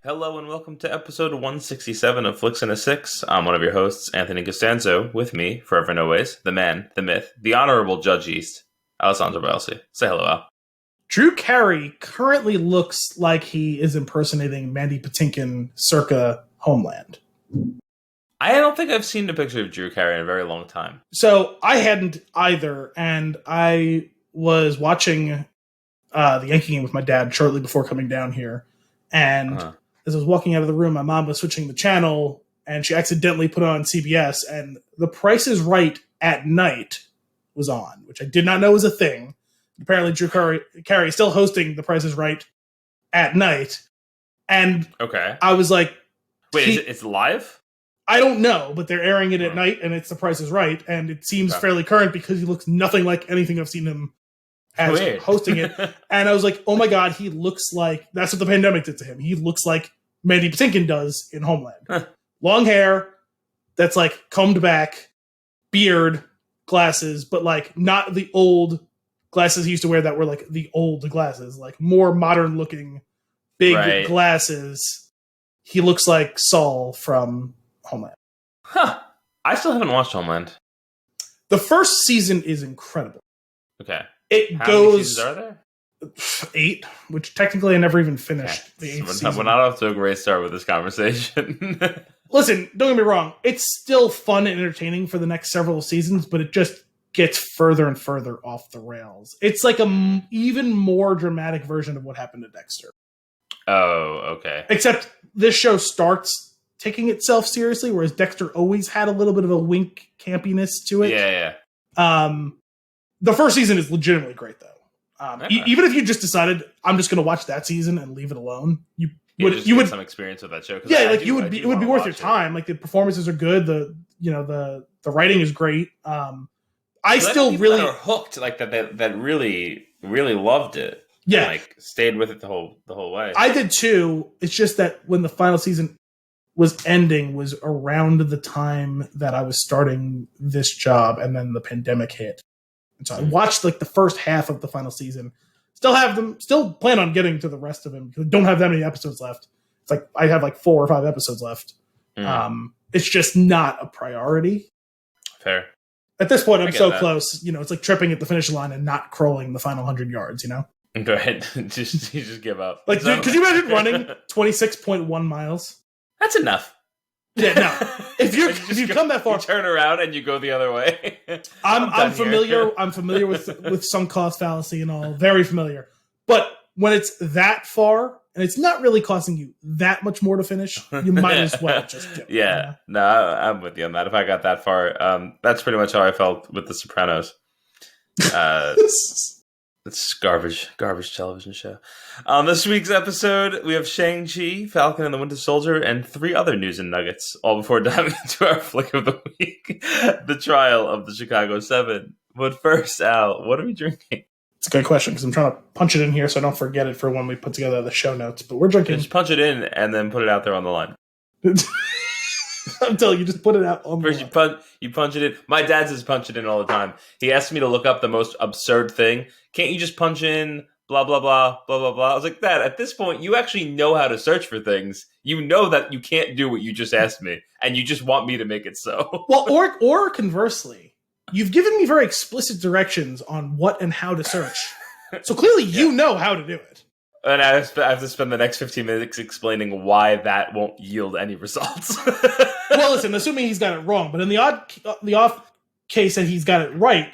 Hello and welcome to episode 167 of Flix and a Six. I'm one of your hosts, Anthony Costanzo. With me, forever and always, the man, the myth, the honorable Judge East, Alessandro Balsi. Say hello, Al. Drew Carey currently looks like he is impersonating Mandy Patinkin circa Homeland. I don't think I've seen a picture of Drew Carey in a very long time. So I hadn't either, and I was watching the Yankee game with my dad shortly before coming down here, and as I was walking out of the room, my mom was switching the channel, and she accidentally put on CBS, and The Price is Right at night was on, which I did not know was a thing. Apparently, Drew Carey is still hosting The Price is Right at night, and I was like, "Wait, it's live?" I don't know, but they're airing it at night, and it's The Price is Right, and it seems fairly current because he looks nothing like anything I've seen him as hosting it. And I was like, oh my God, he looks like, that's what the pandemic did to him. He looks like Mandy Patinkin does in Homeland. Long hair, that's like combed back, beard, glasses, but like not the old glasses he used to wear that were like the old glasses, like more modern looking, big glasses. He looks like Saul from Homeland. I still haven't watched Homeland. The first season is incredible. Okay. How many seasons are there? 8, which technically I never even finished the 8th season. We're not off to a great start with this conversation. Listen, don't get me wrong. It's still fun and entertaining for the next several seasons, but it just gets further and further off the rails. It's like a even more dramatic version of what happened to Dexter. Oh, okay. Except this show starts taking itself seriously, whereas Dexter always had a little bit of a wink campiness to it. Yeah. The first season is legitimately great, though. Even if you just decided, I'm just going to watch that season and leave it alone, you would get some experience with that show. Yeah, it would be worth your time. Like the performances are good. The writing is great. I still really are hooked, like that really loved it. Yeah, like stayed with it the whole way. I did too. It's just that when the final season was ending was around the time that I was starting this job, and then the pandemic hit. And so I watched like the first half of the final season. Still plan on getting to the rest of them because I don't have that many episodes left. It's like I have like 4 or 5 episodes left. It's just not a priority. Fair. At this point, I'm so close. It's like tripping at the finish line and not crawling the final 100 yards. Go ahead. You just give up. Like, dude, could you imagine running 26.1 miles? That's enough. Yeah, no. If you come that far, you turn around and you go the other way. I'm familiar. I'm familiar with sunk cost fallacy and all. Very familiar. But when it's that far and it's not really costing you that much more to finish, you might as well just do it. Yeah. No, I'm with you on that. If I got that far, that's pretty much how I felt with The Sopranos. It's garbage television show. On this week's episode, we have Shang-Chi, Falcon and the Winter Soldier, and 3 other news and nuggets, all before diving into our flick of the week, the trial of the Chicago 7. But first, Al, what are we drinking? It's a good question, because I'm trying to punch it in here so I don't forget it for when we put together the show notes. But we're drinking... Just punch it in and then put it out there on the line. I'm telling you, just put it out on the line. First, you punch it in. My dad says punch it in all the time. He asked me to look up the most absurd thing. Can't you just punch in blah, blah, blah, blah, blah, blah? I was like, Dad, at this point, you actually know how to search for things. You know that you can't do what you just asked me, and you just want me to make it so. Well, or conversely, you've given me very explicit directions on what and how to search. So clearly you know how to do it. And I have to spend the next 15 minutes explaining why that won't yield any results. Well, listen, assuming he's got it wrong, but in the off case that he's got it right,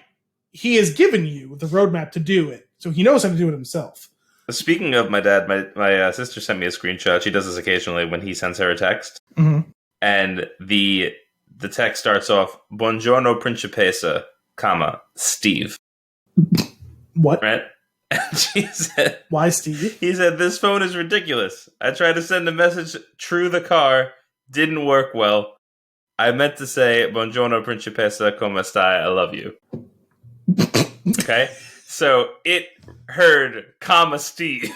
he has given you the roadmap to do it. So he knows how to do it himself. Speaking of my dad, my sister sent me a screenshot. She does this occasionally when he sends her a text. Mm-hmm. And the text starts off, Buongiorno Principessa, comma, Steve. What? Right? And she said... Why Steve? He said, this phone is ridiculous. I tried to send a message through the car. Didn't work well. I meant to say, Buongiorno Principessa, come stai? I love you. Okay? So it heard comma Steve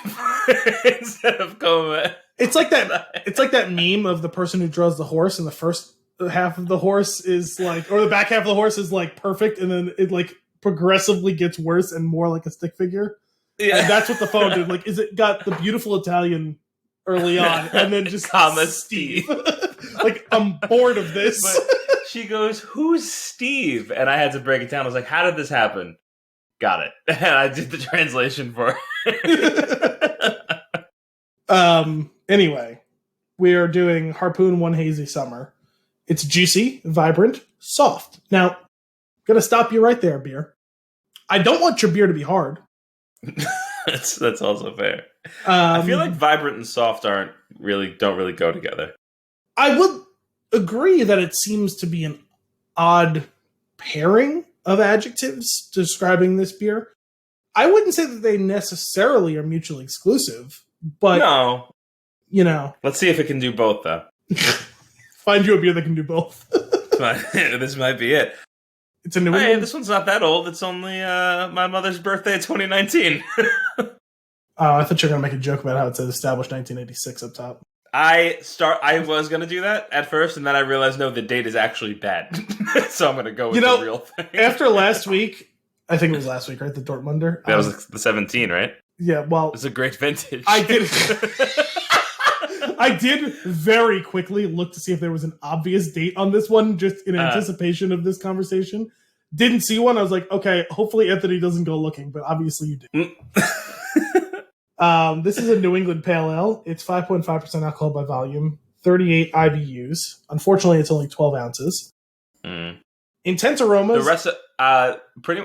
instead of comma. It's like that meme of the person who draws the horse and the first half of the horse is like, or the back half of the horse is like perfect, and then it like progressively gets worse and more like a stick figure. Yeah. And that's what the phone did. Like, is it got the beautiful Italian early on, and then just comma Steve. Like, I'm bored of this. But she goes, "Who's Steve?" And I had to break it down. I was like, "How did this happen?" Got it. And I did the translation for her. Anyway, we are doing Harpoon One Hazy Summer. It's juicy, vibrant, soft. Now, I'm going to stop you right there, beer. I don't want your beer to be hard. That's also fair. I feel like vibrant and soft don't really go together. I would agree that it seems to be an odd pairing of adjectives describing this beer. I wouldn't say that they necessarily are mutually exclusive, but no. Let's see if it can do both, though. Find you a beer that can do both. This might be it. It's a New England. Hey, this one's not that old. It's only my mother's birthday, 2019. I thought you were going to make a joke about how it said established 1986 up top. I was going to do that at first, and then I realized, no, the date is actually bad. So I'm going to go with the real thing. After last week, I think it was last week, right? The Dortmunder? That was the 17, right? Yeah, well... It's a great vintage. I did very quickly look to see if there was an obvious date on this one, just in anticipation of this conversation. Didn't see one. I was like, okay, hopefully Anthony doesn't go looking, but obviously you did. This is a New England Pale Ale. It's 5.5% alcohol by volume, 38 IBUs. Unfortunately, it's only 12 ounces. Intense aromas. The rest of,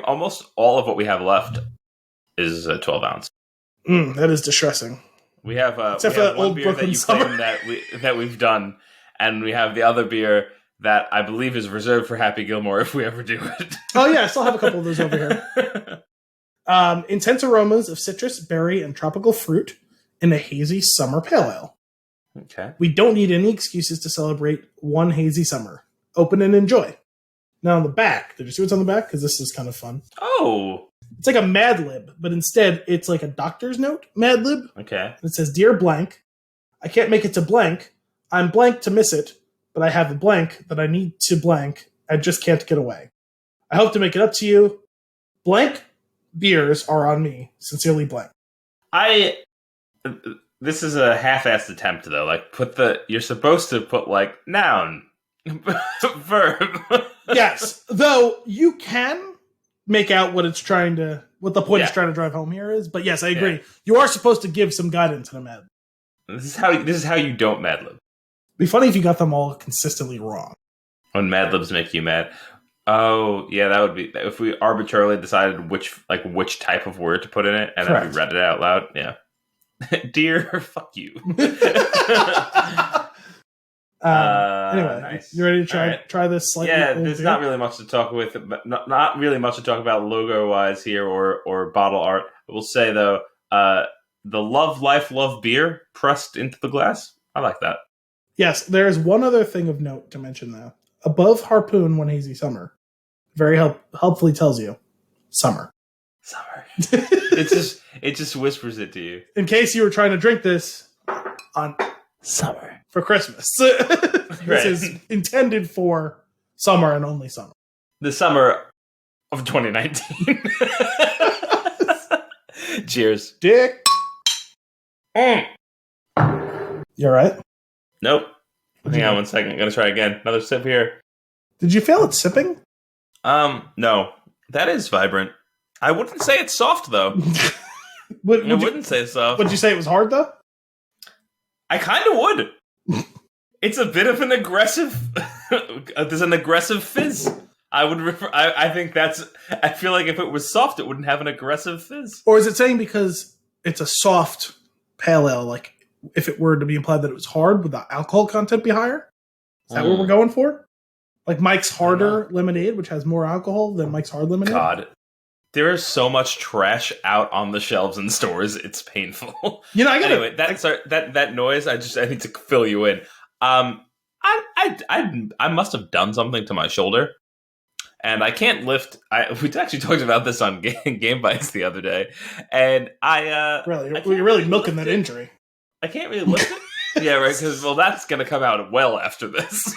almost all of what we have left is 12 ounce. That is distressing. We have except for that one old beer Brooklyn that you Summer claim that we've done, and we have the other beer that I believe is reserved for Happy Gilmore if we ever do it. Oh yeah, I still have a couple of those over here. Intense aromas of citrus, berry, and tropical fruit in a hazy summer pale ale. Okay. We don't need any excuses to celebrate one hazy summer. Open and enjoy. Now on the back, did you see what's on the back? Because this is kind of fun. Oh. It's like a Mad Lib, but instead it's like a doctor's note Mad Lib. Okay. It says, "Dear blank, I can't make it to blank. I'm blank to miss it, but I have a blank that I need to blank. I just can't get away. I hope to make it up to you. Blank beers are on me. Sincerely, blank." This is a half-assed attempt, though. Like, you're supposed to put, like, noun, verb. Yes, though you can make out what the point is trying to drive home here is. But yes, I agree. Yeah. You are supposed to give some guidance in a Mad Lib. This is how you don't Mad Lib. It'd be funny if you got them all consistently wrong. When Mad Libs make you mad. Oh, yeah, that would be if we arbitrarily decided which type of word to put in it, and Correct. Then we read it out loud. Yeah. Dear, fuck you. Anyway, nice. You ready to try this slightly? Yeah, there's not really much to talk with, not really much to talk about logo wise here or bottle art. I will say though, the Love Life Love beer pressed into the glass. I like that. Yes, there is one other thing of note to mention though. Above Harpoon One Hazy Summer, very helpfully tells you summer. Summer. it just whispers it to you. In case you were trying to drink this on summer for Christmas. This is intended for summer and only summer. The summer of 2019. Cheers. Dick. You alright? Nope. Hang on 1 second. I'm going to try again. Another sip here. Did you fail at sipping? No. That is vibrant. I wouldn't say it's soft, though. I wouldn't say it's soft. Would you say it was hard, though? I kind of would. It's a bit of an aggressive... There's an aggressive fizz. I think that's... I feel like if it was soft, it wouldn't have an aggressive fizz. Or is it saying because it's a soft pale ale, like if it were to be implied that it was hard, would the alcohol content be higher? Is that what we're going for? Like Mike's Harder Lemonade, which has more alcohol than Mike's Hard Lemonade? God. There is so much trash out on the shelves in stores. It's painful. Anyway, that noise. I need to fill you in. I must have done something to my shoulder, and I can't lift. We actually talked about this on Game Bites the other day, and you're really milking that injury. I can't really lift it. Yeah, right. Because that's going to come out well after this.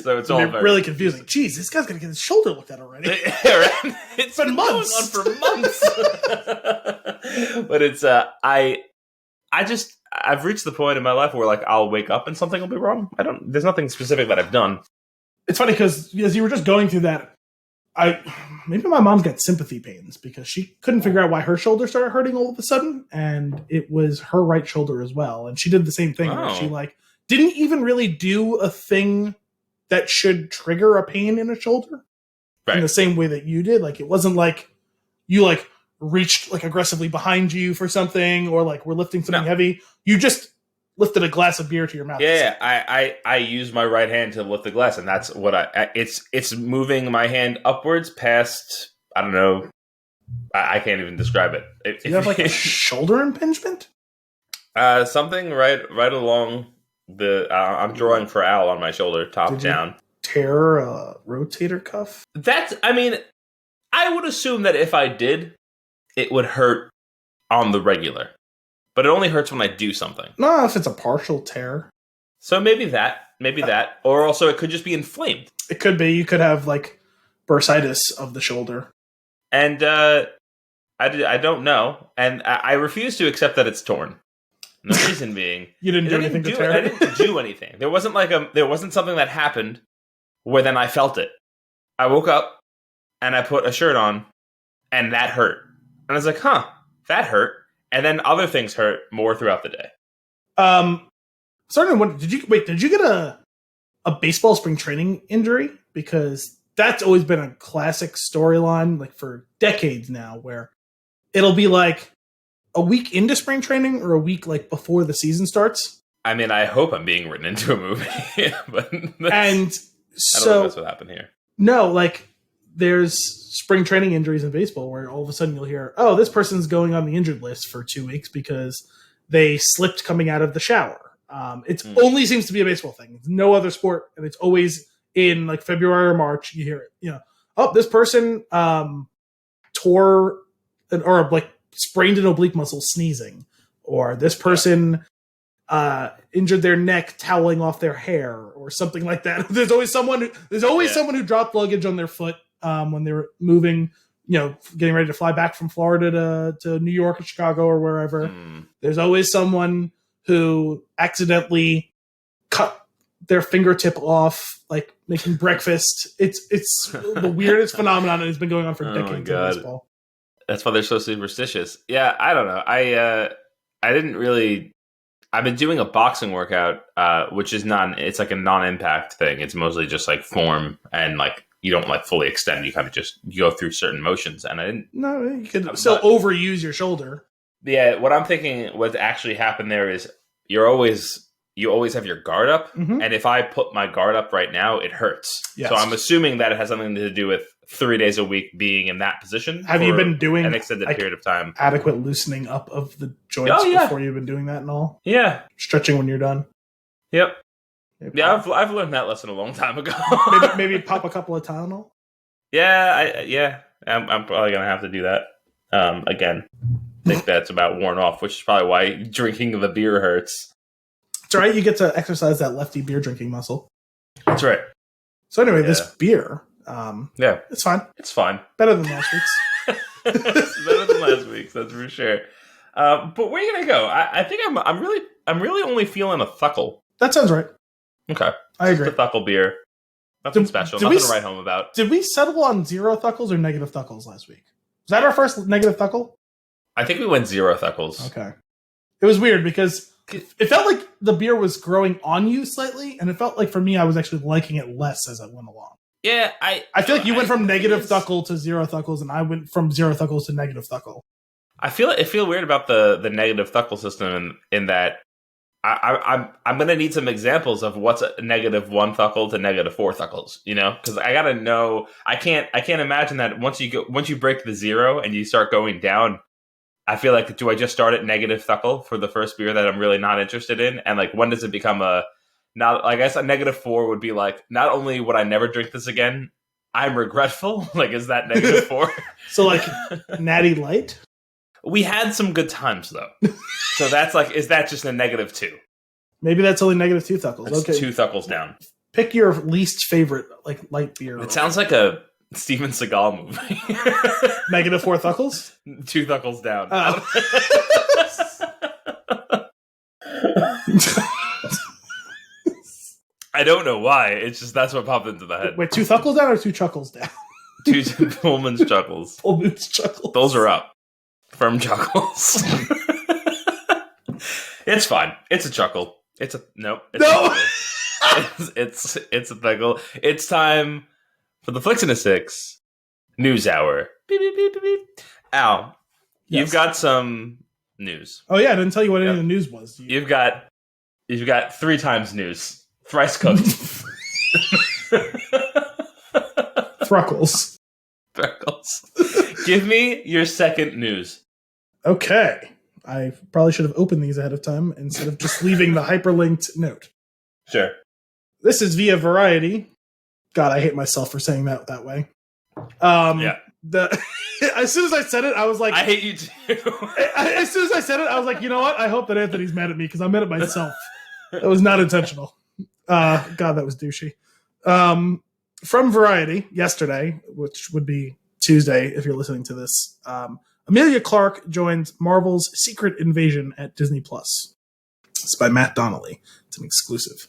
So it's all really confusing. Jeez, this guy's gonna get his shoulder looked at already. Yeah, right? It's been months. Going on for months. But it's I I've reached the point in my life where like I'll wake up and something will be wrong. There's nothing specific that I've done. It's funny because as you were just going through that, maybe my mom's got sympathy pains because she couldn't figure out why her shoulder started hurting all of a sudden, and it was her right shoulder as well. And she did the same thing where she like didn't even really do a thing that should trigger a pain in a shoulder in the same way that you did. Like it wasn't like you like reached like aggressively behind you for something or like we're lifting something heavy. You just lifted a glass of beer to your mouth. Yeah, I use my right hand to lift the glass, and that's what it's moving my hand upwards past, I don't know, I can't even describe it. Do you have like a shoulder impingement? Something right along the, I'm drawing for Al on my shoulder, top down. Tear a rotator cuff? I would assume that if I did, it would hurt on the regular. But it only hurts when I do something. No, if it's a partial tear. So maybe that. Or also it could just be inflamed. It could be. You could have, like, bursitis of the shoulder. And I don't know. And I refuse to accept that it's torn. And the reason being... You didn't do anything to tear it? I didn't do anything. There wasn't something that happened where then I felt it. I woke up, and I put a shirt on, and that hurt. And I was like, that hurt. And then other things hurt more throughout the day. Starting to wonder, did you get a baseball spring training injury? Because that's always been a classic storyline, like for decades now, where it'll be like a week into spring training or a week like before the season starts. I mean, I hope I'm being written into a movie, but I don't know if that's what happened here. No, like there's spring training injuries in baseball where all of a sudden you'll hear, oh, this person's going on the injured list for 2 weeks because they slipped coming out of the shower. It only seems to be a baseball thing. It's no other sport, and it's always in like February or March. You hear it, oh, this person tore or like sprained an oblique muscle sneezing, or this person injured their neck toweling off their hair, or something like that. There's always someone who dropped luggage on their foot when they were moving, getting ready to fly back from Florida to New York or Chicago or wherever. There's always someone who accidentally cut their fingertip off, like making breakfast. It's the weirdest phenomenon, and it's been going on for decades in baseball. That's why they're so superstitious. Yeah, I don't know. I've been doing a boxing workout, which is it's like a non-impact thing. It's mostly just like form, and like you don't like fully extend. You kind of just go through certain motions. And I didn't. No, you could still overuse your shoulder. Yeah, what I'm thinking, what actually happened there is you always have your guard up, and if I put my guard up right now, it hurts. Yes. So I'm assuming that it has something to do with 3 days a week being in that position. Have you been doing an extended period of time? Adequate loosening up of the joints before you've been doing that and all? Yeah. Stretching when you're done? Yep. Yeah, I've learned that lesson a long time ago. maybe pop a couple of Tylenol? Yeah, I'm probably going to have to do that again. I think that's about worn off, which is probably why drinking the beer hurts. It's all right. You get to exercise that lefty beer drinking muscle. That's right. So anyway, this beer, it's fine. It's fine. Better than last week's. It's better than last week's, that's for sure. But where are you gonna go? I think I'm really only feeling a thuckle. That sounds right. Okay, I agree. It's a thuckle beer. Nothing special. Nothing to write home about. Did we settle on 0 thuckles or negative thuckles last week? Was that our first negative thuckle? I think we went 0 thuckles. Okay. It was weird because it felt like the beer was growing on you slightly, and it felt like for me I was actually liking it less as it went along. Yeah, I feel like you went from negative thuckle to 0 thuckles, and I went from 0 thuckles to negative thuckle. I feel weird about the negative thuckle system in that I'm gonna need some examples of what's a negative 1 thuckle to negative 4 thuckles. Because I gotta know. I can't imagine that once you break the 0 and you start going down. I feel like, do I just start at negative thuckle for the first beer that I'm really not interested in? And like, when does it become I guess a negative 4 would be like, not only would I never drink this again, I'm regretful. Like, is that negative 4? So like Natty Light? We had some good times though. So that's like, is that just a negative 2? Maybe that's only negative 2 thuckles. That's okay. 2 thuckles down. Pick your least favorite like light beer. It sounds like a Steven Seagal movie. Negative 4 thuckles? 2 thuckles down. I don't know why. It's just that's what popped into the head. Wait, 2 thuckles down or 2 chuckles down? 2 Pullman's chuckles. Pullman's chuckles. Those are up. Firm chuckles. It's fine. It's a chuckle. It's a no. It's a thuckle. It's time for the Flix in a 6 news hour. Beep, beep, beep, beep, beep. Al, you've got some news. Oh yeah, I didn't tell you what any of the news was. You've got 3 times news. Thrice cooked. Thruckles. Give me your second news. Okay. I probably should have opened these ahead of time instead of just leaving the hyperlinked note. Sure. This is via Variety. God, I hate myself for saying that way. Yeah. As soon as I said it, I was like... I hate you too. As soon as I said it, I was like, you know what? I hope that Anthony's mad at me because I'm mad at myself. That was not intentional. God, that was douchey. From Variety, yesterday, which would be Tuesday if you're listening to this, Emilia Clarke joins Marvel's Secret Invasion at Disney+. It's by Matt Donnelly. It's an exclusive.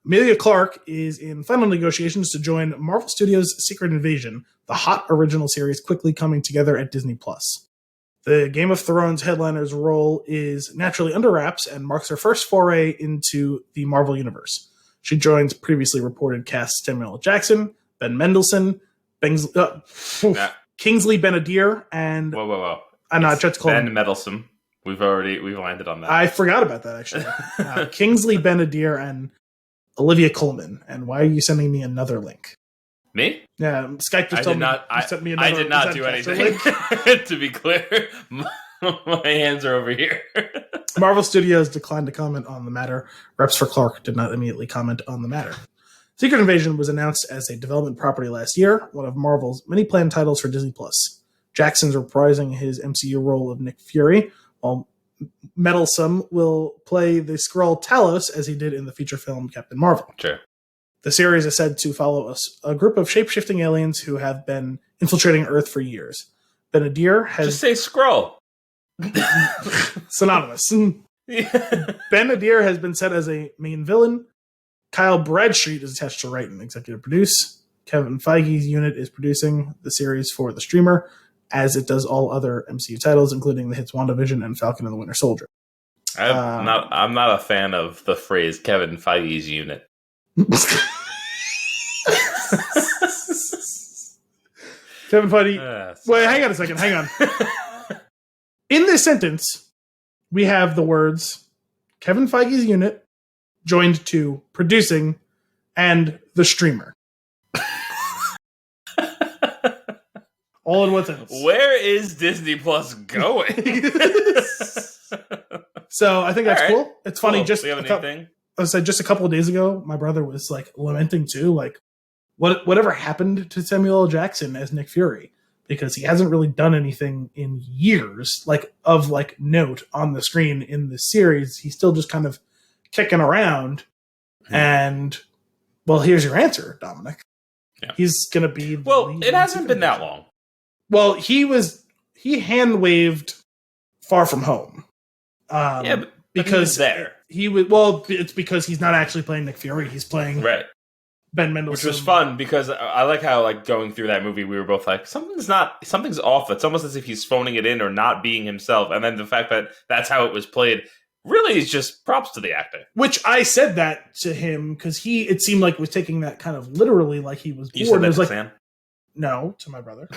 Emilia Clarke is in final negotiations to join Marvel Studios' Secret Invasion, the hot original series quickly coming together at Disney+. The Game of Thrones headliner's role is naturally under wraps and marks her first foray into the Marvel Universe. She joins previously reported cast Samuel L. Jackson, Ben Mendelsohn, Kingsley Ben-Adir, and... Whoa. I tried to call Ben Mendelsohn. We've landed on that. I forgot about that, actually. Kingsley Ben-Adir and Olivia Colman. And why are you sending me another link? Me? Yeah, Skype just told me you sent me another link. I did not do anything. To be clear, my hands are over here. Marvel Studios declined to comment on the matter. Reps for Clarke did not immediately comment on the matter. Secret Invasion was announced as a development property last year, one of Marvel's many planned titles for Disney+. Jackson's reprising his MCU role of Nick Fury, while Meddlesome will play the Skrull Talos as he did in the feature film Captain Marvel. Sure. The series is said to follow a group of shape-shifting aliens who have been infiltrating Earth for years. Ben-Adir has... Just say Skrull. Synonymous. Ben-Adir has been set as a main villain. Kyle Bradstreet is attached to write and executive produce. Kevin Feige's unit is producing the series for the streamer, as it does all other MCU titles, including the hits WandaVision and Falcon and the Winter Soldier. I'm not a fan of the phrase Kevin Feige's unit. Kevin Feige. Wait, hang on a second. Hang on. In this sentence, we have the words Kevin Feige's unit joined to producing and the streamer. All in one sentence. Where is Disney Plus going? So I think that's cool. It's funny. Cool. Just Do you have anything? I said just a couple of days ago, my brother was like lamenting too, like whatever happened to Samuel L. Jackson as Nick Fury, because he hasn't really done anything in years, like of like note on the screen in the series. He's still just kind of kicking around. And well, here's your answer, Dominic. Yeah. He's gonna be it hasn't been that long. Well, he hand waved Far From Home. But because there. It's because he's not actually playing Nick Fury. He's playing Ben Mendelsohn. Which was fun because I like how like going through that movie, we were both like, something's off. It's almost as if he's phoning it in or not being himself. And then the fact that that's how it was played really is just props to the actor. Which I said that to him because it seemed like was taking that kind of literally, like he was bored. You said that was to like, Sam? No, to my brother.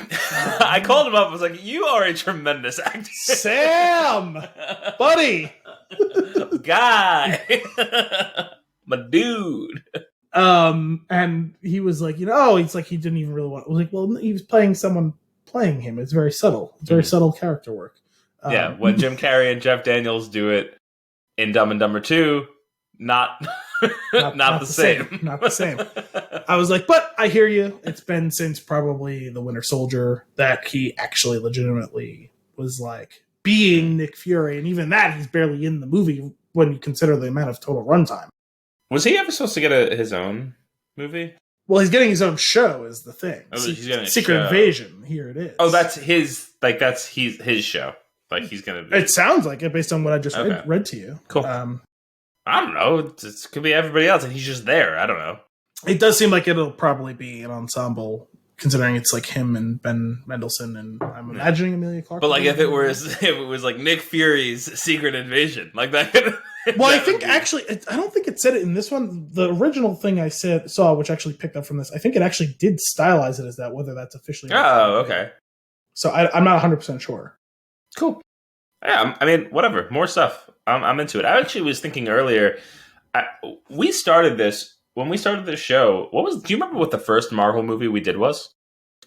I called him up. I was like, "You are a tremendous actor, Sam, buddy, guy, my dude." And he was like, he's like, he didn't even really want. I was like, well, he was playing someone playing him. It's very subtle. It's very subtle character work. When Jim Carrey and Jeff Daniels do it in Dumb and Dumber 2, not the same. Not the same. I was like, but I hear you. It's been since probably The Winter Soldier that he actually legitimately was like being Nick Fury. And even that, he's barely in the movie when you consider the amount of total runtime. Was he ever supposed to get his own movie? Well, he's getting his own show is the thing. He's getting Secret Invasion. Here it is. Oh, that's his show. Like he's going to be... It sounds like it based on what I just read to you. Cool. I don't know. It could be everybody else, and he's just there. I don't know. It does seem like it'll probably be an ensemble, considering it's like him and Ben Mendelsohn, and I'm imagining Emilia Clarke. But like, if it was like Nick Fury's Secret Invasion, like that. Well, I think actually, I don't think it said it in this one. The original thing I saw, which actually picked up from this, I think it actually did stylize it as that. Whether that's officially. Oh, okay. So I'm not 100% sure. Cool. Yeah, I mean, whatever. More stuff. I'm into it. I actually was thinking earlier. We started this when we started this show. Do you remember what the first Marvel movie we did was?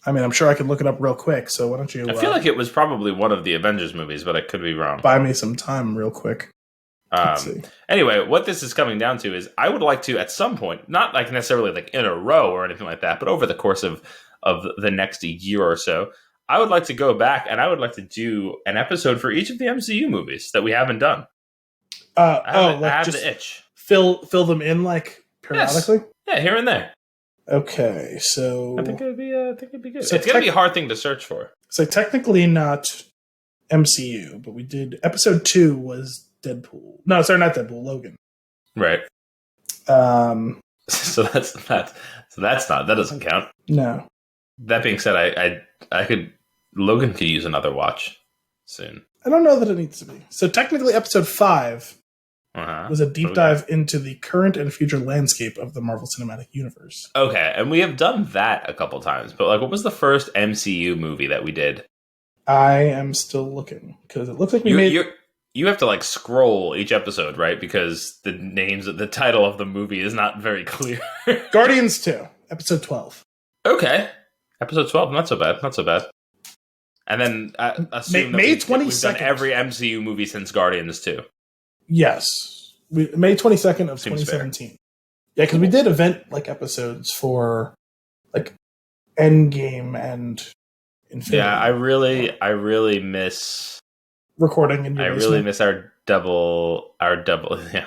I mean, I'm sure I can look it up real quick. So why don't you? I feel like it was probably one of the Avengers movies, but I could be wrong. Buy me some time, real quick. Anyway, what this is coming down to is I would like to, at some point, not like necessarily like in a row or anything like that, but over the course of the next year or so, I would like to go back and I would like to do an episode for each of the MCU movies that we haven't done. I have just the itch. Fill them in like periodically. Yes. Yeah, here and there. Okay, so I think it'd be good. So it's gonna be a hard thing to search for. So technically not MCU, but we did episode 2 was Deadpool. No, sorry, not Deadpool. Logan. Right. So that doesn't count. No. That being said, I could. Logan could use another watch soon. I don't know that it needs to be. So technically, episode 5 was a deep dive into the current and future landscape of the Marvel Cinematic Universe. Okay, and we have done that a couple times, but like, what was the first MCU movie that we did? I am still looking because it looks like you have to like scroll each episode, right? Because the title of the movie is not very clear. Guardians 2, episode 12. Okay, episode 12, not so bad. And then assume May that 22nd. We've done every MCU movie since Guardians 2. Yes. May 22nd of 2017. Fair. Yeah, because we did event like episodes for like Endgame and Infinity. Yeah, I really miss recording in your I basement. really miss our double yeah.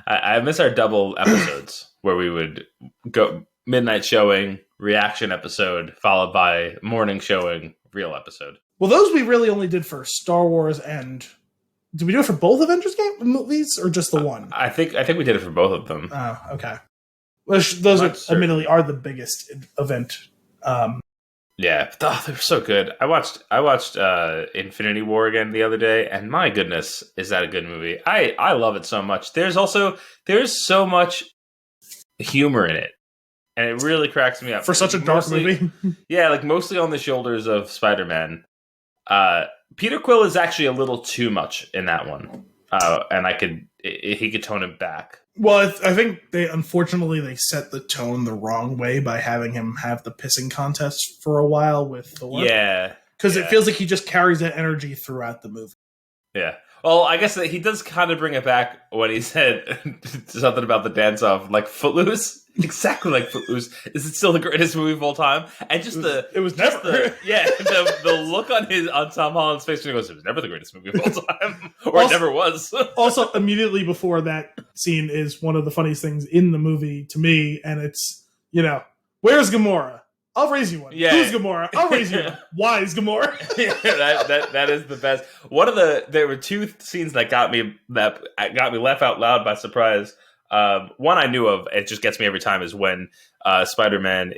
I miss our double episodes where we would go midnight showing, reaction episode, followed by morning showing, real episode. Well, those we really only did for Star Wars and... Did we do it for both Avengers movies or just the one? I think we did it for both of them. Oh, okay. Those admittedly are the biggest event. Yeah, they're so good. I watched Infinity War again the other day, and my goodness, is that a good movie? I love it so much. There's so much humor in it, and it really cracks me up for such a dark movie. Yeah, like mostly on the shoulders of Spider-Man. Peter Quill is actually a little too much in that one, and he could tone it back. Well, I think unfortunately they set the tone the wrong way by having him have the pissing contest for a while with Thor. Yeah, because it feels like he just carries that energy throughout the movie. Yeah. Well, I guess that he does kind of bring it back when he said something about the dance-off, like Footloose. Exactly like Footloose. Is it still the greatest movie of all time? And just it was never. The look on Tom Holland's face when he goes, it was never the greatest movie of all time. Or also, it never was. Also, immediately before that scene is one of the funniest things in the movie to me, and it's, where's Gamora? I'll raise you one. Yeah. Who's Gamora? I'll raise you one. Why is Gamora? that is the best. There were two scenes that got me laugh out loud by surprise. One I knew of, it just gets me every time, is when Spider-Man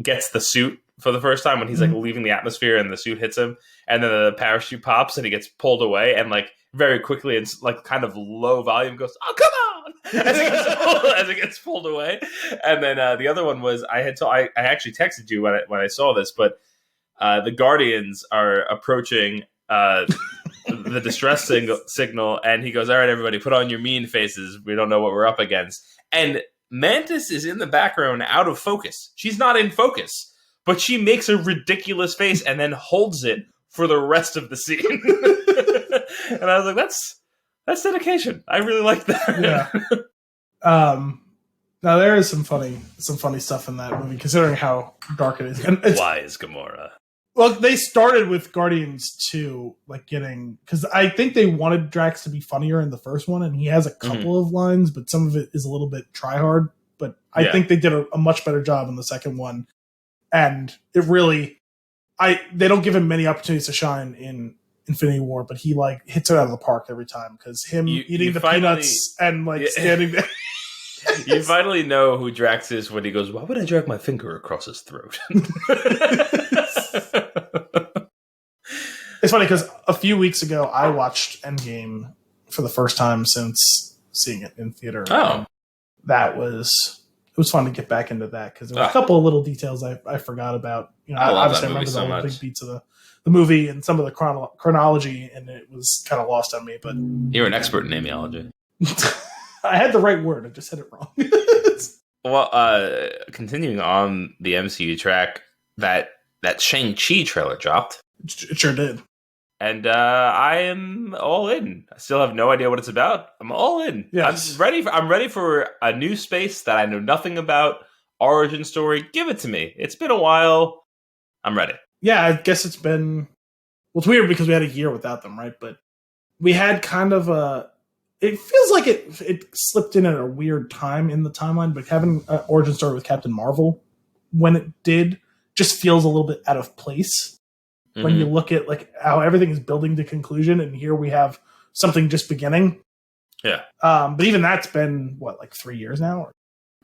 gets the suit for the first time, when he's like leaving the atmosphere and the suit hits him, and then the parachute pops and he gets pulled away, and like very quickly it's like kind of low volume goes, "Oh, come on!" as it gets pulled away. And then the other one was I actually texted you when I saw this, but the Guardians are approaching the distress signal, and he goes, "All right, everybody, put on your mean faces. We don't know what we're up against." And Mantis is in the background, out of focus. She's not in focus, but she makes a ridiculous face and then holds it for the rest of the scene. And I was like, that's dedication. I really like that. Yeah. Now there is some funny stuff in that movie, considering how dark it is. And why is Gamora? Well, they started with Guardians 2, like because I think they wanted Drax to be funnier in the first one, and he has a couple of lines, but some of it is a little bit try hard. But I think they did a much better job in the second one, and it really, they don't give him many opportunities to shine in Infinity War, but he like hits it out of the park every time because eating the peanuts and like standing there. You finally know who Drax is when he goes, "Why would I drag my finger across his throat?" It's funny because a few weeks ago I watched Endgame for the first time since seeing it in theater. Oh, it was fun to get back into that because there were a couple of little details I forgot about. You know, obviously I remember all the big beats of the movie and some of the chronology, and it was kind of lost on me. But you're an expert in amyology. I had the right word. I just said it wrong. Well, continuing on the MCU track, that Shang-Chi trailer dropped. It sure did. And I am all in. I still have no idea what it's about. I'm all in. Yes. I'm ready for a new space that I know nothing about. Origin story. Give it to me. It's been a while. I'm ready. Yeah, I guess it's been... Well, it's weird because we had a year without them, right? But we had kind of a... It feels like it slipped in at a weird time in the timeline, but having an origin story with Captain Marvel, when it did, just feels a little bit out of place. When you look at like how everything is building to conclusion, and here we have something just beginning. Yeah. But even that's been like 3 years now.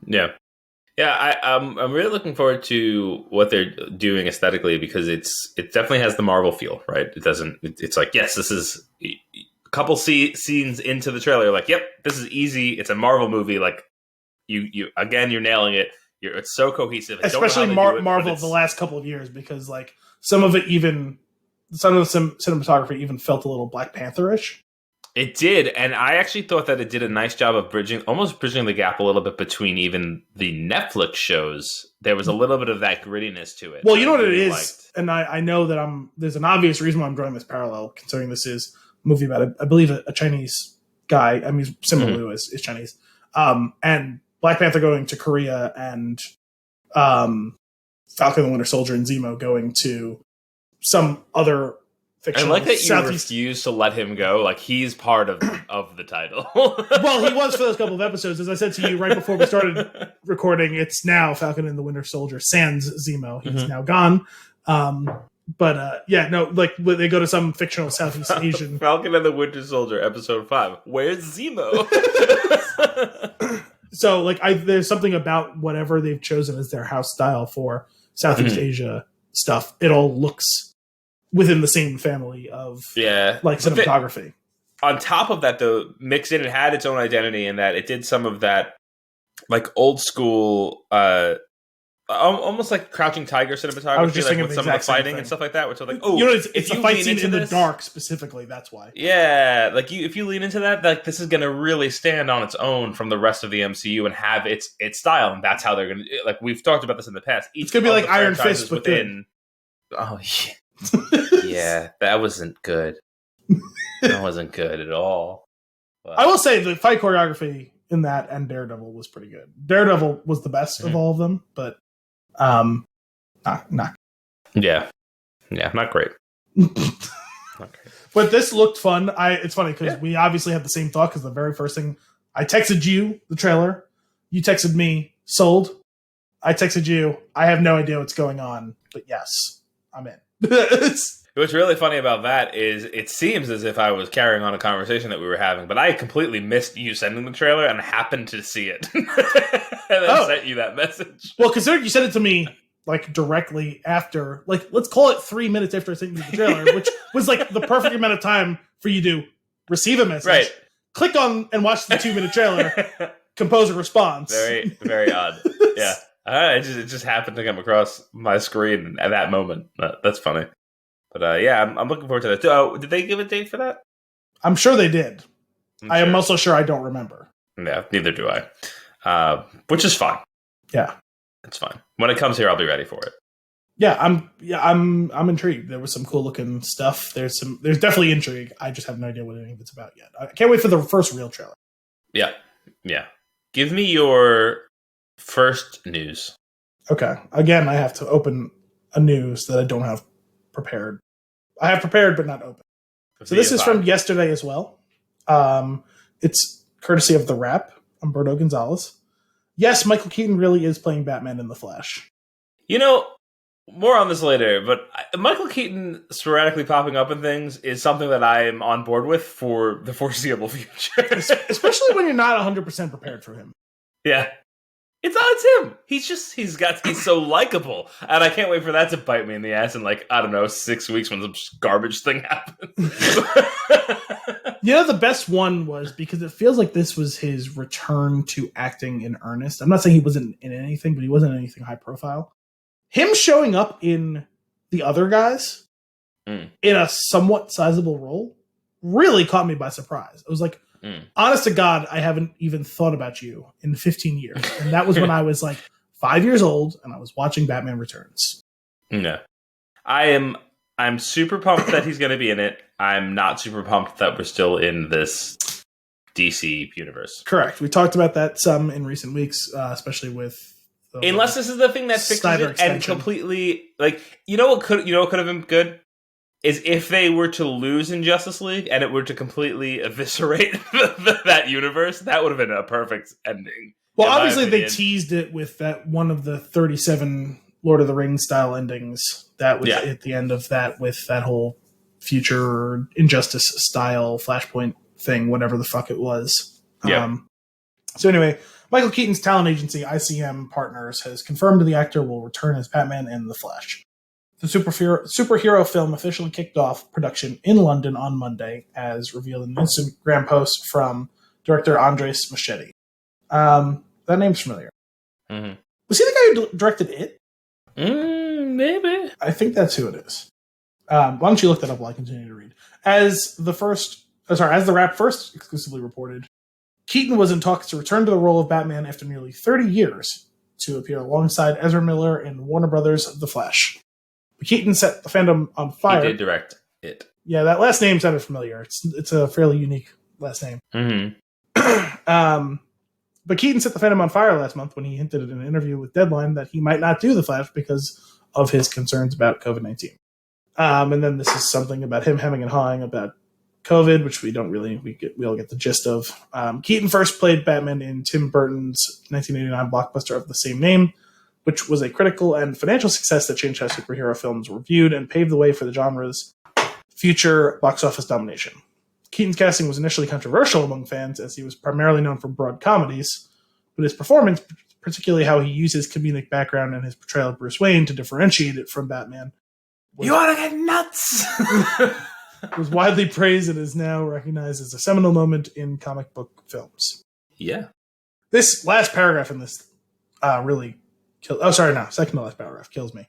Yeah. Yeah. I'm really looking forward to what they're doing aesthetically because it definitely has the Marvel feel, right? It doesn't. It's like, yes, this is a couple scenes into the trailer. Like, yep, this is easy. It's a Marvel movie. Like you again, you're nailing it. It's so cohesive. Especially Marvel of the last couple of years because like. Some of the cinematography even felt a little Black Panther-ish. It did, and I actually thought that it did a nice job of bridging the gap a little bit between even the Netflix shows. There was a little bit of that grittiness to it. Well, you know what it is, and I know that there's an obvious reason why I'm drawing this parallel, considering this is a movie about, I believe, a Chinese guy. I mean, Simu Liu is Chinese. And Black Panther going to Korea and Falcon and the Winter Soldier and Zemo going to some other fictional. I like that you refuse to let him go. Like he's part of the title. Well, he was for those couple of episodes. As I said to you right before we started recording, it's now Falcon and the Winter Soldier sans Zemo. He's now gone. Like they go to some fictional Southeast Asian. Falcon and the Winter Soldier, episode 5. Where's Zemo? So, like, there's something about whatever they've chosen as their house style for Southeast Asia stuff. It all looks within the same family of, like, cinematography. On top of that, though, mixed in, it had its own identity in that it did some of that, like, old school, almost like Crouching Tiger cinematography. I was just thinking with some of the fighting and stuff like that, which are like, it's the fight scene in the dark specifically. That's why. Yeah, like if you lean into that, like this is going to really stand on its own from the rest of the MCU and have its style, and that's how they're going to. Like we've talked about this in the past. It's going to be like Iron Fist within. Oh yeah, that wasn't good. That wasn't good at all. But I will say the fight choreography in that and Daredevil was pretty good. Daredevil was the best of all of them, but. Not. Yeah, not great. Not great. But this looked fun. It's funny because we obviously had the same thought because the very first thing I texted you the trailer, you texted me sold. I texted you. I have no idea what's going on, but yes, I'm in. What's really funny about that is it seems as if I was carrying on a conversation that we were having, but I completely missed you sending the trailer and happened to see it. And then sent you that message. Well, considering you sent it to me like directly after, like let's call it 3 minutes after I sent you the trailer, which was like the perfect amount of time for you to receive a message, right? Click on and watch the 2-minute trailer, compose a response. Very, very odd. Yeah, it just happened to come across my screen at that moment. That's funny. But I'm looking forward to that. Did they give a date for that? I'm sure they did. I am also sure I don't remember. Yeah, neither do I. Which is fine. Yeah, it's fine. When it comes here, I'll be ready for it. Yeah, I'm intrigued. There was some cool looking stuff. There's definitely intrigue. I just have no idea what any of it's about yet. I can't wait for the first real trailer. Yeah. Give me your first news. Okay. Again, I have to open a news that I don't have prepared. I have prepared but not open. So this is from yesterday as well. It's courtesy of The Wrap, Umberto Gonzalez. Yes, Michael Keaton really is playing Batman in The Flash. You know, more on this later, but Michael Keaton sporadically popping up in things is something that I am on board with for the foreseeable future. Especially when you're not 100% prepared for him. Yeah. It's him. He's so likable. And I can't wait for that to bite me in the ass in, like, I don't know, 6 weeks when some garbage thing happens. The best one was because it feels like this was his return to acting in earnest. I'm not saying he wasn't in anything, but he wasn't in anything high profile. Him showing up in The Other Guys in a somewhat sizable role really caught me by surprise. I was like, honest to God, I haven't even thought about you in 15 years. And that was when I was like 5 years old and I was watching Batman Returns. No. I'm super pumped that he's going to be in it. I'm not super pumped that we're still in this DC universe. Correct. We talked about that some in recent weeks, especially with unless this is the thing that fixes it extension. And completely, like, you know what could have been good is if they were to lose in Justice League and it were to completely eviscerate that universe. That would have been a perfect ending. Well, obviously they teased it with that one of the 37 Lord of the Rings style endings. That was at the end of that with that whole future Injustice style Flashpoint thing, whatever the fuck it was. Yeah. So anyway, Michael Keaton's talent agency, ICM Partners, has confirmed the actor will return as Batman in The Flash. The superhero film officially kicked off production in London on Monday, as revealed in an Instagram post from director Andres Muschietti. That name's familiar. Mm-hmm. Was he the guy who directed It? Maybe. I think that's who it is. Why don't you look that up while I continue to read? As the Wrap first exclusively reported, Keaton was in talks to return to the role of Batman after nearly 30 years to appear alongside Ezra Miller in Warner Brothers' The Flash. But Keaton set the fandom on fire. He did direct It. Yeah, that last name sounded familiar. It's a fairly unique last name. Mm-hmm. But Keaton set the fandom on fire last month when he hinted in an interview with Deadline that he might not do The Flash because of his concerns about COVID-19. And then this is something about him hemming and hawing about COVID, which we all get the gist of. Keaton first played Batman in Tim Burton's 1989 blockbuster of the same name, which was a critical and financial success that changed how superhero films were viewed and paved the way for the genre's future box office domination. Keaton's casting was initially controversial among fans as he was primarily known for broad comedies, but his performance, particularly how he used his comedic background and his portrayal of Bruce Wayne to differentiate it from Batman, you want to get nuts? was widely praised and is now recognized as a seminal moment in comic book films. Yeah. This last paragraph in this really kills... Oh, sorry, no. Second to last paragraph kills me.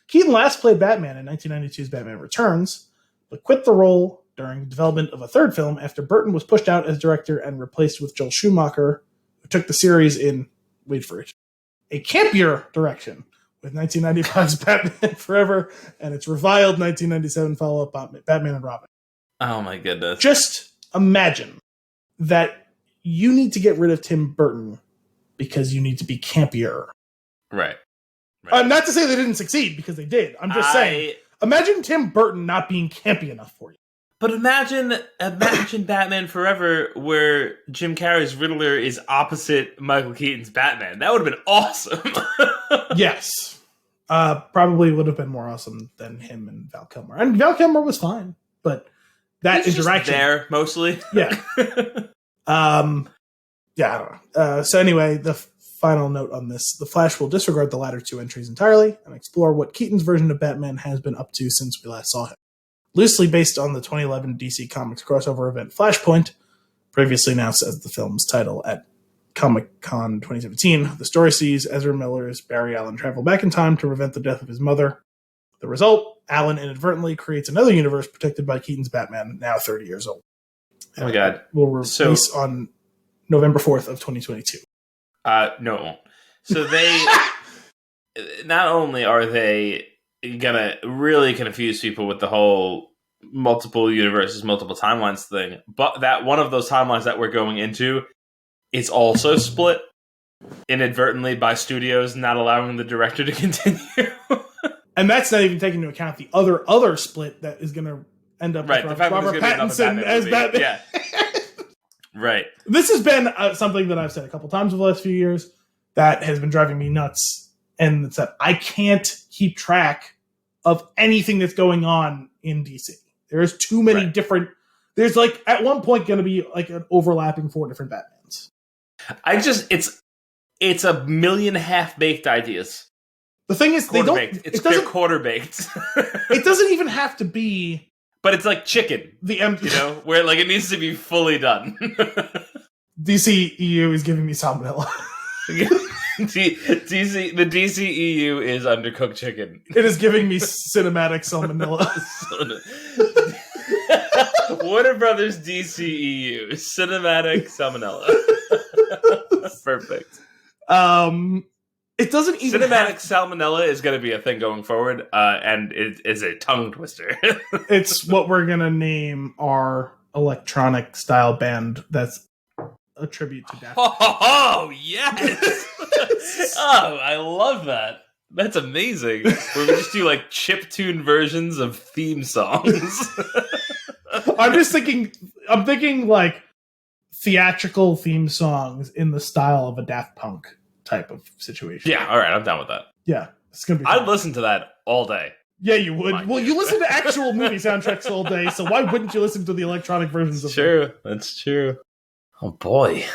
Keaton last played Batman in 1992's Batman Returns, but quit the role during the development of a third film after Burton was pushed out as director and replaced with Joel Schumacher, who took the series in, wait for it, a campier direction with 1995's Batman Forever and its reviled 1997 follow-up Batman and Robin. Oh my goodness. Just imagine that you need to get rid of Tim Burton because you need to be campier. Right. Not to say they didn't succeed, because they did. I'm just saying, imagine Tim Burton not being campy enough for you. But imagine Batman Forever, where Jim Carrey's Riddler is opposite Michael Keaton's Batman. That would have been awesome. Yes. Probably would have been more awesome than him and Val Kilmer. And Val Kilmer was fine, but that He's interaction... just there, mostly. Yeah. I don't know. So anyway, the final note on this. The Flash will disregard the latter two entries entirely and explore what Keaton's version of Batman has been up to since we last saw him. Loosely based on the 2011 DC Comics crossover event Flashpoint, previously announced as the film's title at Comic-Con 2017, the story sees Ezra Miller's Barry Allen travel back in time to prevent the death of his mother. The result, Allen inadvertently creates another universe protected by Keaton's Batman, now 30 years old. Oh my god. Will release on November 4th of 2022. No, it won't. So they, not only are they gonna really confuse people with the whole multiple universes, multiple timelines thing, but that one of those timelines that we're going into is also split inadvertently by studios not allowing the director to continue. And that's not even taking into account the other split that is going to end up with Robert Pattinson as Batman. Yeah. Right. This has been something that I've said a couple times over the last few years that has been driving me nuts. and it's that I can't keep track of anything that's going on in DC. There's too many different. There's like at one point going to be like an overlapping 4 different Batmans. It's a million half-baked ideas. The thing is, they're quarter-baked. It doesn't even have to be. But it's like chicken. Where like it needs to be fully done. DCEU is giving me salmonella. The DCEU is undercooked chicken. It is giving me cinematic salmonella. Warner Brothers DCEU cinematic salmonella. Perfect. It doesn't even cinematic salmonella is going to be a thing going forward, and it is a tongue twister. It's what we're going to name our electronic style band. That's a tribute to Daft Punk. Oh yes! Oh, I love that. That's amazing. Where we just do like chiptune versions of theme songs. I'm thinking like theatrical theme songs in the style of a Daft Punk type of situation. Yeah, all right, I'm down with that. Yeah, it's gonna be I'd listen to that all day. Yeah, you would. Well, you listen to actual movie soundtracks all day, so why wouldn't you listen to the electronic versions of them? That's true. Oh boy.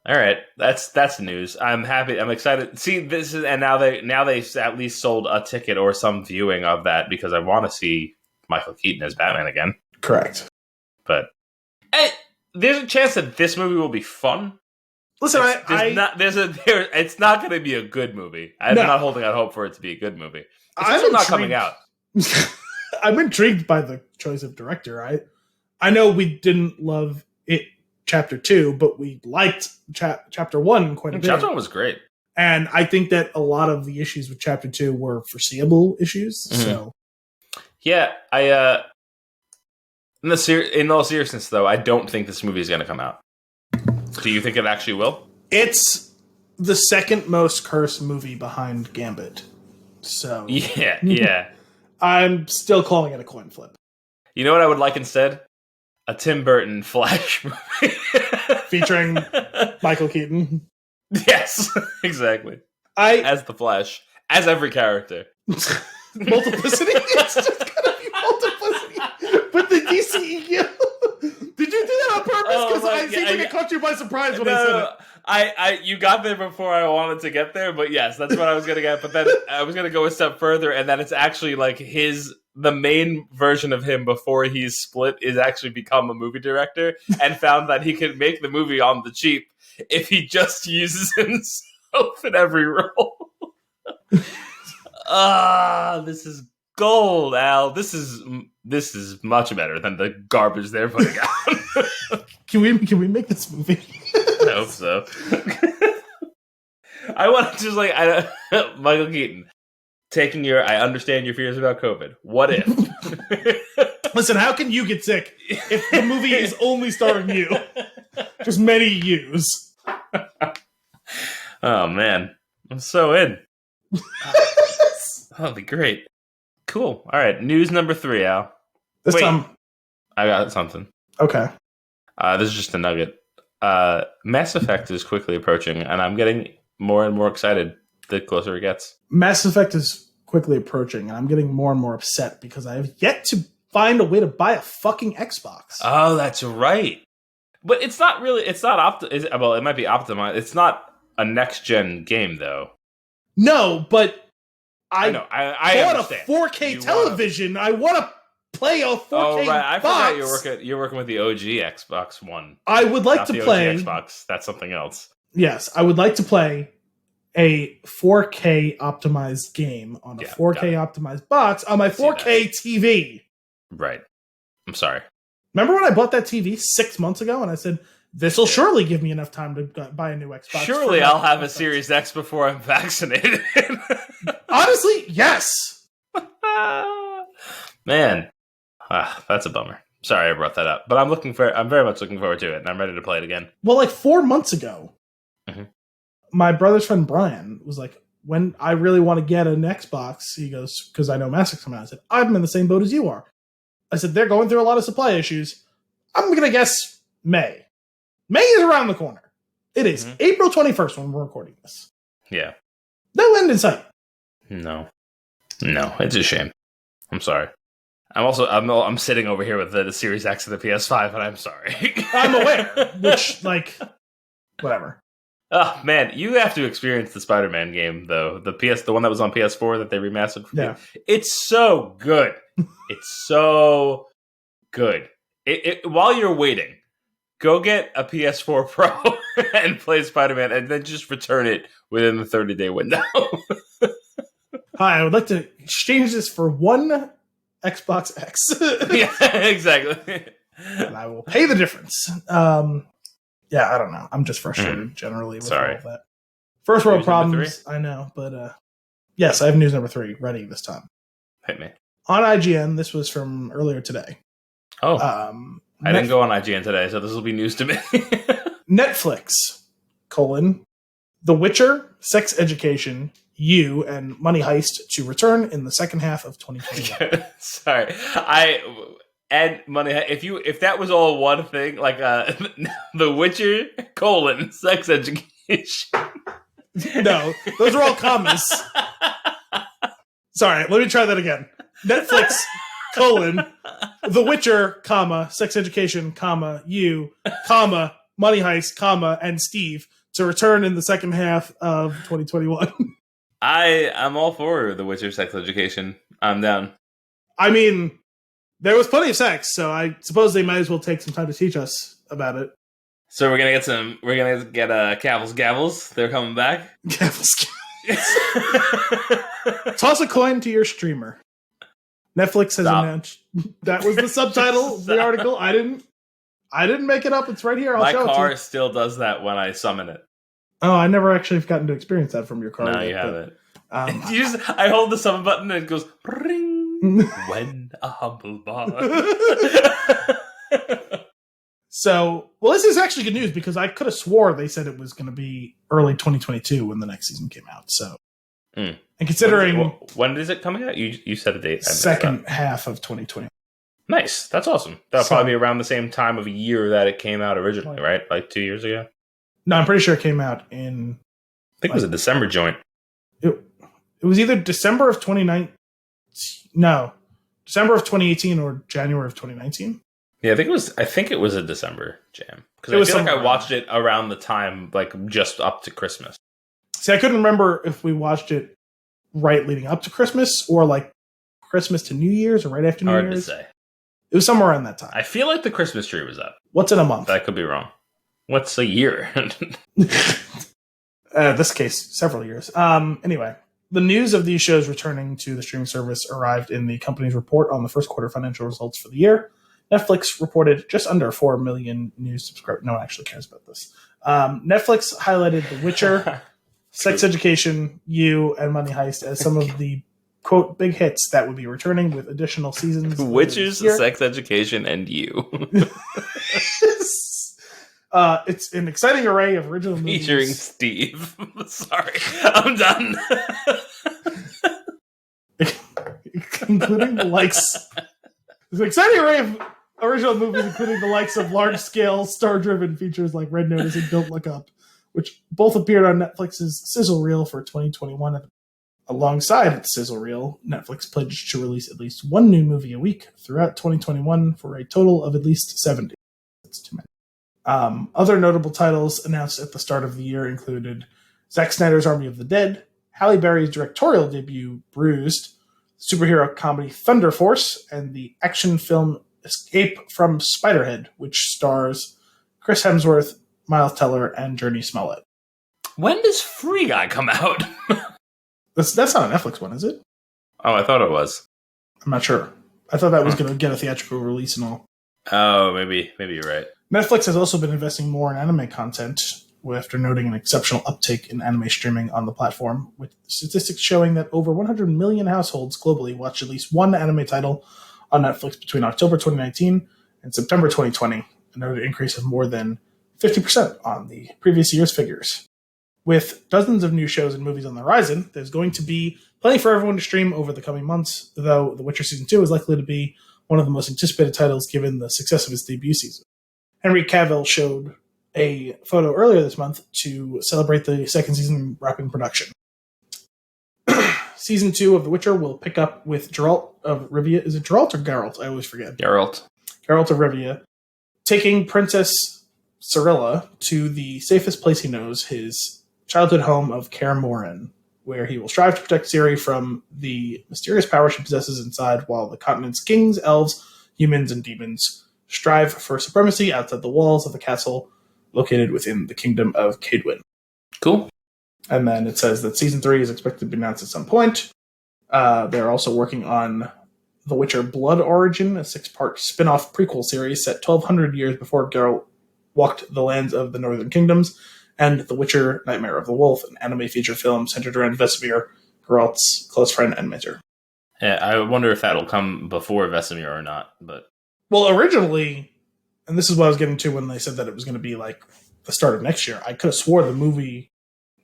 All right, that's news. I'm happy. I'm excited. See, this is now they at least sold a ticket or some viewing of that because I want to see Michael Keaton as Batman again. Correct. But there's a chance that this movie will be fun. Listen, it's not going to be a good movie. I'm not holding out hope for it to be a good movie. It's also not coming out. I'm intrigued by the choice of director. I know we didn't love it, Chapter 2, but we liked Chapter 1 quite a bit. Chapter 1 was great. And I think that a lot of the issues with Chapter 2 were foreseeable issues. Mm-hmm. So, yeah, in all seriousness, though, I don't think this movie is going to come out. Do you think it actually will? It's the second most cursed movie behind Gambit. So yeah. I'm still calling it a coin flip. You know what I would like instead? A Tim Burton Flash movie. Featuring Michael Keaton. Yes, exactly. As the Flash. As every character. Multiplicity? It's just gonna be multiplicity. But the DCEU. Did you do that on purpose? Because it seemed like it caught you by surprise when I said it. You got there before I wanted to get there, but yes, that's what I was going to get. But then I was going to go a step further, and that it's actually like the main version of him before he's split is actually become a movie director and found that he can make the movie on the cheap if he just uses himself in every role. This is gold, Al. This is much better than the garbage they're putting out. Can we make this movie? I hope so. I want to just Michael Keaton I understand your fears about COVID. What if? Listen, how can you get sick if the movie is only starring you? Just many yous. Oh man, I'm so in. That'll be great. Cool. All right. News number 3, Al. This time, I got something. Okay. This is just a nugget. Mass Effect is quickly approaching, and I'm getting more and more excited the closer it gets. Mass Effect is quickly approaching, and I'm getting more and more upset because I have yet to find a way to buy a fucking Xbox. Oh, that's right. But it's not really. It's not well, it might be optimized. It's not a next-gen game, though. No, but I know. I bought a 4K television. I want to play a 4K Oh, right. I box. forgot you're working with the OG Xbox One. I would like to play... OG Xbox. That's something else. Yes, I would like to play a 4K optimized game on a 4K optimized box on my 4K TV. Right. I'm sorry. Remember when I bought that TV 6 months ago and I said, this will surely give me enough time to buy a new Xbox. Surely I'll have a Series X before I'm vaccinated. Honestly, yes. Man, that's a bummer. Sorry I brought that up, but I'm very much looking forward to it, and I'm ready to play it again. Well, like 4 months ago, my brother's friend Brian was like, when I really want to get an Xbox, he goes, because I know Mass Effect's coming out. I said, I'm in the same boat as you are. I said, they're going through a lot of supply issues. I'm going to guess May. May is around the corner. It is April 21st when we're recording this. Yeah. No end in sight. No, it's a shame. I'm sorry. I'm sitting over here with the Series X of the PS5, and I'm sorry. I'm aware, which, like, whatever. Oh man, you have to experience the Spider-Man game though. The one that was on PS4 that they remastered. It's so good. It's so good. While you're waiting, go get a PS4 Pro and play Spider-Man, and then just return it within the 30-day window. Hi, I would like to exchange this for one Xbox X. Yeah, exactly. And I will pay the difference. Yeah, I don't know. I'm just frustrated generally with all of that. First world problems, I know, but yes, I have news number 3 ready this time. Hit me. On IGN, this was from earlier today. Oh, I didn't go on IGN today, so this will be news to me. Netflix, The Witcher, Sex Education, You, and Money Heist to return in the second half of 2021. Sorry, and Money. If that was all one thing, like The Witcher, Sex Education. No, those are all commas. Sorry, let me try that again. Netflix, The Witcher, Sex Education, You, Money Heist, and Steve to return in the second half of 2021. I'm all for The Witcher, Sex Education. I'm down. I mean, there was plenty of sex, so I suppose they might as well take some time to teach us about it. So we're gonna get Cavils Gavels. They're coming back. Cavils Gavels. Toss a coin to your streamer. Netflix has announced that was the subtitle of the article. I didn't make it up. It's right here. I'll show it to you. My car still does that when I summon it. Oh, I never actually have gotten to experience that from your car. No, you haven't. I hold the summon button and it goes ring when a humble bar. So, well, this is actually good news because I could have swore they said it was going to be early 2022 when the next season came out. So, and considering when is it coming out? You said a date. Second half of 2020. Nice, that's awesome. That'll probably be around the same time of year that it came out originally, right? Like 2 years ago. No, I'm pretty sure it came out in. I think it was a December joint. It was either December of 2019. No, December of 2018 or January of 2019. Yeah, I think it was a December jam because I feel like I watched it around the time, like just up to Christmas. See, I couldn't remember if we watched it right leading up to Christmas or like Christmas to New Year's or right after New Year's. Hard to say. It was somewhere around that time. I feel like the Christmas tree was up. What's in a month? That could be wrong. What's a year? This case, several years. Anyway, the news of these shows returning to the streaming service arrived in the company's report on the first quarter financial results for the year. Netflix reported just under 4 million new subscribers. No one actually cares about this. Netflix highlighted The Witcher, Sex Education, You, and Money Heist as some of the, quote, big hits that would be returning with additional seasons. Witcher's, Sex Education, and You. It's an exciting array of original movies. Featuring Steve. Sorry, I'm done. Including the likes... There's an exciting array of original movies, including the likes of large-scale, star-driven features like Red Notice and Don't Look Up, which both appeared on Netflix's sizzle reel for 2021. Alongside its sizzle reel, Netflix pledged to release at least one new movie a week throughout 2021 for a total of at least 70. That's too many. Other notable titles announced at the start of the year included Zack Snyder's Army of the Dead, Halle Berry's directorial debut, Bruised, superhero comedy Thunder Force, and the action film Escape from Spiderhead, which stars Chris Hemsworth, Miles Teller, and Journey Smollett. When does Free Guy come out? That's not a Netflix one, is it? Oh, I thought it was. I'm not sure. I thought that was going to get a theatrical release and all. Oh, maybe you're right. Netflix has also been investing more in anime content, after noting an exceptional uptake in anime streaming on the platform, with statistics showing that over 100 million households globally watched at least one anime title on Netflix between October 2019 and September 2020, a noted increase of more than 50% on the previous year's figures. With dozens of new shows and movies on the horizon, there's going to be plenty for everyone to stream over the coming months, though The Witcher Season 2 is likely to be one of the most anticipated titles given the success of its debut season. Henry Cavill showed a photo earlier this month to celebrate the second season wrapping production. Season 2 of The Witcher will pick up with Geralt of Rivia. Is it Geralt or Geralt? I always forget. Geralt. Geralt of Rivia. Taking Princess Cirilla to the safest place he knows, his childhood home of Kaer Morhen, where he will strive to protect Ciri from the mysterious power she possesses inside, while the continent's kings, elves, humans, and demons strive for supremacy outside the walls of the castle located within the kingdom of Cadwyn. Cool. And then it says that Season 3 is expected to be announced at some point. They're also working on The Witcher Blood Origin, a 6-part spin-off prequel series set 1,200 years before Geralt walked the lands of the Northern Kingdoms, and The Witcher Nightmare of the Wolf, an anime feature film centered around Vesemir, Geralt's close friend and mentor. Yeah, I wonder if that'll come before Vesemir or not. But well, originally, and this is what I was getting to when they said that it was going to be like the start of next year, I could have swore the movie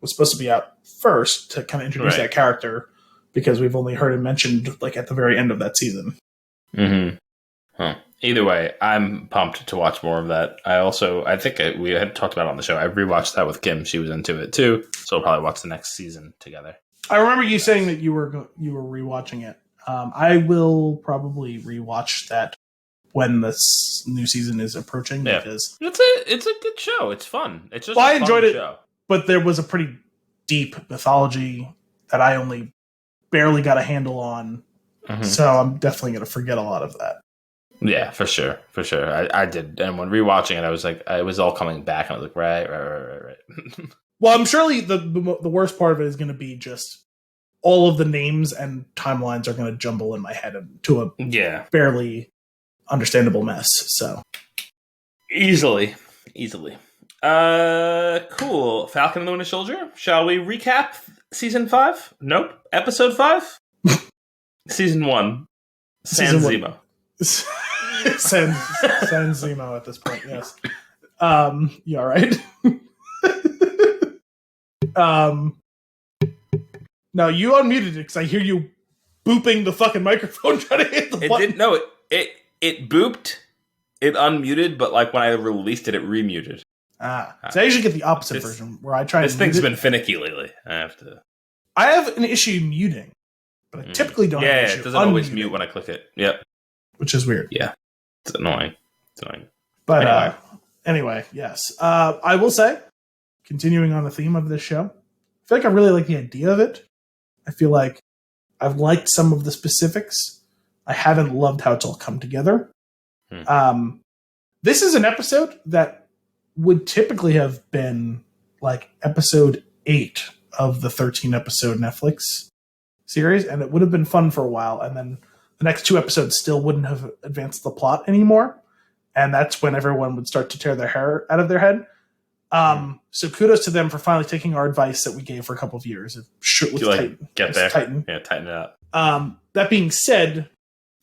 was supposed to be out first to kind of introduce that character, because we've only heard him mentioned like at the very end of that season. Mm-hmm. Huh. Either way, I'm pumped to watch more of that. I think we had talked about it on the show. I rewatched that with Kim. She was into it too. So we'll probably watch the next season together. I remember you saying that you were rewatching it. I will probably rewatch that when this new season is approaching. Yeah. Because it's a good show. It's fun. It's just I enjoyed it, show. But there was a pretty deep mythology that I only barely got a handle on. Mm-hmm. So I'm definitely going to forget a lot of that. Yeah, for sure. I did. And when rewatching it, I was like, it was all coming back. And I was like, right. Well, I'm surely the worst part of it is going to be just all of the names and timelines are going to jumble in my head into a barely understandable mess. So easily. Cool. Falcon and the Winter Soldier. Shall we recap season 5? Nope. Episode 5? Season 1. San Zemo. San Zemo at this point, yes. You all right? No, you unmuted it because I hear you booping the fucking microphone trying to hit the button. It booped, it unmuted, but like when I released it, it remuted. So I usually get the opposite version where I try to. This thing's been finicky lately. I have an issue muting, but I typically don't. Yeah, it doesn't always mute when I click it. Yep, which is weird. Yeah, it's annoying. But anyway, yes. I will say, continuing on the theme of this show, I feel like I really like the idea of it. I feel like I've liked some of the specifics. I haven't loved how it's all come together. This is an episode that would typically have been like episode 8 of the 13-episode Netflix series, and it would have been fun for a while, and then the next 2 episodes still wouldn't have advanced the plot anymore, and that's when everyone would start to tear their hair out of their head. So kudos to them for finally taking our advice that we gave for a couple of years. Tighten it up. That being said,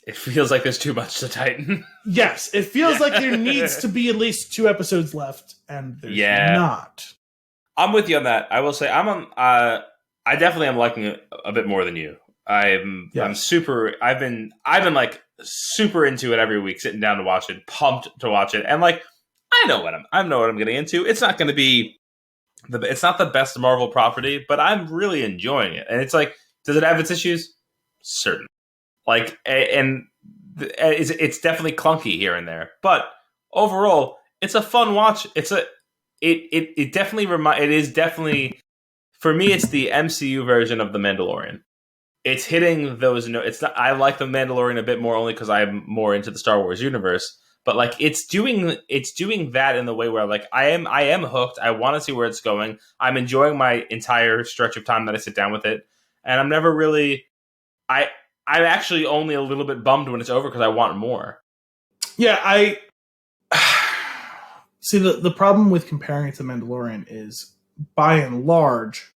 it feels like there's too much to tighten. Yes, it feels like there needs to be at least 2 episodes left, and there's not. I'm with you on that. I will say I definitely am liking it a bit more than you. I'm super. I've been like super into it every week, sitting down to watch it, pumped to watch it, and like I know what I'm getting into. It's not going to be it's not the best Marvel property, but I'm really enjoying it. And it's like, does it have its issues? Certain. Like, and it's definitely clunky here and there, but overall, it's a fun watch. It is definitely for me. It's the MCU version of The Mandalorian. It's hitting those. It's not. I like The Mandalorian a bit more only because I'm more into the Star Wars universe. But like, it's doing that in the way where like I am hooked. I want to see where it's going. I'm enjoying my entire stretch of time that I sit down with it, and I'm never really. I'm actually only a little bit bummed when it's over because I want more. Yeah, I see the problem with comparing it to Mandalorian is, by and large,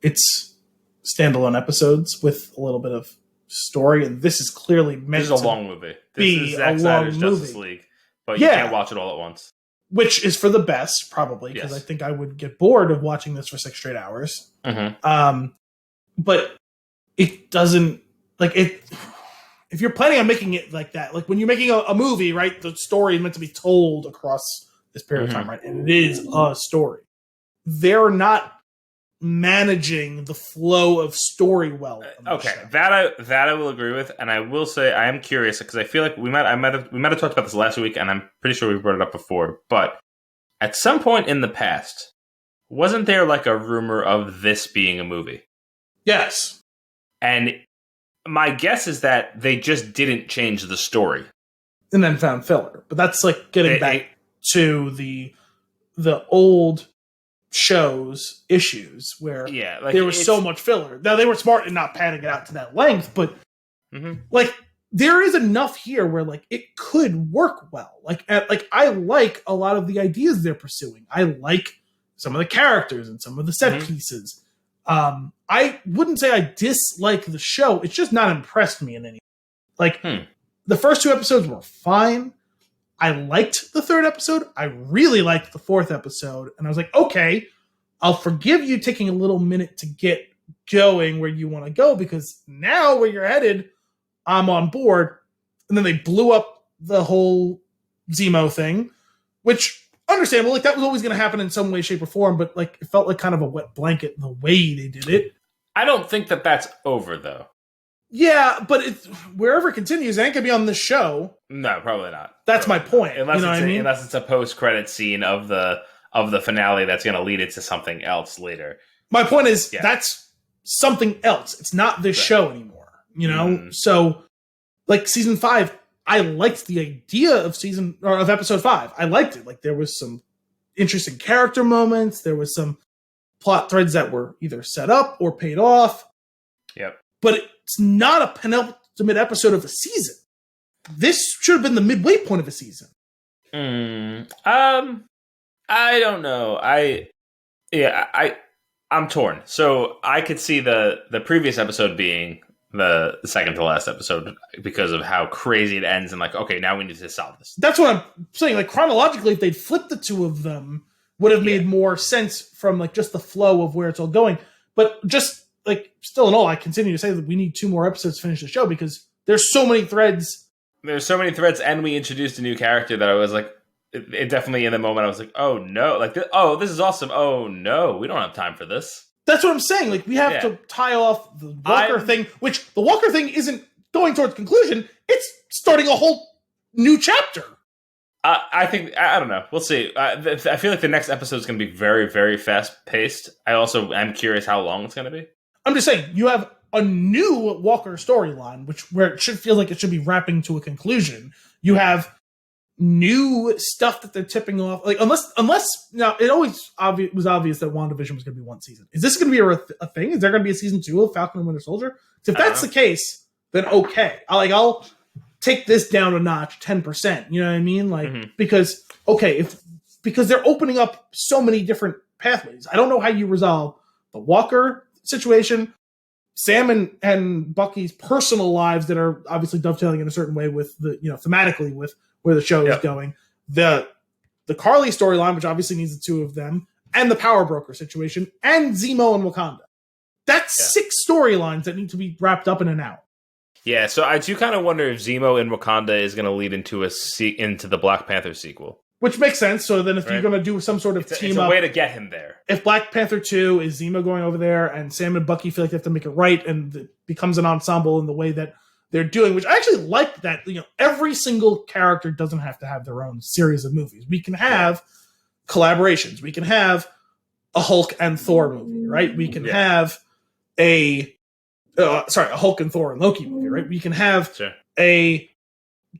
it's standalone episodes with a little bit of story, and this is clearly meant to be a long movie. This is Zack Snyder's Justice League, but you can't watch it all at once. Which is for the best, probably, because I think I would get bored of watching this for 6 straight hours. Mm-hmm. But it doesn't. Like it, if you're planning on making it like that, like when you're making a movie, right, the story is meant to be told across this period of time, right? And it is a story. They're not managing the flow of story well. Okay, that I will agree with, and I will say I am curious because I feel like we might have talked about this last week, and I'm pretty sure we brought it up before. But at some point in the past, wasn't there like a rumor of this being a movie? Yes, and my guess is that they just didn't change the story, and then found filler. But that's like getting back to the old shows issues where there was so much filler. Now they were smart in not padding it out to that length, but like there is enough here where like it could work well. Like I like a lot of the ideas they're pursuing. I like some of the characters and some of the set pieces. I wouldn't say I dislike the show. It's just not impressed me in any. Like the first 2 episodes were fine. I liked the 3rd episode. I really liked the 4th episode. And I was like, okay, I'll forgive you taking a little minute to get going where you want to go, because now where you're headed, I'm on board. And then they blew up the whole Zemo thing, which, understandable, like that was always going to happen in some way, shape, or form, but like it felt like kind of a wet blanket the way they did it. I don't think that that's over, though. Yeah, but wherever it continues, it ain't gonna be on this show. No, probably not. That's probably my point. Unless, you know what I mean? Unless it's a post-credit scene of the finale that's going to lead it to something else later. My point is that's something else. It's not this show anymore. You know, so like season 5, I liked the idea of episode 5. I liked it. Like there was some interesting character moments. There was some plot threads that were either set up or paid off. Yep. But it's not a penultimate episode of a season. This should have been the midway point of a season. I don't know. I'm torn. So I could see the previous episode being the second to last episode because of how crazy it ends and like, okay, now we need to solve this. That's what I'm saying. Like chronologically, if they'd flipped the 2 of them, would have made more sense from like just the flow of where it's all going. But just like still in all, I continue to say that we need 2 more episodes to finish the show because there's so many threads. There's so many threads, and we introduced a new character that I was like, it definitely in the moment I was like, oh no, like this is awesome. Oh no, we don't have time for this. That's what I'm saying. Like we have to tie off the Walker thing, which the Walker thing isn't going towards conclusion. It's starting a whole new chapter. I think, I don't know. We'll see. I feel like the next episode is going to be very, very fast paced. I also am curious how long it's going to be. I'm just saying, you have a new Walker storyline, where it should feel like it should be wrapping to a conclusion. You have new stuff that they're tipping off. Like unless now it always was obvious that WandaVision was going to be 1 season. Is this going to be a thing? Is there going to be a season 2 of Falcon and Winter Soldier? If that's the case, then okay. I'll take this down a notch, 10%. You know what I mean? Like because they're opening up so many different pathways. I don't know how you resolve the Walker situation, Sam and Bucky's personal lives that are obviously dovetailing in a certain way with the thematically with where the show is going. The Carly storyline, which obviously needs the 2 of them, and the Power Broker situation, and Zemo and Wakanda. That's 6 storylines that need to be wrapped up in and out. Yeah, so I do kind of wonder if Zemo in Wakanda is going to lead into into the Black Panther sequel. Which makes sense. So then if you're going to do some sort of team up... It's a way to get him there. If Black Panther 2 is Zemo going over there and Sam and Bucky feel like they have to make it right and it becomes an ensemble in the way that they're doing, which I actually like that, every single character doesn't have to have their own series of movies. We can have collaborations. We can have a Hulk and Thor movie, right? We can have a Hulk and Thor and Loki movie, right? We can have a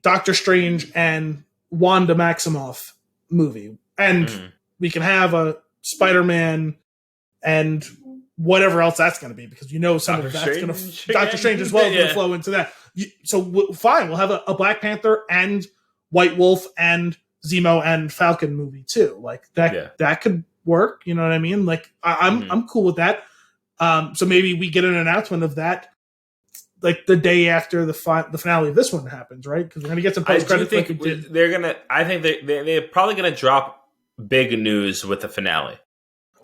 Doctor Strange and Wanda Maximoff movie. And we can have a Spider-Man and whatever else that's going to be, because some of that's going to... Doctor Strange as well is going to flow into that. Fine, we'll have a Black Panther and White Wolf and Zemo and Falcon movie too. Like that could work. You know what I mean? Like I'm cool with that. So maybe we get an announcement of that like the day after the finale of this one happens, right? Because we're gonna get some post credits. I think they're probably gonna drop big news with the finale.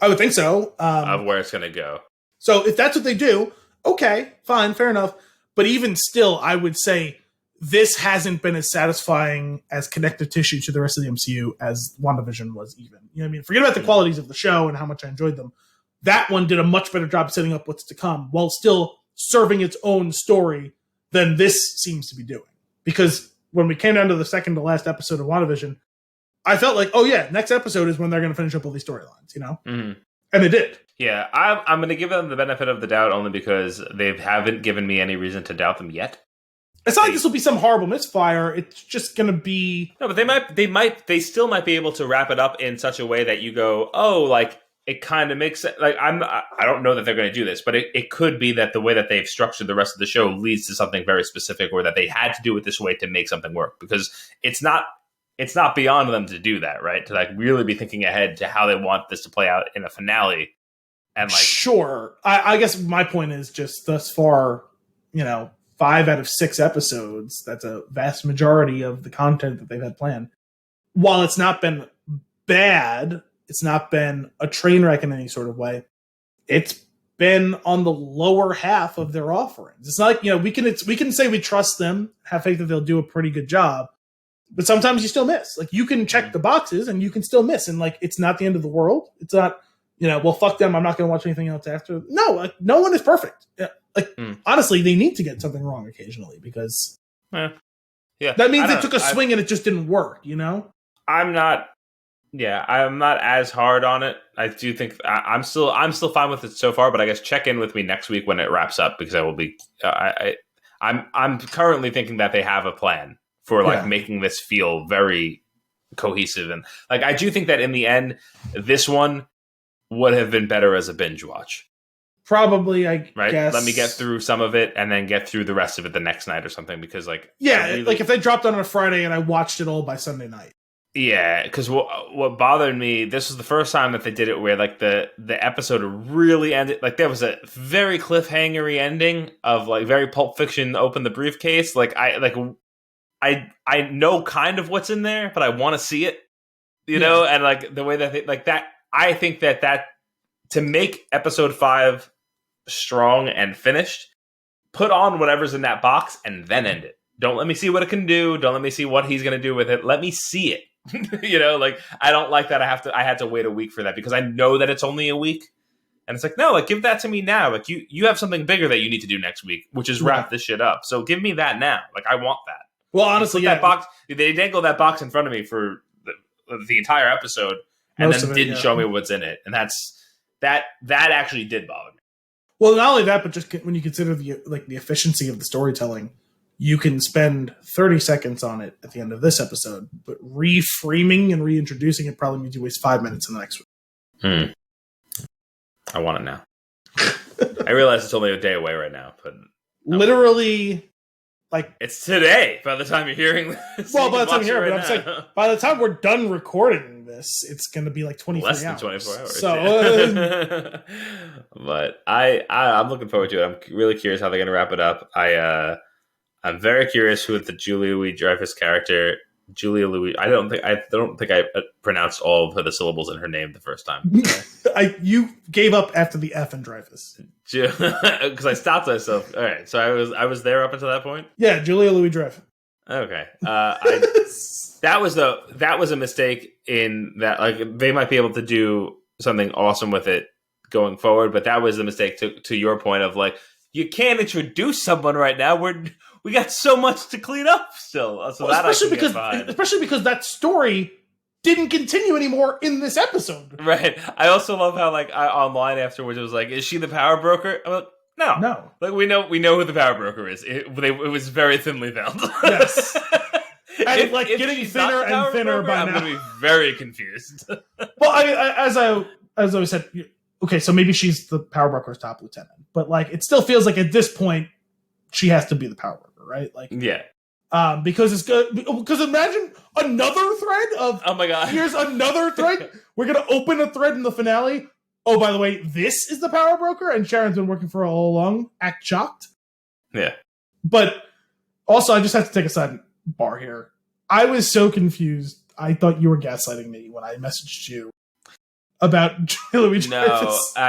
I would think so. Of where it's gonna go. So if that's what they do, okay, fine, fair enough. But even still, I would say this hasn't been as satisfying as connective tissue to the rest of the MCU as WandaVision was even. You know what I mean? Forget about the qualities of the show and how much I enjoyed them. that one did a much better job setting up what's to come while still serving its own story than this seems to be doing. Because when we came down to the second to last episode of WandaVision, I felt like, oh yeah, next episode is when they're going to finish up all these storylines, you know? Mm-hmm. And they did. Yeah, I'm going to give them the benefit of the doubt only because they haven't given me any reason to doubt them yet. It's not like this will be some horrible misfire. It's just going to be... No, but they still might be able to wrap it up in such a way that you go, oh, like, it kind of makes sense. Like, I don't know that they're going to do this, but it could be that the way that they've structured the rest of the show leads to something very specific, or that they had to do it this way to make something work, because it's not beyond them to do that, right? To like really be thinking ahead to how they want this to play out in a finale. And like, sure. I guess my point is just thus far, 5 out of 6 episodes, that's a vast majority of the content that they've had planned. While it's not been bad, it's not been a train wreck in any sort of way, it's been on the lower half of their offerings. It's not like, we can say we trust them, have faith that they'll do a pretty good job, but sometimes you still miss. Like, you can check the boxes and you can still miss, and like, it's not the end of the world. It's not, well, fuck them, I'm not going to watch anything else after. No, like, no one is perfect. Honestly, they need to get something wrong occasionally, because that means they took a swing and it just didn't work, I'm not as hard on it. I do think I'm still fine with it so far, but I guess check in with me next week when it wraps up, because I will be I'm currently thinking that they have a plan for making this feel very cohesive, and like, I do think that in the end this one would have been better as a binge watch. Probably, I guess. Let me get through some of it and then get through the rest of it the next night or something, because like... Yeah, like if they dropped on a Friday and I watched it all by Sunday night. Yeah, because what bothered me, this was the first time that they did it where like the episode really ended... Like, there was a very cliffhangery ending of like very Pulp Fiction, open the briefcase. Like, I know kind of what's in there, but I want to see it, know? And like the way that they... Like that, I think that to make episode 5 strong and finished, put on whatever's in that box and then end it. Don't let me see what it can do. Don't let me see what he's going to do with it. Let me see it. Like, I don't like that I had to wait a week for that, because I know that it's only a week. And it's like, no, like, give that to me now. Like, you have something bigger that you need to do next week, which is wrap this shit up. So give me that now. Like, I want that. Well, honestly, that box, they dangled that box in front of me for the entire episode, and then didn't show me what's in it. And that actually did bother me. Well, not only that, but just when you consider the efficiency of the storytelling, you can spend 30 seconds on it at the end of this episode, but reframing and reintroducing it probably means you waste 5 minutes in the next one. I want it now. I realize it's only a day away right now, but literally, like, it's today. By the time you're hearing this, well, by the time you're hearing it, I'm saying by the time we're done recording this, it's going to be like 24 hours. Less than 24 hours. So, but I'm looking forward to it. I'm really curious how they're going to wrap it up. I'm very curious who the Julia Louis-Dreyfus character. Julia Louis. I don't think I pronounced all of the syllables in her name the first time. You gave up after the F in Dreyfus because I stopped myself. All right, so I was there up until that point. Yeah, Julia Louis-Dreyfus. Okay, that was a mistake in that, like, they might be able to do something awesome with it going forward, but that was a mistake to your point of like, you can't introduce someone right now. We got so much to clean up still. So well, especially because that story didn't continue anymore in this episode. Right. I also love how online afterwards it was like, is she the power broker? I'm like, no. Like, we know who the power broker is. It was very thinly veiled. Yes. And getting thinner and thinner by now. I'm going to be very confused. Well, as I said, okay, so maybe she's the power broker's top lieutenant, but like, it still feels like at this point she has to be the power broker. Right? Like, yeah. Because it's good. Because imagine another thread of, oh my god, here's another thread. We're gonna open a thread in the finale. Oh, by the way, this is the power broker, and Sharon's been working for her all along. Act shocked. Yeah. But also, I just have to take a sidebar here. I was so confused. I thought you were gaslighting me when I messaged you about Louis Dreyfus. No,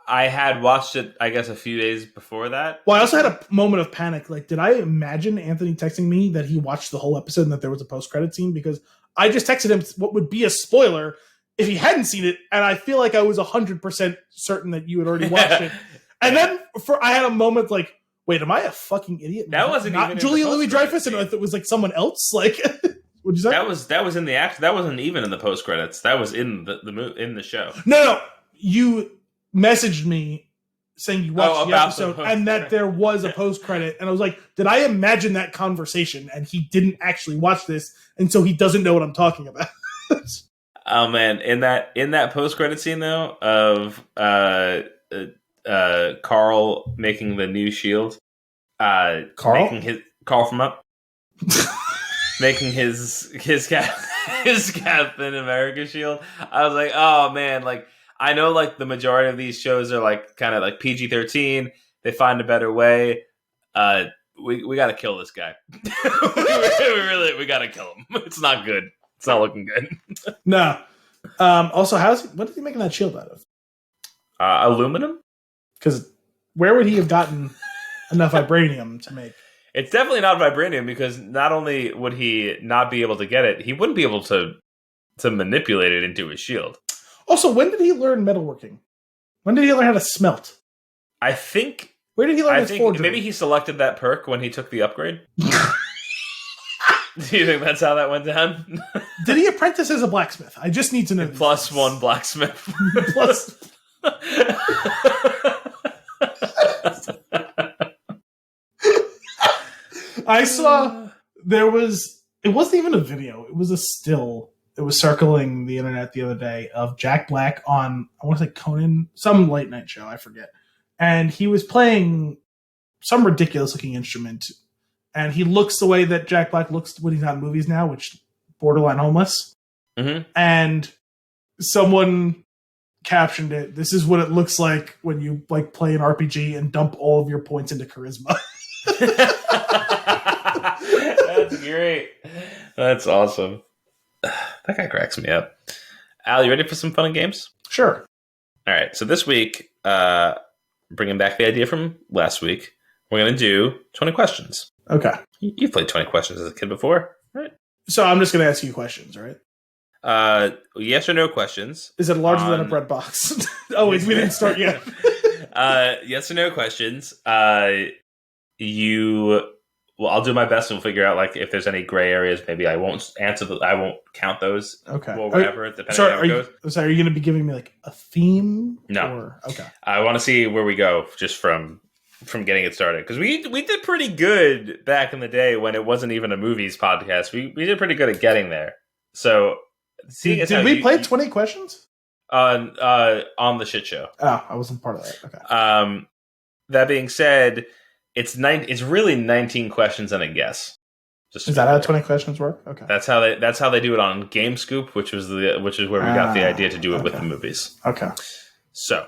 I had watched it, I guess, a few days before that. Well, I also had a moment of panic. Like, did I imagine Anthony texting me that he watched the whole episode and that there was a post-credit scene? Because I just texted him what would be a spoiler if he hadn't seen it, and I feel like I was 100% certain that you had already watched it. And then I had a moment like, wait, am I a fucking idiot? That wasn't not even Julia Louis-Dreyfus, and it was like someone else. Like, what'd you say? That was in the act. That wasn't even in the post credits. That was in the show. No, you messaged me saying you watched the episode and that there was a post credit, and I was like, did I imagine that conversation? And he didn't actually watch this, and so he doesn't know what I'm talking about. Oh man, in that post credit scene though of Carl making the new shield, Carl from Up, making his Captain America shield. I was like, oh man, like. I know, like, the majority of these shows are, like, kind of, like, PG-13. They find a better way. We got to kill this guy. we got to kill him. It's not good. It's not looking good. No. Also, what is he making that shield out of? Aluminum? Because where would he have gotten enough vibranium to make? It's definitely not vibranium, because not only would he not be able to get it, he wouldn't be able to manipulate it into his shield. Also, when did he learn metalworking? When did he learn how to smelt? I think... Where did he learn his forgery? Maybe he selected that perk when he took the upgrade. Do you think that's how that went down? Did he apprentice as a blacksmith? I just need to know. +1 blacksmith. Plus... I saw it wasn't even a video. It was a still. It was circling the internet the other day of Jack Black on, I want to say Conan, some late night show, I forget. And he was playing some ridiculous looking instrument. And he looks the way that Jack Black looks when he's not in movies now, which borderline homeless. Mm-hmm. And someone captioned it. This is what it looks like when you like play an RPG and dump all of your points into charisma. That's great. That's awesome. That guy cracks me up. Al, you ready for some fun and games? Sure. All right. So this week, bringing back the idea from last week, we're going to do 20 questions. Okay. You've played 20 questions as a kid before, right? So I'm just going to ask you questions, right? Yes or no questions. Is it larger than a bread box? Oh, wait, we didn't start yet. Yes or no questions. Well, I'll do my best and we'll figure out like if there's any gray areas. Maybe I won't I won't count those. Okay. Or whatever, depending on how it goes. Sorry, are you going to be giving me like a theme? No. Okay. I want to see where we go just from getting it started, because we did pretty good back in the day when it wasn't even a movies podcast. We did pretty good at getting there. So, did we play 20 questions on the shit show? Oh, I wasn't part of that. Okay. That being said. It's really 19 questions and a guess. Is that how 20 questions work? Okay. That's how they do it on Game Scoop, which is where we got the idea to do it with the movies. Okay. So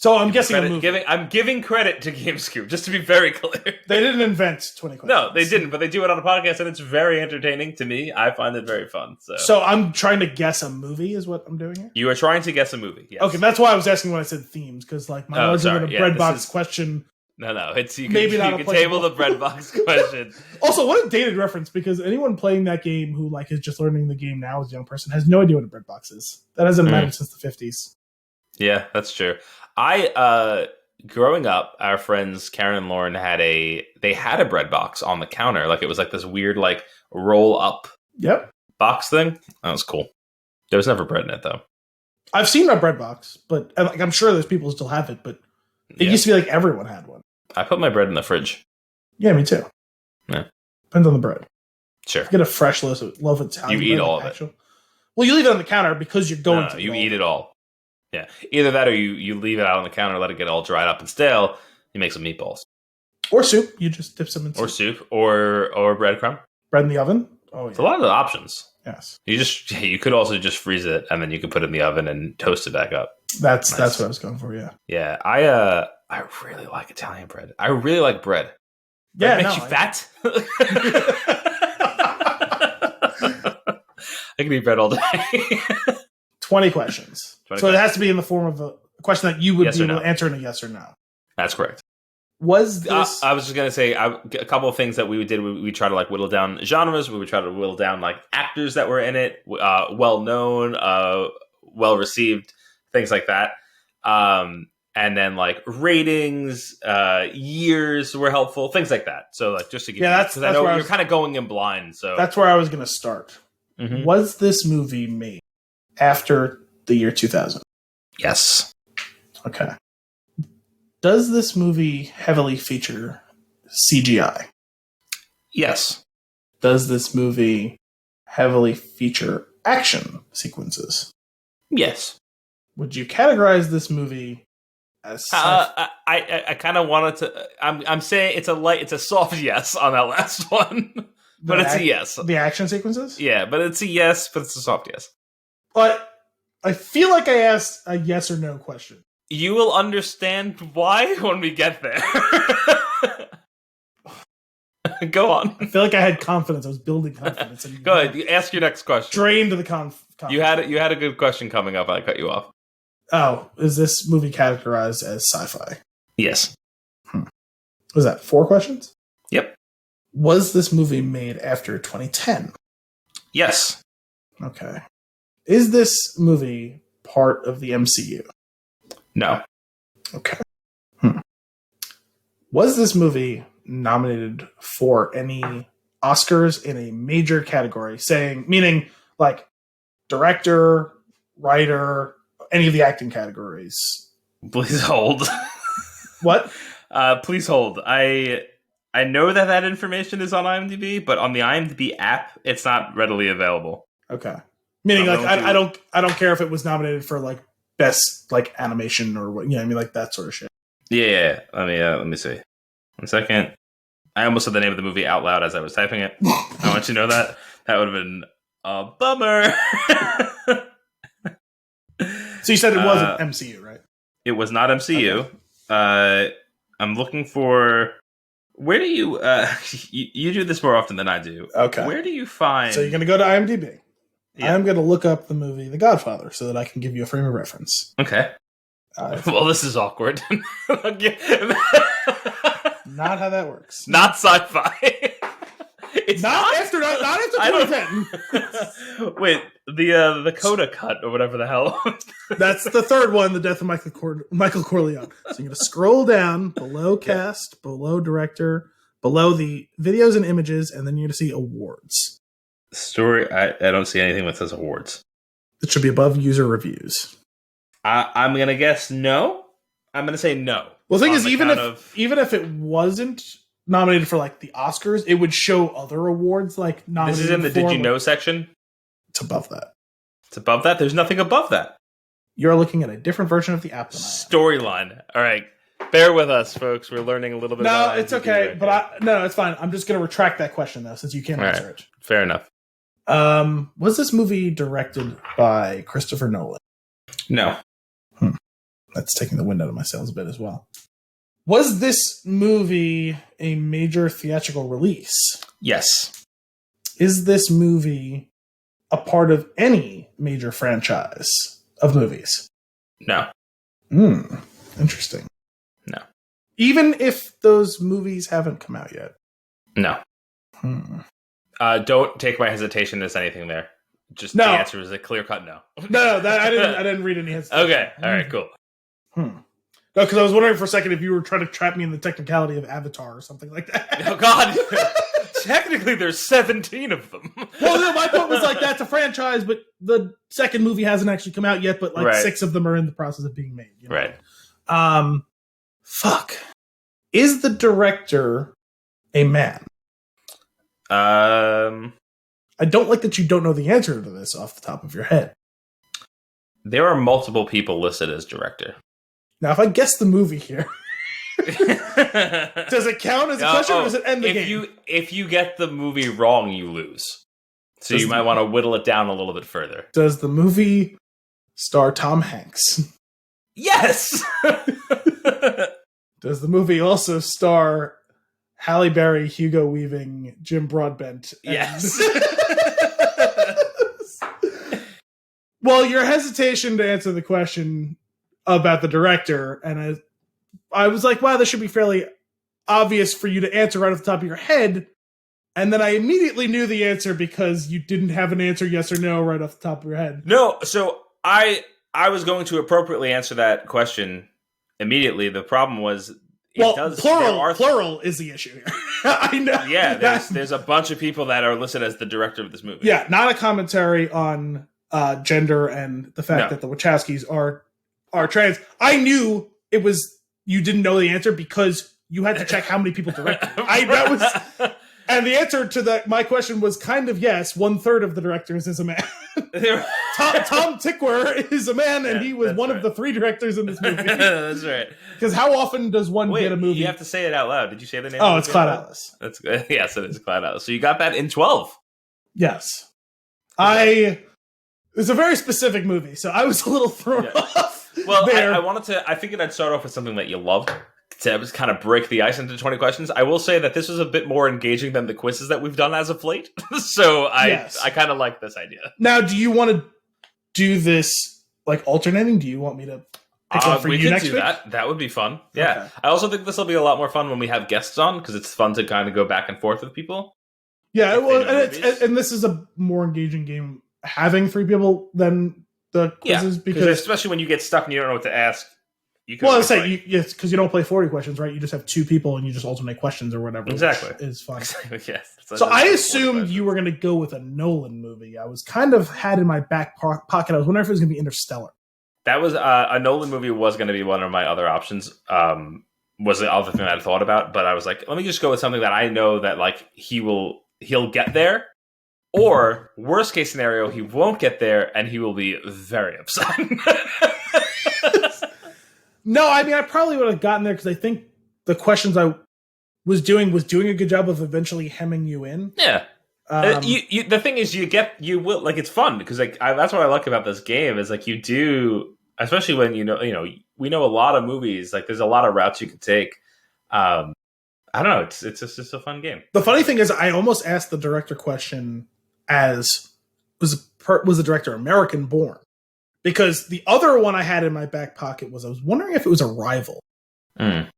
I'm guessing a movie. I'm giving credit to Game Scoop, just to be very clear. They didn't invent 20 questions. No, they didn't, but they do it on a podcast, and it's very entertaining to me. I find it very fun. So I'm trying to guess a movie is what I'm doing here? You are trying to guess a movie, yes. Okay, that's why I was asking when I said themes, because like my larger than a bread box question... No, you can table the bread box question. Also, what a dated reference, because anyone playing that game who like is just learning the game now as a young person has no idea what a bread box is. That hasn't mattered since the 50s. Yeah, that's true. Growing up, our friends Karen and Lauren had a bread box on the counter. Like it was like this weird like roll up box thing. That was cool. There was never bread in it though. I've seen a bread box, but like, I'm sure there's people who still have it, but it used to be like everyone had one. I put my bread in the fridge. Yeah, me too. Yeah. Depends on the bread. Sure. Get a fresh loaf of Italian. You eat all of it. Well, you leave it on the counter because you're going to. You eat it all. Yeah. Either that or you leave it out on the counter, let it get all dried up and stale. You make some meatballs. Or soup. You just dip some in soup. Or soup. Or breadcrumb. Bread in the oven. Oh, yeah. It's a lot of the options. Yes. You could also just freeze it and then you could put it in the oven and toast it back up. That's what I was going for, yeah. Yeah. I really like Italian bread. I really like bread. Bread makes you fat. I can eat bread all day. 20 questions. It has to be in the form of a question that you would be able to answer in a yes or no. That's correct. Was this... I was just going to say a couple of things that we did. We try to like whittle down genres. We would try to whittle down like actors that were in it, well known, well received, things like that. And then like ratings, years were helpful, things like that. So like just to give you, because I know you're kind of going in blind. So that's where I was going to start. Mm-hmm. Was this movie made after the year 2000? Yes. Okay. Does this movie heavily feature CGI? Yes. Does this movie heavily feature action sequences? Yes. Would you categorize this movie as I kind of wanted to. I'm saying it's a soft yes on that last one, but it's a yes. The action sequences? Yeah, but it's a yes, but it's a soft yes. But I feel like I asked a yes or no question. You will understand why when we get there. Go on. I feel like I had confidence. I was building confidence. And Go ahead. Ask your next question. Drained the confidence. You had a good question coming up. I cut you off. Oh, is this movie categorized as sci-fi? Yes. Was that 4 questions? Yep. Was this movie made after 2010? Yes. Okay. Is this movie part of the MCU? No. Okay. Was this movie nominated for any Oscars in a major category, meaning like director, writer, any of the acting categories? Please hold. What? Please hold. I know that information is on IMDb, but on the IMDb app, it's not readily available. Okay. Meaning, like, I don't care if it was nominated for like best like animation or what, I mean, like that sort of shit. Yeah. Let me see. 1 second. I almost said the name of the movie out loud as I was typing it. I want you to know that. That would have been a bummer. So you said it wasn't MCU, right? It was not MCU. Okay. I'm looking for... Where do you... you do this more often than I do. Okay. Where do you find... So you're going to go to IMDb. Yeah. I'm going to look up the movie The Godfather so that I can give you a frame of reference. Okay. Well, this is awkward. Not how that works. Not sci-fi. It's not after 2010. Wait, the Coda cut or whatever the hell. That's the third one, The Death of Michael Corleone. So you're going to scroll down below cast, below director, below the videos and images, and then you're going to see awards. Story, I don't see anything that says awards. It should be above user reviews. I'm going to guess no. I'm going to say no. Well, the thing is, even if it wasn't nominated for like the Oscars, it would show other awards like nominated. This is in the Did You Know section? It's above that. It's above that? There's nothing above that. You're looking at a different version of the app than I am. Storyline. All right. Bear with us, folks. We're learning a little bit about it. No, it's okay. But no, it's fine. I'm just going to retract that question, though, since you can't answer it. Fair enough. Was this movie directed by Christopher Nolan? No. That's taking the wind out of my sails a bit as well. Was this movie a major theatrical release? Yes. Is this movie a part of any major franchise of movies? No. Interesting. No. Even if those movies haven't come out yet? No. Don't take my hesitation as anything there. Just the answer is a clear-cut no. No, I didn't read any hesitation. Okay. All right, cool. No, because I was wondering for a second if you were trying to trap me in the technicality of Avatar or something like that. Oh, God. Technically, there's 17 of them. Well, no, my point was like, that's a franchise, but the second movie hasn't actually come out yet, but like 6 of them are in the process of being made. You know? Right. Fuck. Is the director a man? I don't like that you don't know the answer to this off the top of your head. There are multiple people listed as director. Now, if I guess the movie here, does it count as a question or does it end the game? If you get the movie wrong, you lose. So you might want to whittle it down a little bit further. Does the movie star Tom Hanks? Yes! Does the movie also star Halle Berry, Hugo Weaving, Jim Broadbent? Yes. Well, your hesitation to answer the question about the director, and I was like, wow, this should be fairly obvious for you to answer right off the top of your head. And then I immediately knew the answer because you didn't have an answer yes or no right off the top of your head. No, so I was going to appropriately answer that question immediately. The problem was, plural is the issue here. I know. Yeah, there's a bunch of people that are listed as the director of this movie. Yeah, not a commentary on gender and the fact that the Wachowskis are trans. I knew it was you didn't know the answer because you had to check how many people directed. And the answer to my question was kind of yes. 1/3 of the directors is a man. Tom Tykwer is a man, and he was one of the 3 directors in this movie. That's right. Because how often does one get a movie? You have to say it out loud. Did you say the name? Oh, it's Cloud Atlas. That's good. Yes, it is Cloud Atlas. So you got that in 12. Yes. It was a very specific movie, so I was a little thrown off. Well, I figured I'd start off with something that you loved to just kind of break the ice into 20 questions. I will say that this was a bit more engaging than the quizzes that we've done as of late. So I kind of like this idea. Now, do you want to do this like alternating? Do you want me to pick one for you next week? That would be fun. Yeah. Okay. I also think this will be a lot more fun when we have guests on because it's fun to kind of go back and forth with people. Yeah, and this is a more engaging game having 3 people than the quizzes because especially when you get stuck and you don't know what to ask. Because you don't play 40 questions, right? You just have 2 people and you just alternate questions or whatever. Exactly. Is fun. Exactly, yes. So I assumed you were going to go with a Nolan movie. I was kind of had in my back pocket. I was wondering if it was going to be Interstellar. That was a Nolan movie was going to be one of my other options. Was the other thing that I thought about, but I was like, let me just go with something that I know that like he'll get there. Or worst case scenario, he won't get there and he will be very upset. No, I mean, I probably would have gotten there because I think the questions I was doing a good job of eventually hemming you in. Yeah. The thing is, you will like it's fun because like that's what I like about this game is like you do, especially when we know a lot of movies. Like there's a lot of routes you could take. I don't know. It's just a fun game. The funny thing is, I almost asked the director question as was the director American born. Because the other one I had in my back pocket was I was wondering if it was Arrival. Mm.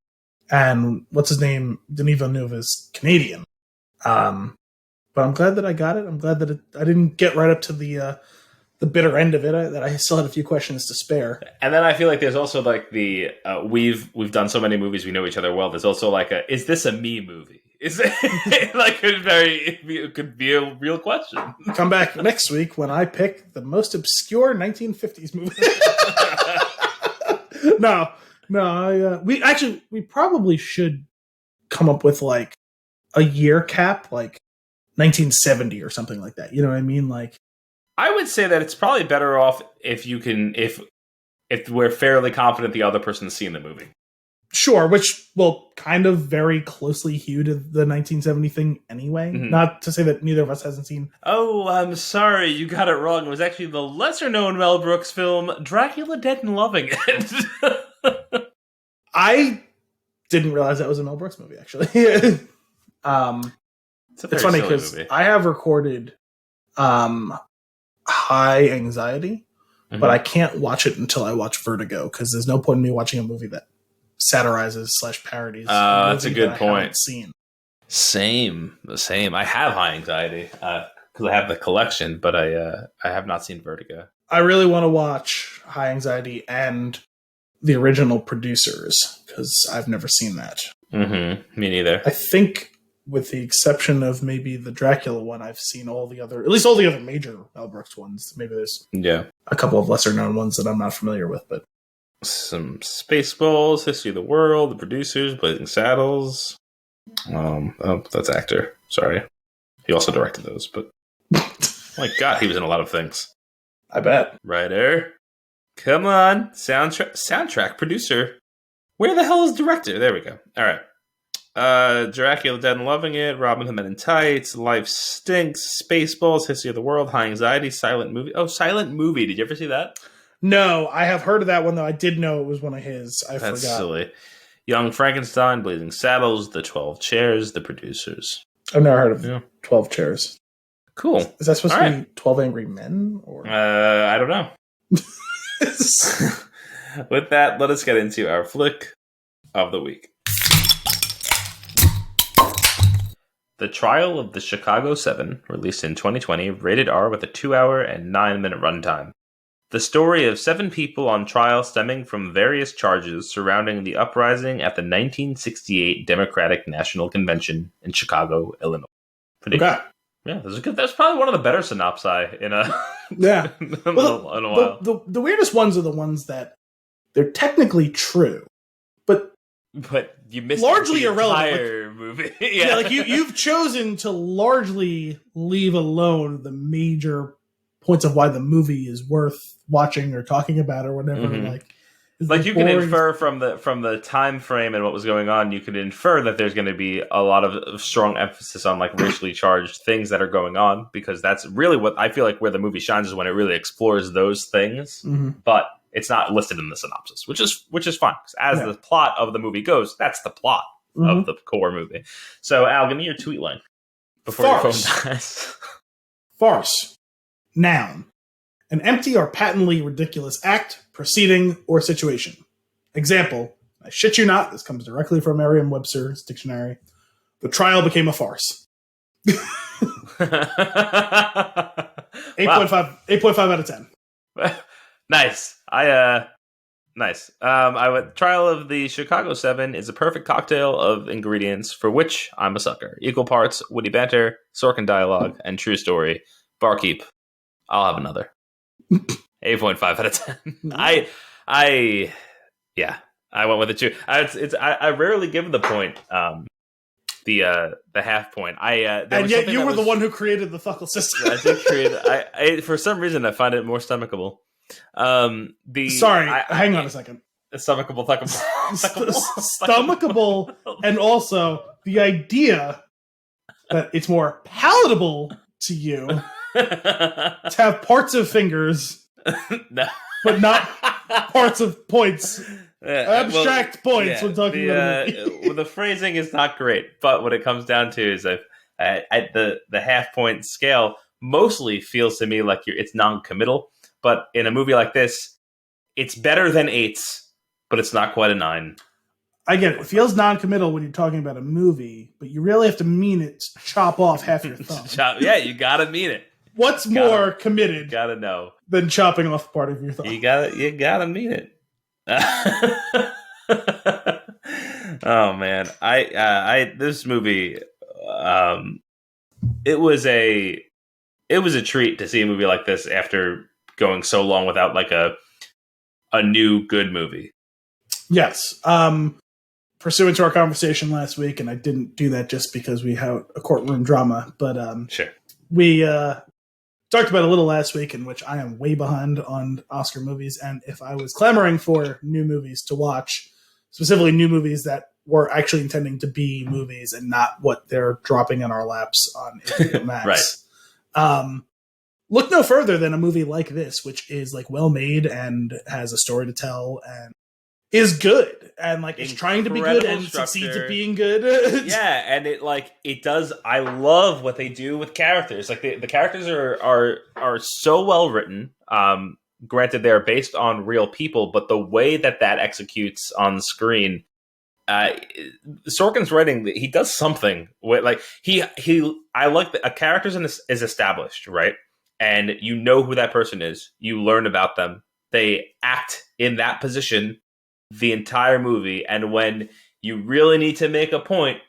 And what's his name? Denis Villeneuve is Canadian. But I'm glad that I got it. I'm glad that I didn't get right up to the bitter end of it. That I still had a few questions to spare. And then I feel like there's also like the we've done so many movies, we know each other well. There's also like is this a me movie? Is it like it could be a real question? Come back next week when I pick the most obscure 1950s movie. No. We probably should come up with like a year cap, like 1970 or something like that. You know what I mean? Like, I would say that it's probably better off if we're fairly confident the other person's seen the movie. Sure, which will kind of very closely hew to the 1970 thing anyway. Mm-hmm. Not to say that neither of us hasn't seen. Oh, I'm sorry, you got it wrong. It was actually the lesser-known Mel Brooks film, Dracula Dead and Loving It. I didn't realize that was a Mel Brooks movie, actually. It's funny because I have recorded High Anxiety, mm-hmm. but I can't watch it until I watch Vertigo because there's no point in me watching a movie that satirizes / parodies. That's a good point. Seen. Same. I have High Anxiety because I have the collection, but I have not seen Vertigo. I really want to watch High Anxiety and the original Producers because I've never seen that. Mm-hmm. Me neither. I think, with the exception of maybe the Dracula one, I've seen all the other major Mel Brooks ones. Maybe there's a couple of lesser known ones that I'm not familiar with, but. Some Spaceballs, History of the World, The Producers, Blazing Saddles. That's actor. Sorry. He also directed those, but my God, he was in a lot of things. I bet. Writer. Come on. Soundtrack producer. Where the hell is director? There we go. All right. Dracula Dead and Loving It, Robin Hood Men in Tights, Life Stinks, Spaceballs, History of the World, High Anxiety, Silent Movie. Oh, Silent Movie. Did you ever see that? No, I have heard of that one, though. I did know it was one of his. That's forgot. Silly. Young Frankenstein, Blazing Saddles, The 12 Chairs, The Producers. I've never heard of 12 Chairs. Cool. Is that supposed to be 12 Angry Men? Or I don't know. With that, let us get into our flick of the week. The Trial of the Chicago 7, released in 2020, rated R with a 2-hour and 9-minute runtime. The story of 7 people on trial stemming from various charges surrounding the uprising at the 1968 Democratic National Convention in Chicago, Illinois. Okay. Yeah, that's probably one of the better synopsi in a yeah in a while. The weirdest ones are the ones that they're technically true, but you missed largely the irrelevant. entire movie. yeah, like you've chosen to largely leave alone the major points of why the movie is worth watching or talking about or whatever. Mm-hmm. Like you can infer from the time frame and what was going on, you could infer that there's going to be a lot of strong emphasis on like racially charged things that are going on, because that's really what I feel like where the movie shines is when it really explores those things. Mm-hmm. But it's not listed in the synopsis, which is fine. As the plot of the movie goes, that's the plot of the core movie. So Al, give me your tweet line before Farce. your phone dies. Farce. Noun. An empty or patently ridiculous act, proceeding, or situation. Example, I shit you not, this comes directly from Merriam-Webster's dictionary. The trial became a farce. 8.5 out of 10. Nice. Nice. Trial of the Chicago 7 is a perfect cocktail of ingredients for which I'm a sucker. Equal parts witty banter, Sorkin dialogue, and true story. Barkeep. I'll have another. 8.5 out of 10. I went with it too. I rarely give the point, the half point. And yet you were the one who created the Thuckle system. I did create. I for some reason I find it more stomachable. Hang on a second. Stomachable, stomachable, and also the idea that it's more palatable to you to have parts of fingers, no. but not parts of points. Abstract points when talking about the phrasing is not great, but what it comes down to is the half point scale mostly feels to me like it's non-committal. But in a movie like this, it's better than 8s, but it's not quite a 9. I get it. It feels non-committal when you're talking about a movie, but you really have to mean it to chop off half your thumb. You gotta mean it. What's more committed? Gotta know than chopping off part of your thumb. You gotta mean it. Oh man, this movie, it was a treat to see a movie like this after going so long without like a new good movie. Yes. Pursuant to our conversation last week, and I didn't do that just because we had a courtroom drama, but sure. We talked about a little last week in which I am way behind on Oscar movies, and if I was clamoring for new movies to watch, specifically new movies that were actually intending to be movies and not what they're dropping in our laps on HBO Max. Right. Look no further than a movie like this, which is like well made and has a story to tell and is good and like is trying to be good and succeeds at being good. Yeah, and it does. I love what they do with characters. Like the characters are so well written. Granted, they're based on real people, but the way that executes on screen, Sorkin's writing, he does something with like I like a character's is established, right? And you know who that person is. You learn about them. They act in that position the entire movie, and when you really need to make a point,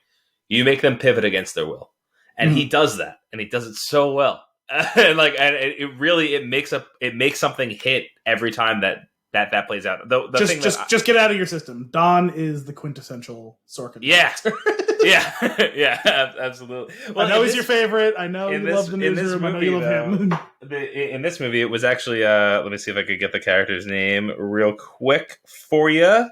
you make them pivot against their will. And he does that, and he does it so well. And it makes something hit every time that plays out. Just get out of your system. Don is the quintessential Sorkin. Yeah. Yeah, absolutely. Well, I know he's your favorite. I know you love the newsroom. I know you love him. In this movie, it was actually, let me see if I could get the character's name real quick for you.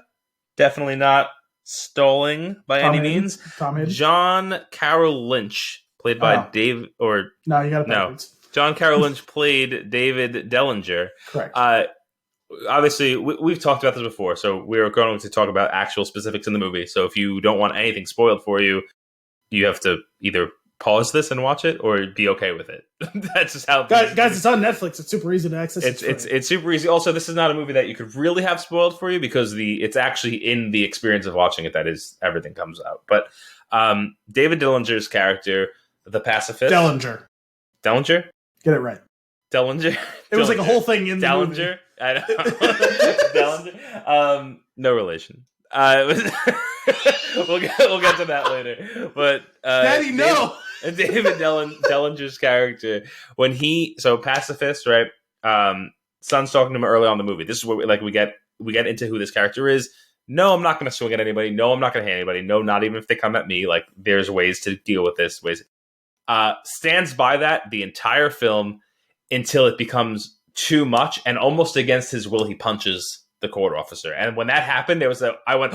Definitely not stalling by any means. Tom Hayden? John Carroll Lynch, played by Dave, or... No, you got it backwards. John Carroll Lynch played David Dellinger. Correct. Obviously, we've talked about this before, so we're going to talk about actual specifics in the movie. So if you don't want anything spoiled for you, you have to either pause this and watch it or be okay with it. That's just how... Guys, it's on Netflix. It's super easy to access. It's super easy. Also, this is not a movie that you could really have spoiled for you because it's actually in the experience of watching it that is everything comes out. But David Dillinger's character, the pacifist... Dellinger. Get it right. Dellinger. It was like a whole thing in the movie. Dellinger. I know. Dellinger. No relation. We'll get to that later. But Daddy, no. David Dellinger's character, when pacifist, right? Son's talking to him early on in the movie. This is what we get into who this character is. No, I'm not going to swing at anybody. No, I'm not going to hit anybody. No, not even if they come at me. Like, there's ways to deal with this. Stands by that the entire film until it becomes too much, and almost against his will, he punches the court officer. And when that happened, I went.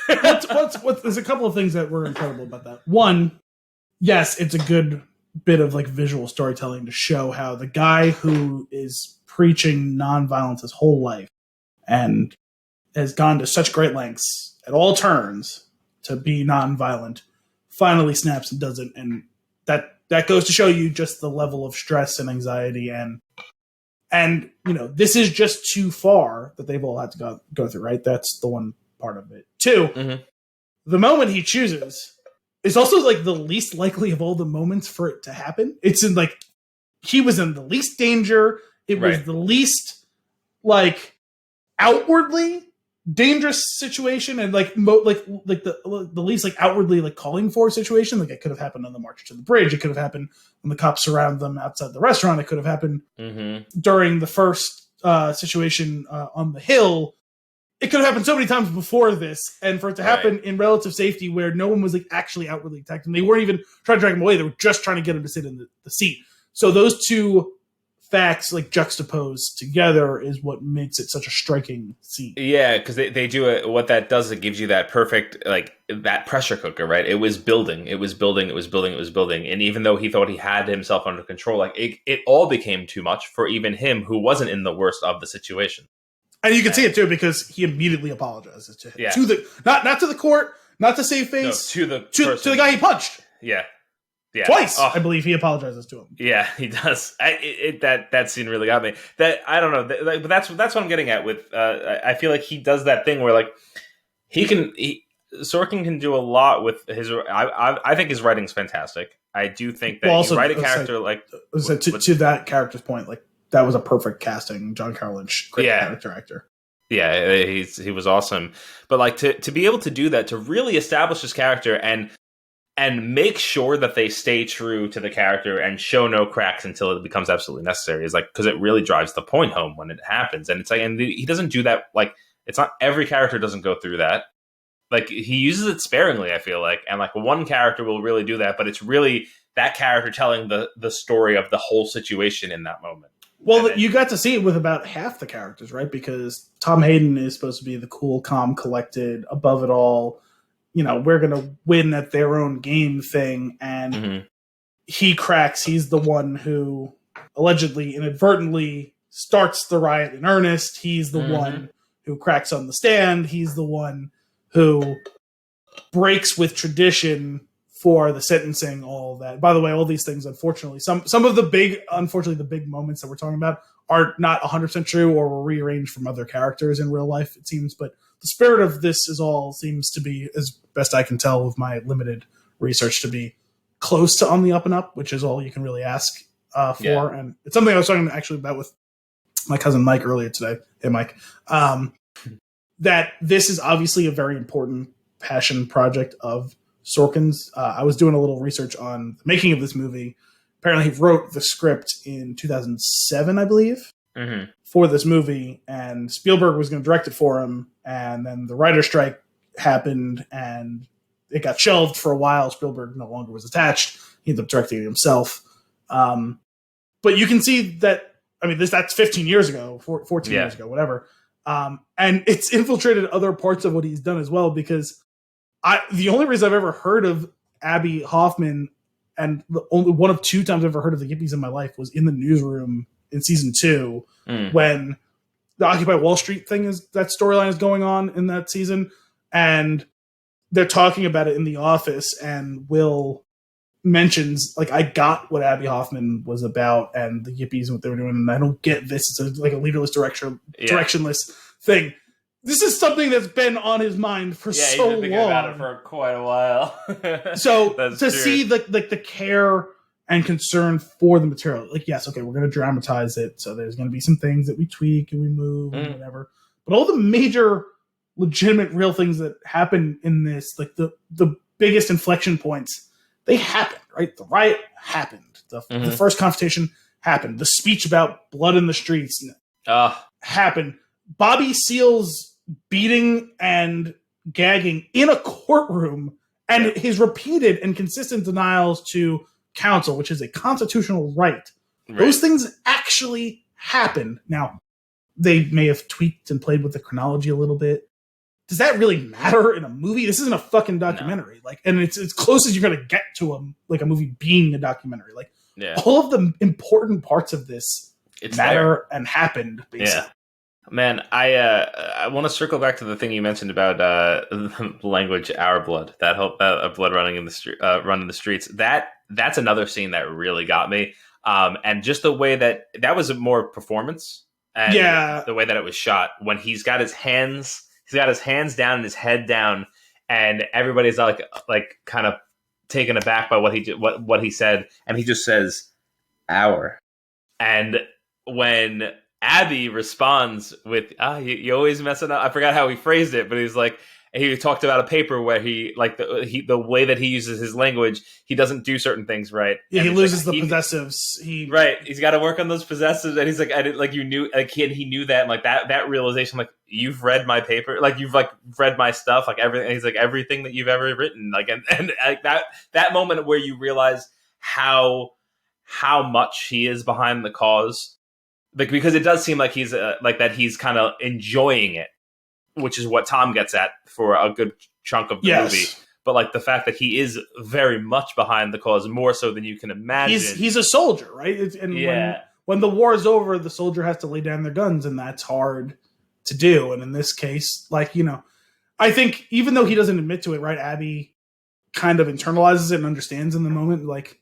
There's a couple of things that were incredible about that. One, yes, it's a good bit of like visual storytelling to show how the guy who is preaching nonviolence his whole life and has gone to such great lengths at all turns to be nonviolent finally snaps and does it. And that goes to show you just the level of stress and anxiety and this is just too far that they've all had to go through, right? That's the one part of it. Two, the moment he chooses is also like the least likely of all the moments for it to happen. It's in like, he was in the least danger. It was the least like outwardly dangerous situation, and like the least like outwardly like calling for situation. Like, it could have happened on the march to the bridge. It could have happened when the cops surround them outside the restaurant. It could have happened during the first situation on the hill. It could have happened so many times before this, and for it to happen in relative safety where no one was like actually outwardly attacking him. They weren't even trying to drag him away. They were just trying to get him to sit in the seat. So those two facts like juxtaposed together is what makes it such a striking scene. Yeah, because they do it. What that does, it gives you that perfect, like, that pressure cooker, right? It was building. And even though he thought he had himself under control, like, it all became too much for even him, who wasn't in the worst of the situation. And you can see it too, because he immediately apologizes to him. Yeah. To the not to the court, not to save face, no, to the guy he punched. Yeah. Twice, I believe he apologizes to him. Yeah, he does. That scene really got me. That, I don't know, but that's what I'm getting at with. I feel like he does that thing where like Sorkin can do a lot with his. I think his writing's fantastic. I do think that you write a character to that character's point, like, that was a perfect casting. John Carroll Lynch, great character actor. Yeah, he was awesome. But like to be able to do that, to really establish his character and make sure that they stay true to the character and show no cracks until it becomes absolutely necessary, is like, because it really drives the point home when it happens. And it's like, and he doesn't do that. Like, it's not every character doesn't go through that. Like, he uses it sparingly, I feel like. And like, one character will really do that, but it's really that character telling the story of the whole situation in that moment. Well, you got to see it with about half the characters, right? Because Tom Hayden is supposed to be the cool, calm, collected, above it all, we're going to win at their own game thing. And he cracks. He's the one who allegedly, inadvertently starts the riot in earnest. He's the one who cracks on the stand. He's the one who breaks with tradition for the sentencing, all of that. By the way, all these things, unfortunately, some of the big moments that we're talking about are not 100% true or were rearranged from other characters in real life, it seems. But the spirit of this seems to be, as best I can tell with my limited research, to be close to on the up and up, which is all you can really ask for. Yeah. And it's something I was talking actually about with my cousin Mike earlier today. Hey, Mike. That this is obviously a very important passion project of Sorkin's. I was doing a little research on the making of this movie. Apparently, he wrote the script in 2007, I believe, for this movie, and Spielberg was going to direct it for him, and then the writer's strike happened, and it got shelved for a while. Spielberg no longer was attached. He ended up directing it himself. But you can see that, I mean, that's 15 years ago, 14 years ago, whatever. And it's infiltrated other parts of what he's done as well, because the only reason I've ever heard of Abby Hoffman, and the only one of two times I've ever heard of the Yippies in my life, was in the newsroom in season 2 when the Occupy Wall Street thing that storyline is going on in that season. And they're talking about it in the office, and Will mentions, like, I got what Abby Hoffman was about and the Yippies and what they were doing, and I don't get this. It's like a leaderless, directionless thing. This is something that's been on his mind for so long. He's been thinking about it for quite a while. So to see the care and concern for the material. Like, yes, okay, we're going to dramatize it, so there's going to be some things that we tweak and we move and whatever. But all the major, legitimate, real things that happen in this, like the biggest inflection points, they happened, right? The riot happened. The first confrontation happened. The speech about blood in the streets happened. Bobby Seale's beating and gagging in a courtroom and his repeated and consistent denials to counsel, which is a constitutional right. Those things actually happened. Now, they may have tweaked and played with the chronology a little bit. Does that really matter in a movie? This isn't a fucking documentary. No. Like, and it's as close as you're going to get to a movie being a documentary. Like, all of the important parts of this matter and happened, basically. Yeah. Man, I want to circle back to the thing you mentioned about the language, our blood, that whole blood running in the streets. That's another scene that really got me. And just the way that was a more performance, and the way that it was shot when he's got his hands down and his head down, and everybody's like kind of taken aback by what he said, and he just says "our," and when Abby responds with, you always mess it up. I forgot how he phrased it, but he talked about a paper where the way that he uses his language, he doesn't do certain things right. Yeah, he loses the possessives. He's got to work on those possessives, and he's like, I didn't like you knew, like he knew that, and like that realization, like you've read my paper, like you've like read my stuff, like everything. He's like everything that you've ever written, like and like that moment where you realize how much he is behind the cause. Like, because it does seem like he's like that he's kind of enjoying it, which is what Tom gets at for a good chunk of the movie. But like the fact that he is very much behind the cause, more so than you can imagine. He's a soldier, right? When the war is over, the soldier has to lay down their guns, and that's hard to do. And in this case, like, I think even though he doesn't admit to it, right, Abby kind of internalizes it and understands in the moment, like,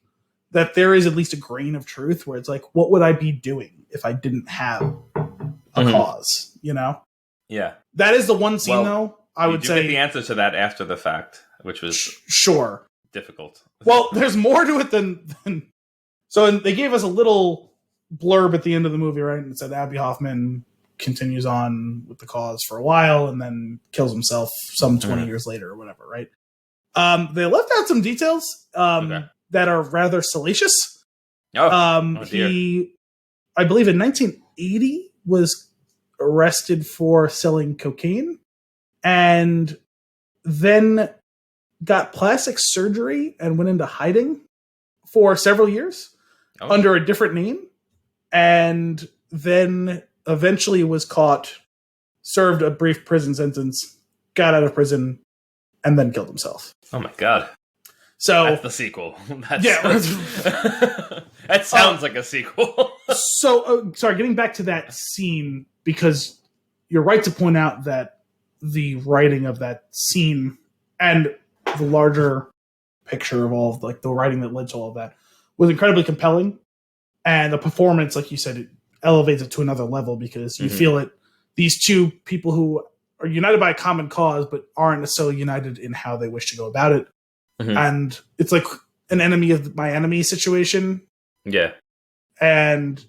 that there is at least a grain of truth where it's like, what would I be doing if I didn't have a cause, Yeah. That is the one scene, though, I would say. You get the answer to that after the fact, which was difficult. Well, there's more to it than... So they gave us a little blurb at the end of the movie, right? And it said Abby Hoffman continues on with the cause for a while and then kills himself some 20 years later or whatever, right? They left out some details. That are rather salacious. He, I believe in 1980, was arrested for selling cocaine and then got plastic surgery and went into hiding for several years under a different name, and then eventually was caught, served a brief prison sentence, got out of prison, and then killed himself. Oh my God. So that's the sequel. That sounds like a sequel. Sorry, getting back to that scene, because you're right to point out that the writing of that scene and the larger picture of all of, like, the writing that led to all of that was incredibly compelling. And the performance, like you said, it elevates it to another level because you feel it. These two people who are united by a common cause, but aren't necessarily united in how they wish to go about it. And it's like an enemy of my enemy situation. Yeah. And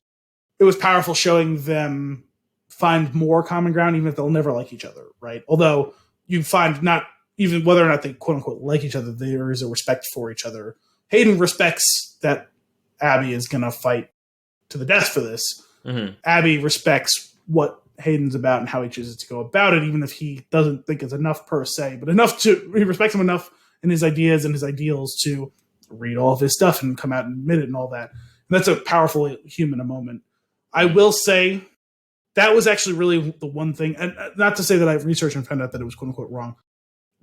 it was powerful showing them find more common ground, even if they'll never like each other, right? Although you find not even whether or not they quote unquote like each other, there is a respect for each other. Hayden respects that Abby is going to fight to the death for this. Abby respects what Hayden's about and how he chooses to go about it, even if he doesn't think it's enough per se, but he respects him enough in his ideas and his ideals to read all of his stuff and come out and admit it and all that. And that's a powerful human moment. I will say that was actually really the one thing, and not to say that I've researched and found out that it was quote unquote wrong.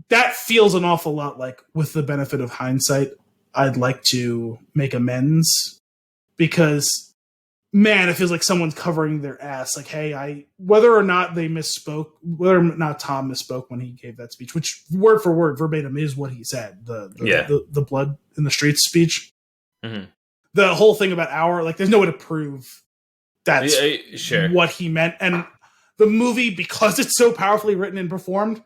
That feels an awful lot like, with the benefit of hindsight, I'd like to make amends, because man, it feels like someone's covering their ass. Like, hey, whether or not they misspoke, whether or not Tom misspoke when he gave that speech, which word for word, verbatim, is what he said. The blood in the streets speech. The whole thing about there's no way to prove that's what he meant. And the movie, because it's so powerfully written and performed,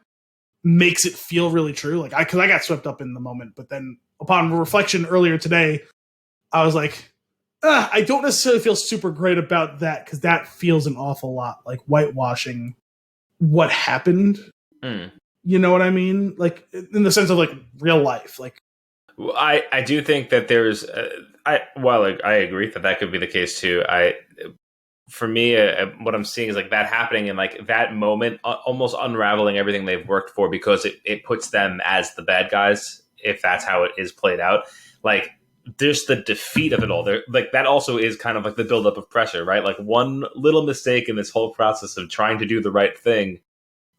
makes it feel really true. Like, because I got swept up in the moment, but then upon reflection earlier today, I was like, I don't necessarily feel super great about that because that feels an awful lot like whitewashing what happened. You know what I mean? Like in the sense of like real life. Like I do think that there's I agree that could be the case too. For me, what I'm seeing is like that happening and like that moment almost unraveling everything they've worked for because it puts them as the bad guys if that's how it is played out. Like there's the defeat of it all. There, like that also is kind of like the buildup of pressure, right? Like one little mistake in this whole process of trying to do the right thing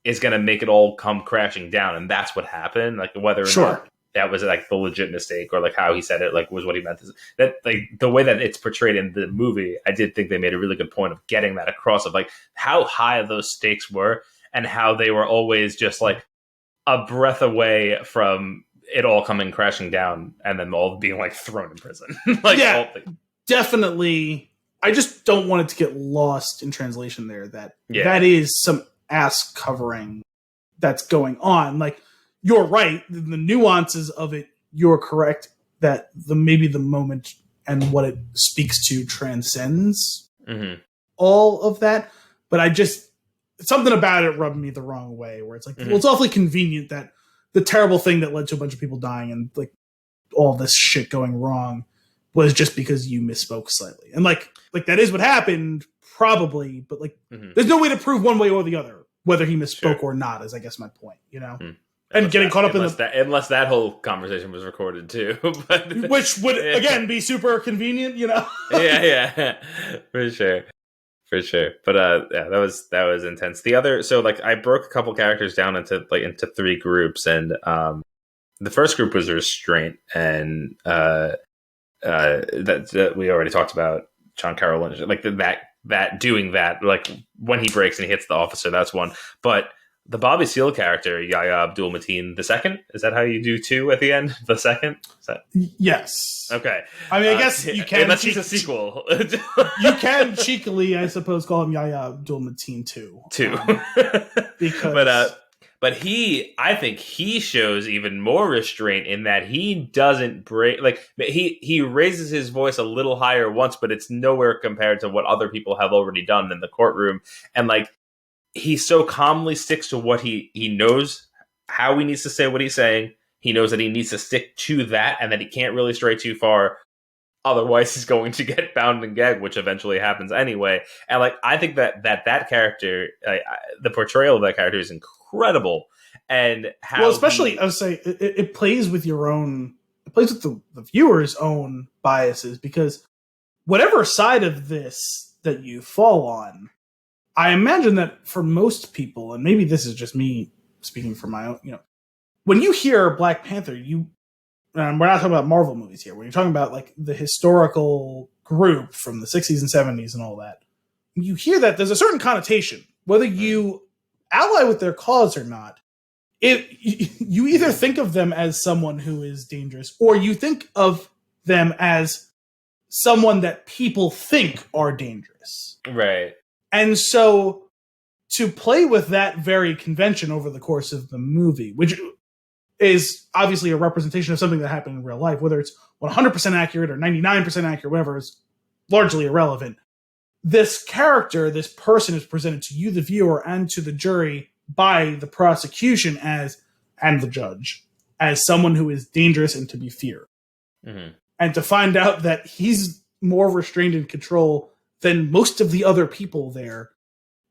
is going to make it all come crashing down, and that's what happened. Like whether or not that was like the legit mistake or like how he said it, like was what he meant. That like the way that it's portrayed in the movie, I did think they made a really good point of getting that across of like how high those stakes were and how they were always just like a breath away from it all coming crashing down and then all being like thrown in prison. Like definitely. I just don't want it to get lost in translation there. That is some ass covering that's going on. Like you're right, the nuances of it. You're correct that maybe the moment and what it speaks to transcends all of that. But something about it rubbed me the wrong way. Where it's like, well, it's awfully convenient that the terrible thing that led to a bunch of people dying and like all this shit going wrong was just because you misspoke slightly. And like that is what happened, probably, but like there's no way to prove one way or the other whether he misspoke or not, is I guess my point, you know? And getting caught up in unless that whole conversation was recorded too. But, which would again be super convenient, you know? yeah. For sure. But that was intense. The other, so like I broke a couple characters down into three groups, and the first group was restraint, and that we already talked about John Carroll and like that doing that, like when he breaks and he hits the officer, that's one. But the Bobby Seale character, Yahya Abdul Mateen the second, is that how you do two at the end? The second? Yes. Okay. I mean, I guess you can. Unless he's a sequel. You can cheekily, I suppose, call him Yahya Abdul Mateen 2. Because. But I think he shows even more restraint in that he doesn't break. Like he raises his voice a little higher once, but it's nowhere compared to what other people have already done in the courtroom. And like he so calmly sticks to what he knows, how he needs to say what he's saying. He knows that he needs to stick to that, and that he can't really stray too far. Otherwise, he's going to get bound and gagged, which eventually happens anyway. And like, I think that character, the portrayal of that character is incredible. And how, especially I would say it plays with it plays with the viewer's own biases, because whatever side of this that you fall on, I imagine that for most people, and maybe this is just me speaking for my own, when you hear Black Panther, and we're not talking about Marvel movies here. When you're talking about like the historical group from the 60s and 70s and all that, you hear that there's a certain connotation, whether you ally with their cause or not. You either think of them as someone who is dangerous, or you think of them as someone that people think are dangerous. Right. And so to play with that very convention over the course of the movie, which is obviously a representation of something that happened in real life, whether it's 100% accurate or 99% accurate, whatever, is largely irrelevant. This character, this person, is presented to you, the viewer, and to the jury by the prosecution and the judge as someone who is dangerous and to be feared. And to find out that he's more restrained in control than most of the other people there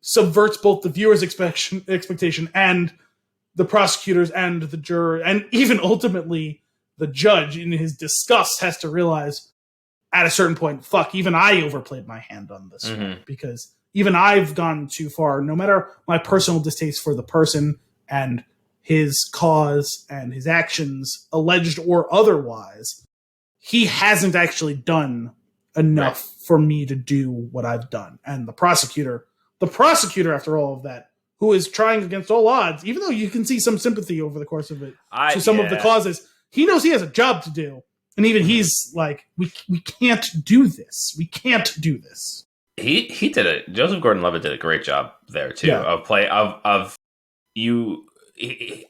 subverts both the viewer's expectation and the prosecutors and the juror, and even ultimately the judge, in his disgust, has to realize at a certain point, fuck, even I overplayed my hand on this one, because even I've gone too far, no matter my personal distaste for the person and his cause and his actions, alleged or otherwise. He hasn't actually done enough for me to do what I've done. And the prosecutor, after all of that, who is trying against all odds, even though you can see some sympathy over the course of it to some of the causes, he knows he has a job to do. And even he's like, we can't do this. We can't do this. He did it. Joseph Gordon-Levitt did a great job there too, of you.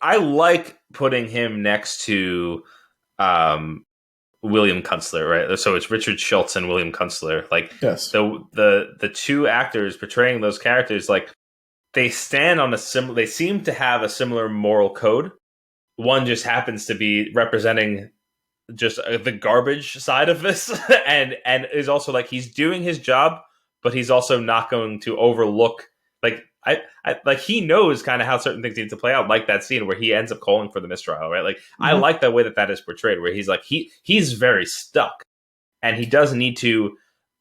I like putting him next to, William Kunstler, right? So it's Richard Schultz and William Kunstler. Like, yes, the two actors portraying those characters, like, they stand on a similar. They seem to have a similar moral code. One just happens to be representing just the garbage side of this, and is also like he's doing his job, but he's also not going to overlook like. I like he knows kind of how certain things need to play out, like that scene where he ends up calling for the mistrial, right? Like I like the way that is portrayed, where he's like he's very stuck, and he does need to.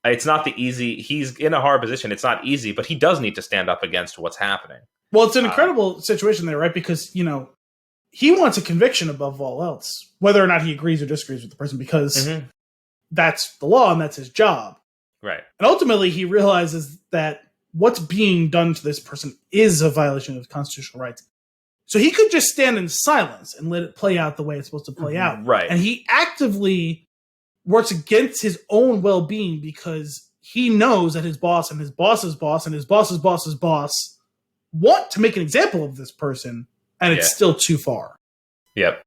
It's not the easy. He's in a hard position. It's not easy, but he does need to stand up against what's happening. Well, it's an incredible situation there, right? Because he wants a conviction above all else, whether or not he agrees or disagrees with the person, because that's the law and that's his job, right? And ultimately, he realizes that what's being done to this person is a violation of constitutional rights. So he could just stand in silence and let it play out the way it's supposed to play out. Right. And he actively works against his own well-being because he knows that his boss and his boss's boss and his boss's boss's boss want to make an example of this person, and it's still too far. Yep.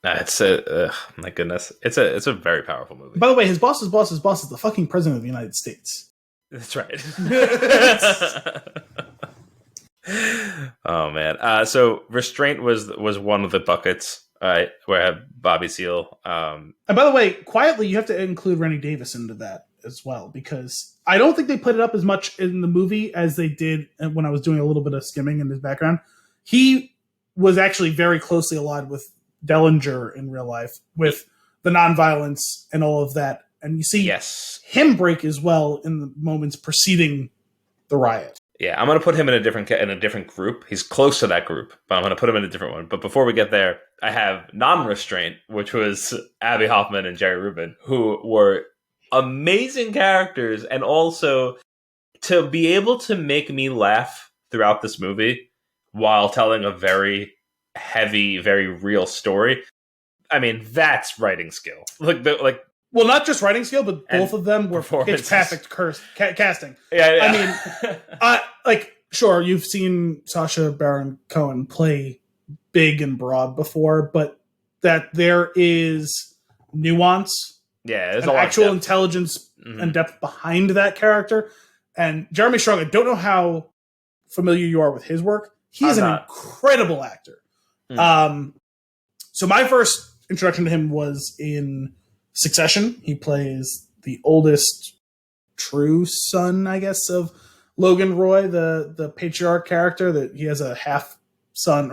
It's my goodness. It's a very powerful movie. By the way, his boss's boss's boss is the fucking president of the United States. That's right. Oh man. So Restraint was one of the buckets. Where I have Bobby Seale. And by the way, quietly, you have to include Rennie Davis into that as well, because I don't think they put it up as much in the movie as they did when I was doing a little bit of skimming in his background. He was actually very closely allied with Dellinger in real life, with the nonviolence and all of that. And you see him break as well in the moments preceding the riot. Yeah, I'm going to put him in a different group. He's close to that group, but I'm going to put him in a different one. But before we get there, I have Non-Restraint, which was Abby Hoffman and Jerry Rubin, who were amazing characters, and also to be able to make me laugh throughout this movie while telling a very heavy, very real story. I mean, that's writing skill. Well, not just writing skill, but both of them were pitch perfect casting. Yeah. I mean, sure, you've seen Sacha Baron Cohen play big and broad before, but that there is nuance, there's an actual intelligence and depth behind that character. And Jeremy Strong, I don't know how familiar you are with his work. He is an incredible actor. So my first introduction to him was in Succession. He plays the oldest true son, I guess, of Logan Roy, the patriarch character. That he has a half son,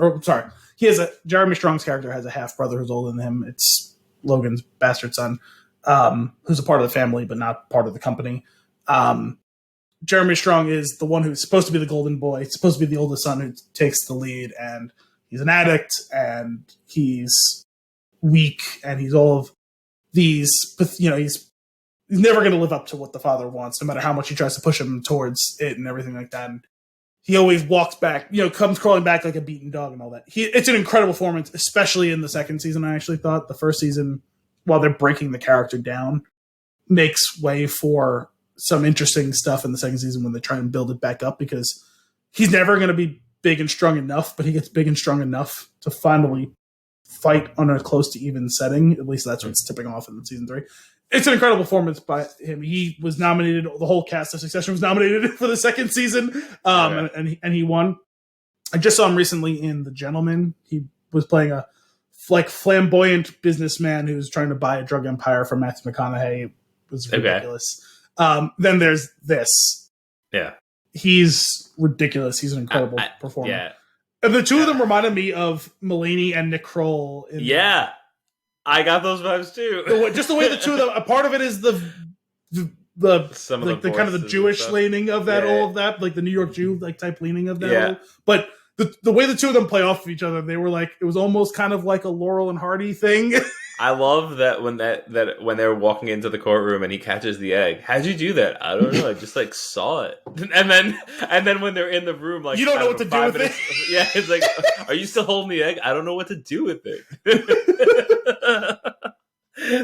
Jeremy Strong's character has a half brother who's older than him. It's Logan's bastard son, who's a part of the family but not part of the company. Jeremy Strong is the one who's supposed to be the golden boy, supposed to be the oldest son who takes the lead, and he's an addict and he's weak and he's all of these, he's never going to live up to what the father wants, no matter how much he tries to push him towards it and everything like that. And he always walks back, comes crawling back like a beaten dog and all that. It's an incredible performance, especially in the second season. I actually thought the first season, while they're breaking the character down, makes way for some interesting stuff in the second season when they try and build it back up, because he's never going to be big and strong enough, but he gets big and strong enough to finally fight on a close to even setting. At least that's what's tipping off in season 3. It's an incredible performance by him. He was nominated. The whole cast of Succession was nominated for the second season, and he won. I just saw him recently in The Gentleman. He was playing a flamboyant businessman who's trying to buy a drug empire from Matthew McConaughey. It was ridiculous. Then there's this. Yeah, he's ridiculous. He's an incredible performer. Yeah. And the two of them reminded me of Mulaney and Nick Kroll. I got those vibes too. Just the way the two of them. A part of it is the kind of the Jewish leaning of that, all of that, like the New York Jew type leaning of that. Yeah. But the way the two of them play off of each other, they were like, it was almost kind of like a Laurel and Hardy thing. I love that when they're walking into the courtroom and he catches the egg. How'd you do that? I don't know. I just saw it, and then when they're in the room, you don't know what to do with it. Yeah, it's like, are you still holding the egg? I don't know what to do with it.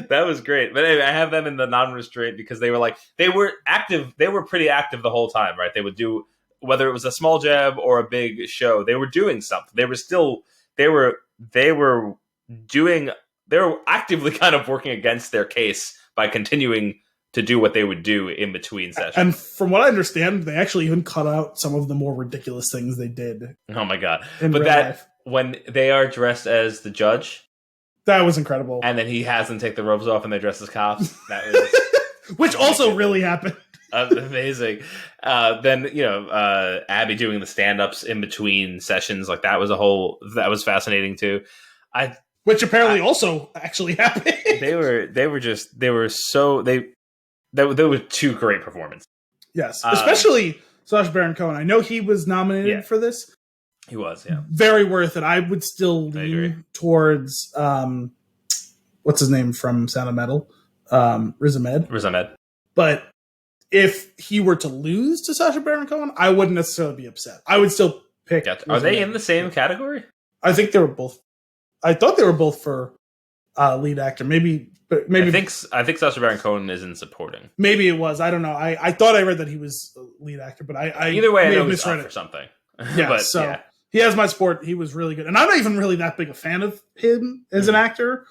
That was great. But anyway, I have them in the Non-Restraint because they were active. They were pretty active the whole time, right? They would do, whether it was a small jab or a big show, they were doing something. They were doing they're actively kind of working against their case by continuing to do what they would do in between sessions. And from what I understand, they actually even cut out some of the more ridiculous things they did. Oh my god! But life. When they are dressed as the judge, that was incredible. And then he has them take the robes off and they dress as cops. That was which also really happened. Amazing. Then Abby doing the stand-ups in between sessions, like that was fascinating too. Which apparently also actually happened. They were two great performances. Yes, especially Sacha Baron Cohen. I know he was nominated for this. He was, yeah. Very worth it. I would still lean towards what's his name from Sound of Metal, Riz Ahmed. But if he were to lose to Sacha Baron Cohen, I wouldn't necessarily be upset. I would still pick. Are they in the same category? I think they were both. I thought they were both for lead actor. Maybe. I think Sacha Baron Cohen is in supporting. Maybe it was. I don't know. I thought I read that he was lead actor, but I either way I know he's up for something. Yeah, he has my support. He was really good, and I'm not even really that big a fan of him as an actor.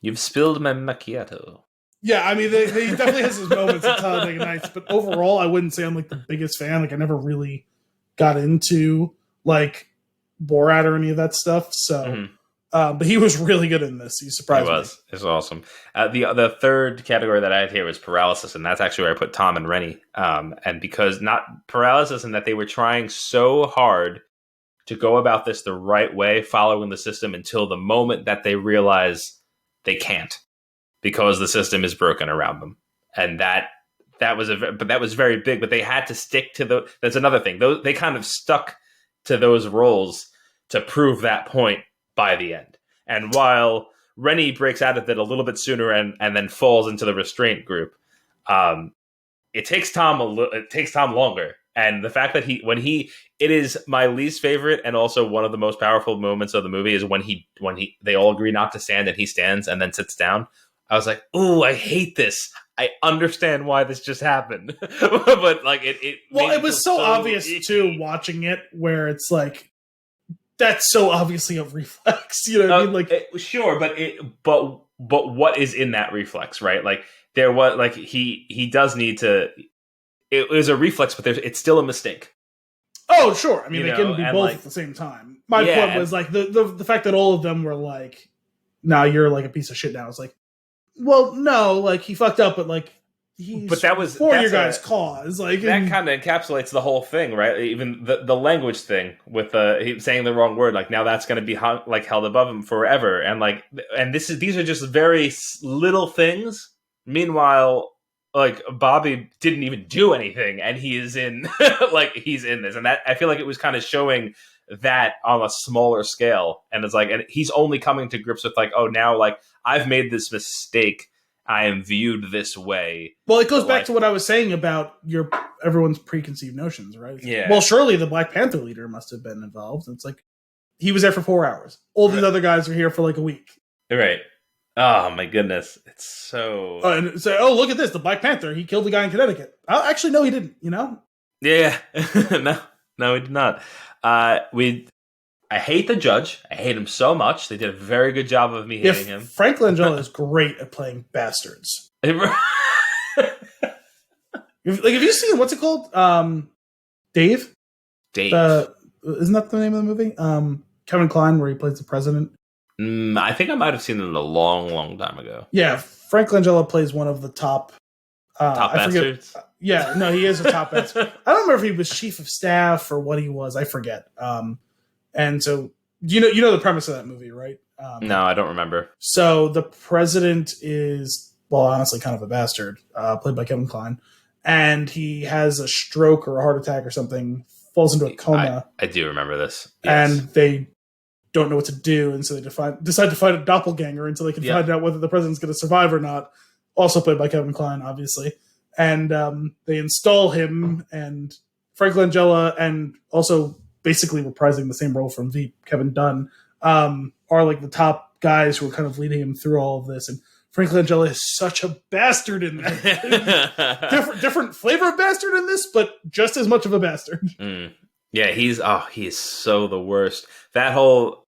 You've spilled my macchiato. Yeah, I mean, he definitely has his moments at Talladega Nights, but overall, I wouldn't say I'm like the biggest fan. Like, I never really got into like Borat or any of that stuff. So, but he was really good in this. He surprised me. It was awesome. The third category that I had here was paralysis, and that's actually where I put Tom and Rennie. And because not paralysis, in that they were trying so hard to go about this the right way, following the system until the moment that they realize they can't, because the system is broken around them. And that was very big, but they had to stick to that's another thing. They kind of stuck to those roles to prove that point by the end. And while Rennie breaks out of it a little bit sooner and then falls into the restraint group, it takes Tom longer. And the fact that it is my least favorite and also one of the most powerful moments of the movie is when they all agree not to stand and he stands and then sits down. I was like, "Ooh, I hate this. I understand why this just happened," but like it was so obvious too watching it, where it's like that's so obviously a reflex. You know what I mean? Like, sure, but what is in that reflex, right? Like there was like he does need to. It was a reflex, but it's still a mistake. Oh, sure. I mean, they can be both at the same time. My point was like the fact that all of them were like, "Nah, you're like a piece of shit now." It's like, well, no, like he fucked up, but like that was for your guys' cause. Like that kind of encapsulates the whole thing, right? Even the language thing with saying the wrong word, like now that's going to be held above him forever, and these are just very little things. Meanwhile, like Bobby didn't even do anything, and he is in he's in this, and that I feel like it was kind of showing that on a smaller scale, and it's like, and he's only coming to grips with like, oh, now like I've made this mistake, I am viewed this way. Well, it goes back to what I was saying about everyone's preconceived notions, right? Yeah. Well, surely the Black Panther leader must have been involved. It's like he was there for 4 hours. All these other guys are here for like a week. Right. Oh my goodness, it's so. And say, oh, look at this, the Black Panther, he killed the guy in Connecticut. Actually, no, he didn't. You know? Yeah. No, he did not. I hate the judge. I hate him so much. They did a very good job of me hating him. Frank Langella is great at playing bastards. Have you seen, what's it called? Dave? Dave. Isn't that the name of the movie? Kevin Kline, where he plays the president. I think I might have seen it a long, long time ago. Yeah, Frank Langella plays one of the top bastards? Yeah, no, he is a top bastard. I don't remember if he was chief of staff or what he was. I forget. And so, you know the premise of that movie, right? No, I don't remember. So the president is, well, honestly, kind of a bastard, played by Kevin Kline, and he has a stroke or a heart attack or something, falls into a coma. I do remember this. Yes. And they don't know what to do, and so they decide to find a doppelganger until they can find out whether the president's going to survive or not. Also played by Kevin Kline, obviously. And they install him, and Frank Langella, and also basically reprising the same role from Veep, Kevin Dunn, are like the top guys who are kind of leading him through all of this. And Frank Langella is such a bastard in that. different flavor of bastard in this, but just as much of a bastard. Yeah, he is so the worst. That whole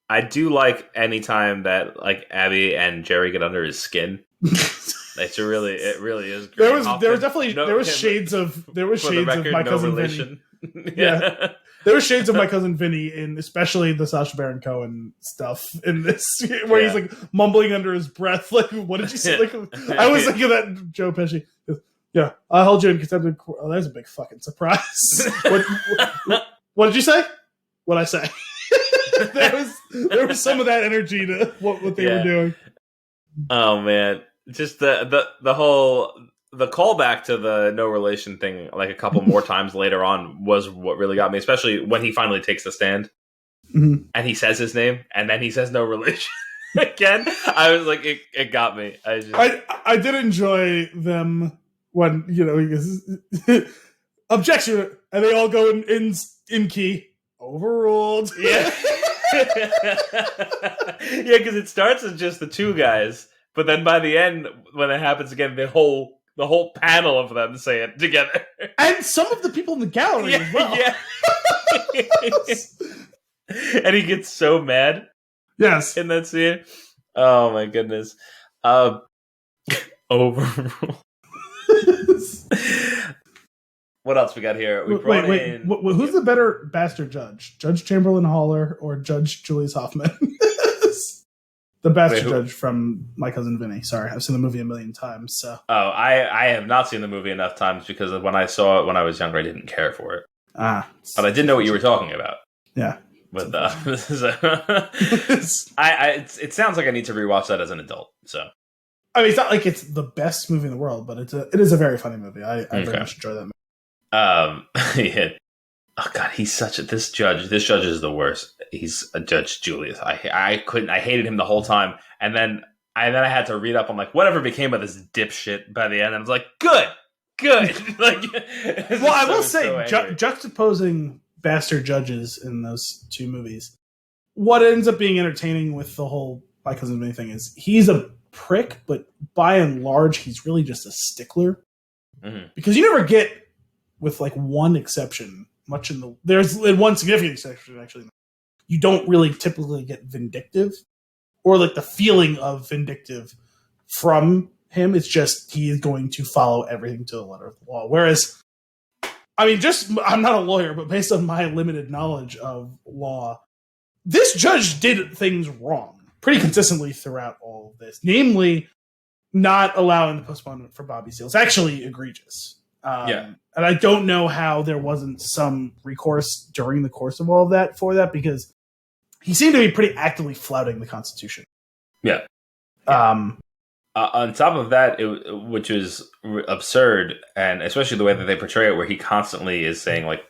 I do like any time that like Abby and Jerry get under his skin. It really is great. There was shades of my cousin Vinny. Yeah. There were shades of my cousin Vinny in especially the Sacha Baron Cohen stuff in this, where he's like mumbling under his breath, like, "What did you say?" Like, I was thinking that Joe Pesci. Yeah, I held you in contempt of court. Oh, there's a big fucking surprise. What did you say? What'd I say? there was some of that energy to what they were doing. Oh man, just the whole callback to the no relation thing, like a couple more times later on, was what really got me, especially when he finally takes the stand and he says his name and then he says no relation again. I was like, it got me. I did enjoy them when he goes objection, and they all go in key. Overruled. Yeah. Yeah, because it starts as just the two guys, but then by the end, when it happens again, the whole panel of them say it together, and some of the people in the gallery as well. Yeah. And he gets so mad. Yes, in that scene. Oh my goodness. Overruled. What else we got here? Wait. Who's the better bastard judge? Judge Chamberlain Haller or Judge Julius Hoffman? The bastard judge from My Cousin Vinny. Sorry, I've seen the movie a million times. So. Oh, I have not seen the movie enough times because when I saw it when I was younger, I didn't care for it. But I did know what you were talking about. Yeah. But it sounds like I need to rewatch that as an adult. So. I mean, it's not like it's the best movie in the world, but it is a very funny movie. I very much enjoy that movie. Yeah. Oh god, he's such this judge is the worst. He's a Judge Julius. I hated him the whole time, and then I had to read up on like whatever became of this dipshit by the end. I was like, good. Like, well, I will say, juxtaposing bastard judges in those two movies, what ends up being entertaining with the whole My Cousin Vinny thing is he's a prick, but by and large, he's really just a stickler because you never get, with like one exception, there's one significant exception actually. You don't really typically get vindictive or like the feeling of vindictive from him. It's just he is going to follow everything to the letter of the law. Whereas, I mean, I'm not a lawyer, but based on my limited knowledge of law, this judge did things wrong pretty consistently throughout all of this. Namely, not allowing the postponement for Bobby Seale. It's actually egregious. And I don't know how there wasn't some recourse during the course of all of that for that, because he seemed to be pretty actively flouting the Constitution. Yeah. On top of that, which is absurd, and especially the way that they portray it, where he constantly is saying like,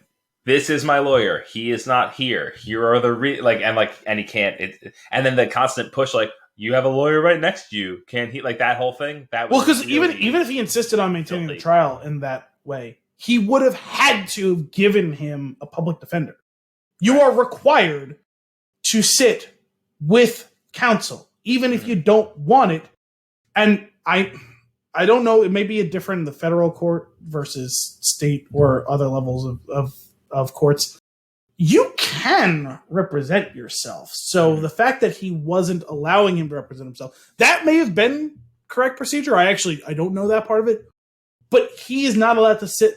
"This is my lawyer. He is not here. Here are the and he can't." And then the constant push, like, "You have a lawyer right next to you. Can't he?" Like that whole thing. That was because even if he insisted on maintaining the trial in that way, he would have had to have given him a public defender. You are required to sit with counsel, even if you don't want it. And I don't know. It may be a different in the federal court versus state or other levels of courts. You can represent yourself. So the fact that he wasn't allowing him to represent himself, that may have been correct procedure. I don't know that part of it. But he is not allowed to sit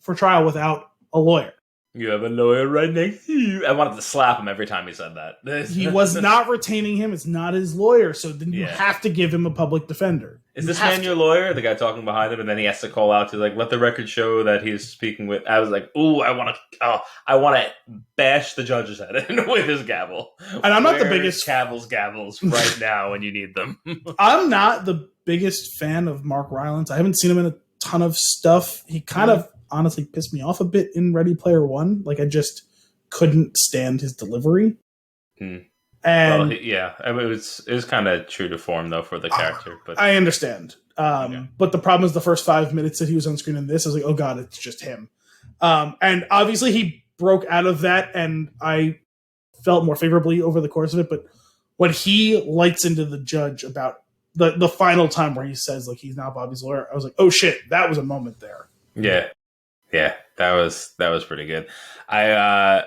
for trial without a lawyer. You have a lawyer right next to you. I wanted to slap him every time he said that. He was not retaining him. It's not his lawyer. So then you have to give him a public defender. Is this man your lawyer? The guy talking behind him, and then he has to call out to like, let the record show that he's speaking with. I was like, ooh, I want to bash the judge's head in with his gavel. And I'm not the biggest gavels right now when you need them. I'm not the biggest fan of Mark Rylance. I haven't seen him in a ton of stuff. He kind of honestly pissed me off a bit in Ready Player One. Like I just couldn't stand his delivery. And I mean, it was kind of true to form though for the character. But I understand. But the problem is the first 5 minutes that he was on screen in this, I was like, oh god, it's just him. And obviously he broke out of that, and I felt more favorably over the course of it. But when he lights into the judge about the final time where he says like he's now Bobby's lawyer, I was like, oh shit, that was a moment there. Yeah, that was pretty good. I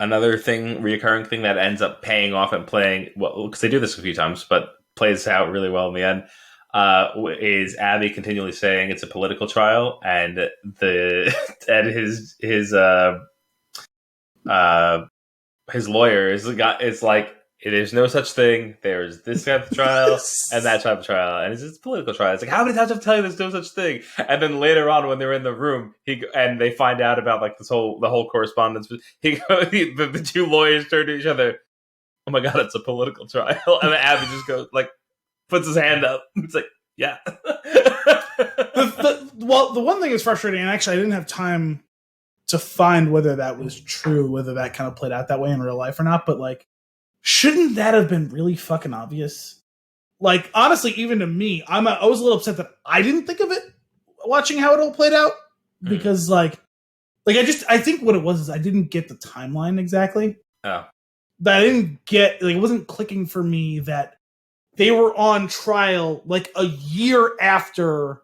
another reoccurring thing that ends up paying off and playing well, because they do this a few times, but plays out really well in the end. Is Abby continually saying it's a political trial, and his lawyer it's like there's no such thing. There's this type of trial and that type of trial, and it's just a political trial. It's like, how many times have I tell you there's no such thing? And then later on, when they're in the room, and they find out about like the whole correspondence. The two lawyers turn to each other. Oh my god, it's a political trial, and then Abby just goes like puts his hand up. It's like, yeah. The one thing is frustrating, and actually, I didn't have time to find whether that was true, whether that kind of played out that way in real life or not. But like, shouldn't that have been really fucking obvious? Like, honestly, even to me, I was a little upset that I didn't think of it watching how it all played out, because I think what it was is I didn't get the timeline exactly. Oh. That I didn't get, like, it wasn't clicking for me that they were on trial like a year after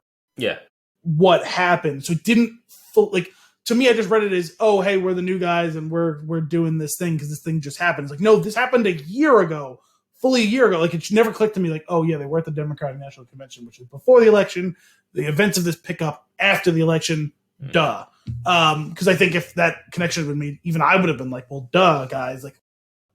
what happened. So it didn't to me, I just read it as, oh, hey, we're the new guys and we're doing this thing because this thing just happened. It's like, no, this happened a year ago, fully a year ago. Like, it never clicked to me like, oh yeah, they were at the Democratic National Convention, which is before the election. The events of this pick up after the election. Duh. Because I think if that connection had been made, even I would have been like, well, duh, guys. Like,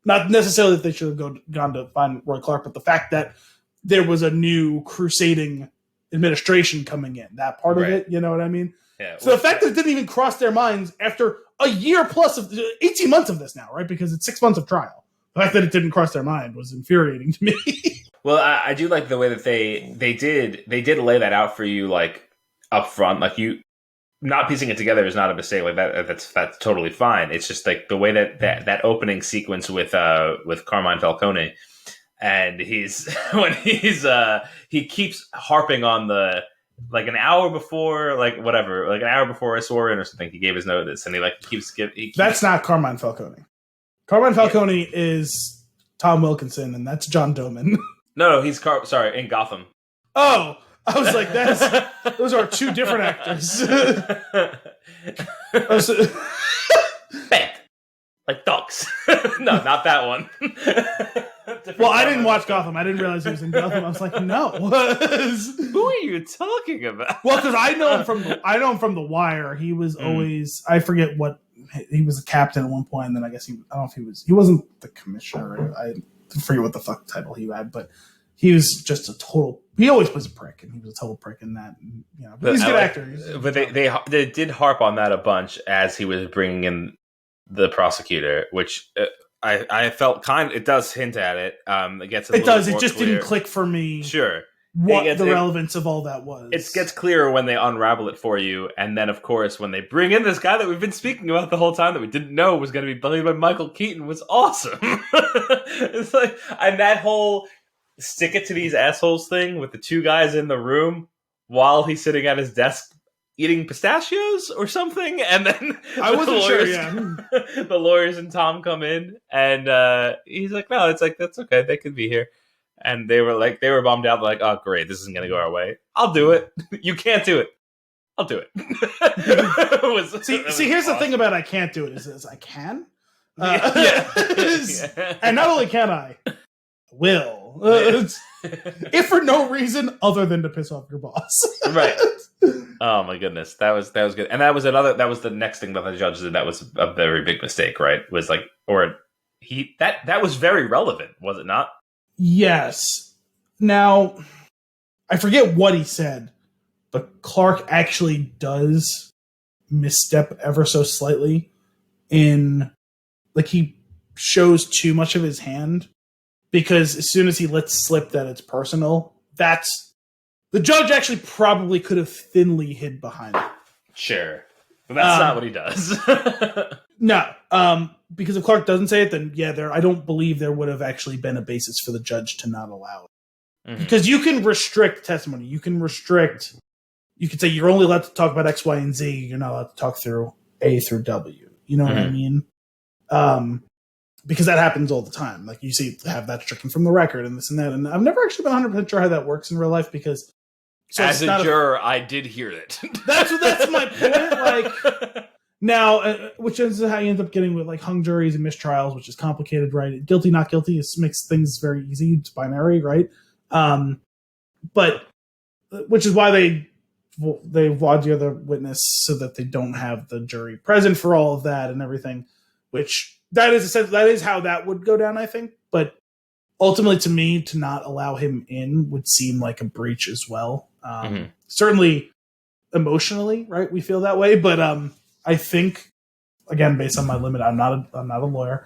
not necessarily that they should have gone to find Roy Clark, but the fact that there was a new crusading administration coming in, that part of it, you know what I mean? Yeah, so the fact that it didn't even cross their minds after a year plus of 18 months of this now, right? Because it's 6 months of trial. The fact that it didn't cross their mind was infuriating to me. Well, I do like the way that they did lay that out for you, like up front. Like, you not piecing it together is not a mistake. Like that's totally fine. It's just like the way that opening sequence with Carmine Falcone, and he keeps harping on the. Like an hour before, like whatever, like an hour before I swore in or something, he gave his notice, and he keeps. That's not Carmine Falcone. Carmine Falcone is Tom Wilkinson, and that's John Doman. No, he's in Gotham. Oh, I was like, those are two different actors. Bad, like dogs. No, not that one. Well, I didn't watch Gotham. I didn't realize he was in Gotham. I was like, no. Who are you talking about? Well, because I know him from The Wire. He was always, I forget what, he was a captain at one point, and then I guess I don't know if he wasn't the commissioner. I forget what the fuck title he had, but he was just he always plays a prick, and he was a total prick in that. And, but he's a good actor. But they did harp on that a bunch as he was bringing in the prosecutor, which I felt it does hint at it. It gets it does. It just clear. Didn't click for me. Sure. What the relevance of all that was. It gets clearer when they unravel it for you, and then of course when they bring in this guy that we've been speaking about the whole time that we didn't know was going to be played by Michael Keaton was awesome. It's like, and that whole stick it to these assholes thing with the two guys in the room while he's sitting at his desk eating pistachios or something, and then I wasn't sure. Yeah, the lawyers and Tom come in, and he's like, "No, it's like that's okay. They could be here." And they were bummed out. Like, "Oh, great, this isn't going to go our way. I'll do it. You can't do it. I'll do it." See, here's the thing about I can't do it is I can. Yeah. And not only can I will, if for no reason other than to piss off your boss. Right. Oh my goodness, that was good, and that was the next thing that the judge did. That was a very big mistake, right? Was like, that was very relevant, was it not? Yes. Now, I forget what he said, but Clark actually does misstep ever so slightly in, like, he shows too much of his hand, because as soon as he lets slip that it's personal, the judge actually probably could have thinly hid behind it. Sure. But that's not what he does. No. Because if Clark doesn't say it, then I don't believe there would have actually been a basis for the judge to not allow it. Mm-hmm. Because you can restrict testimony. You can say you're only allowed to talk about X, Y, and Z. You're not allowed to talk through A through W. You know what I mean? Because that happens all the time. Like, you see, have that stricken from the record and this and that. And I've never actually been 100% sure how that works in real life, because as a juror, I did hear it. That's my point. Like, Now, which is how you end up getting with like hung juries and mistrials, which is complicated, right? Guilty, not guilty makes things very easy. It's binary, right? But which is why they wad the other witness so that they don't have the jury present for all of that and everything. Which that is how that would go down, I think. But ultimately, to me, to not allow him in would seem like a breach as well. Certainly, emotionally, right? We feel that way, but I think, again, based on my limit, I'm not a lawyer.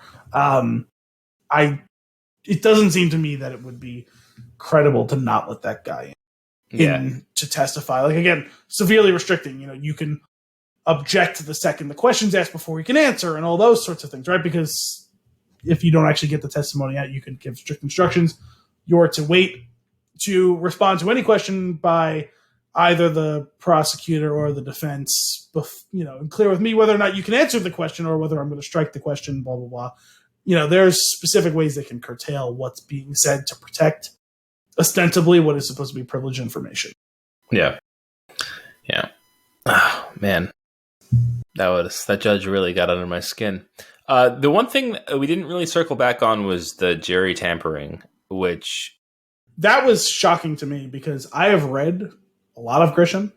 It doesn't seem to me that it would be credible to not let that guy in to testify. Like, again, severely restricting. You can object to the second the question's asked before you can answer, and all those sorts of things, right? Because if you don't actually get the testimony out, you can give strict instructions. You're to wait to respond to any question by either the prosecutor or the defense, and clear with me whether or not you can answer the question or whether I'm going to strike the question, blah, blah, blah. There's specific ways they can curtail what's being said to protect ostensibly what is supposed to be privileged information. Yeah. Yeah. Oh, man. That judge really got under my skin. The one thing we didn't really circle back on was the jury tampering, which... That was shocking to me because I have read a lot of Grisham,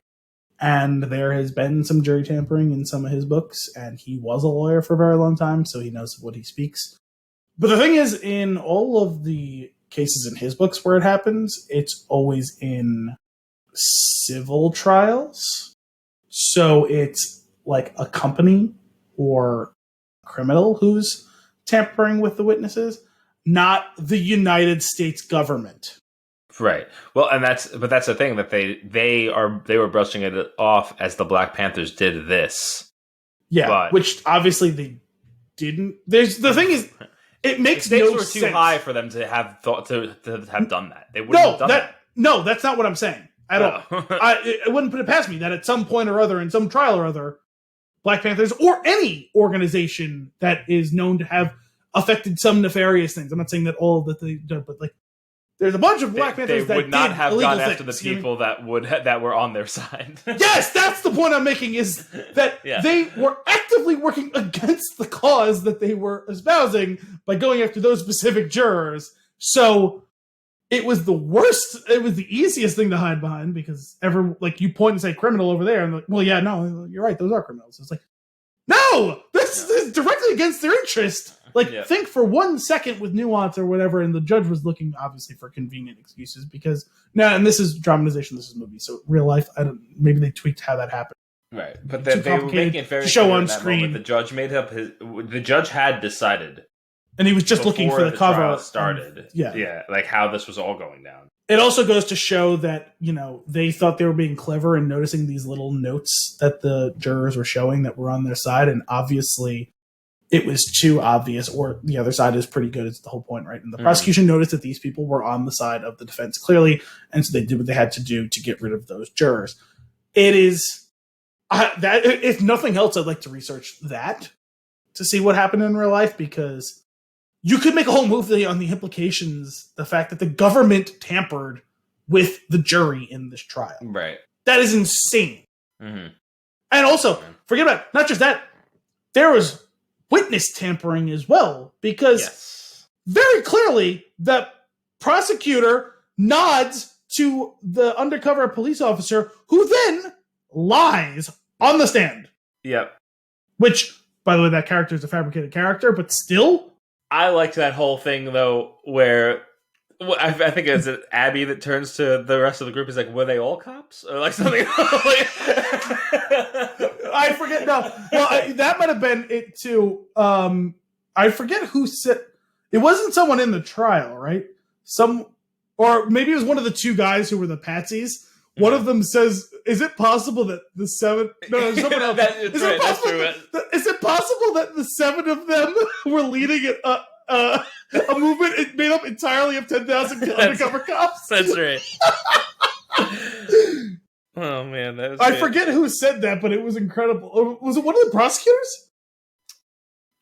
and there has been some jury tampering in some of his books, and he was a lawyer for a very long time, so he knows what he speaks. But the thing is, in all of the cases in his books where it happens, it's always in civil trials. So it's like a company or criminal who's tampering with the witnesses, not the United States government. Right. Well, that's the thing, that they were brushing it off as the Black Panthers did this. Yeah, which obviously they didn't. The thing is, it makes no sense. The stakes were too high for them to have thought to have done that. They wouldn't have done that. No, that's not what I'm saying at all. I wouldn't put it past me that at some point or other, in some trial or other, Black Panthers or any organization that is known to have affected some nefarious things. I'm not saying that all that they did, but like, there's a bunch of Black Panthers that would not have gone after the people that were on their side. Yes, that's the point I'm making, is that they were actively working against the cause that they were espousing by going after those specific jurors. So it was the worst. It was the easiest thing to hide behind, because you point and say criminal over there, and like, well, yeah, no, you're right, those are criminals. It's like, no, this is directly against their interest. Think for 1 second with nuance or whatever, and the judge was looking, obviously, for convenient excuses, because and this is dramatization, this is movie, so real life, maybe they tweaked how that happened. Right, but they were making it very show clear on in that screen. Moment. The judge had decided, and he was just looking for the cover. Trial started, like how this was all going down. It also goes to show that, they thought they were being clever and noticing these little notes that the jurors were showing that were on their side, and obviously it was too obvious, or the other side is pretty good. It's the whole point, right? And the prosecution noticed that these people were on the side of the defense clearly, and so they did what they had to do to get rid of those jurors. It is that, if nothing else, I'd like to research that to see what happened in real life, because you could make a whole movie on the implications, the fact that the government tampered with the jury in this trial. Right. That is insane. Mm-hmm. And also, forget about not just that, there was witness tampering as well, because very clearly the prosecutor nods to the undercover police officer, who then lies on the stand. Yep. Which, by the way, that character is a fabricated character, but still. I liked that whole thing, though, where I think it's Abby that turns to the rest of the group. Is like, were they all cops? Or like something. I forget. No, well, that might have been it too. I forget who said it. Wasn't someone in the trial, right? Or maybe it was one of the two guys who were the patsies. One of them says, "Is it possible that the seven?" No, someone else. Is it possible that the seven of them were leading a movement made up entirely of 10,000 undercover cops? That's right. Oh man, that was I forget who said that, but it was incredible. Was it one of the prosecutors?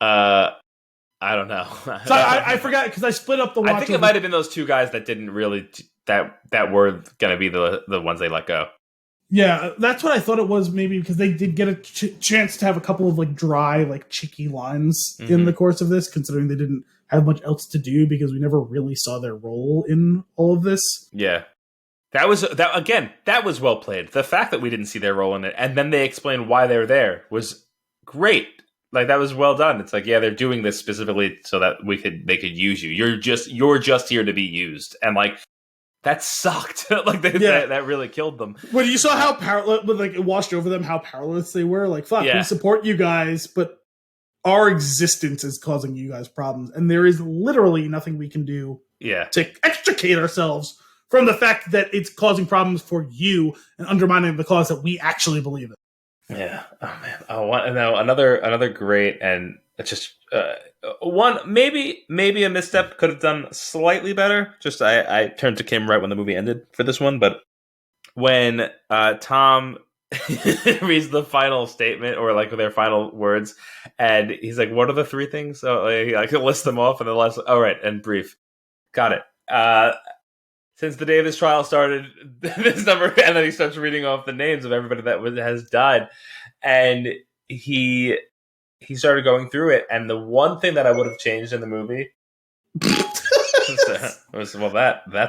I don't know. So I forgot, because I split up the watch. I think it might have been those two guys that didn't really that were going to be the ones they let go. Yeah, that's what I thought it was. Maybe because they did get a chance to have a couple of like dry, like cheeky lines in the course of this, considering they didn't have much else to do because we never really saw their role in all of this. Yeah. That was well played. The fact that we didn't see their role in it, and then they explained why they're there, was great. Like, that was well done. It's like, yeah, they're doing this specifically so that they could use you. You're just here to be used, and like that sucked. Like that really killed them. When you saw how powerless, like it washed over them, how powerless they were. Like, fuck, we support you guys, but our existence is causing you guys problems, and there is literally nothing we can do. To extricate ourselves from the fact that it's causing problems for you and undermining the cause that we actually believe in. Yeah. Oh man. Now another great, and it's just one maybe a misstep, could have done slightly better. Just I turned to Kim right when the movie ended for this one, but when Tom reads the final statement, or like their final words, and he's like, "What are the three things?" So he lists them off, and the last, all right, and brief. Got it. Since the day this trial started, this number, and then he starts reading off the names of everybody that has died, and he started going through it. And the one thing that I would have changed in the movie that's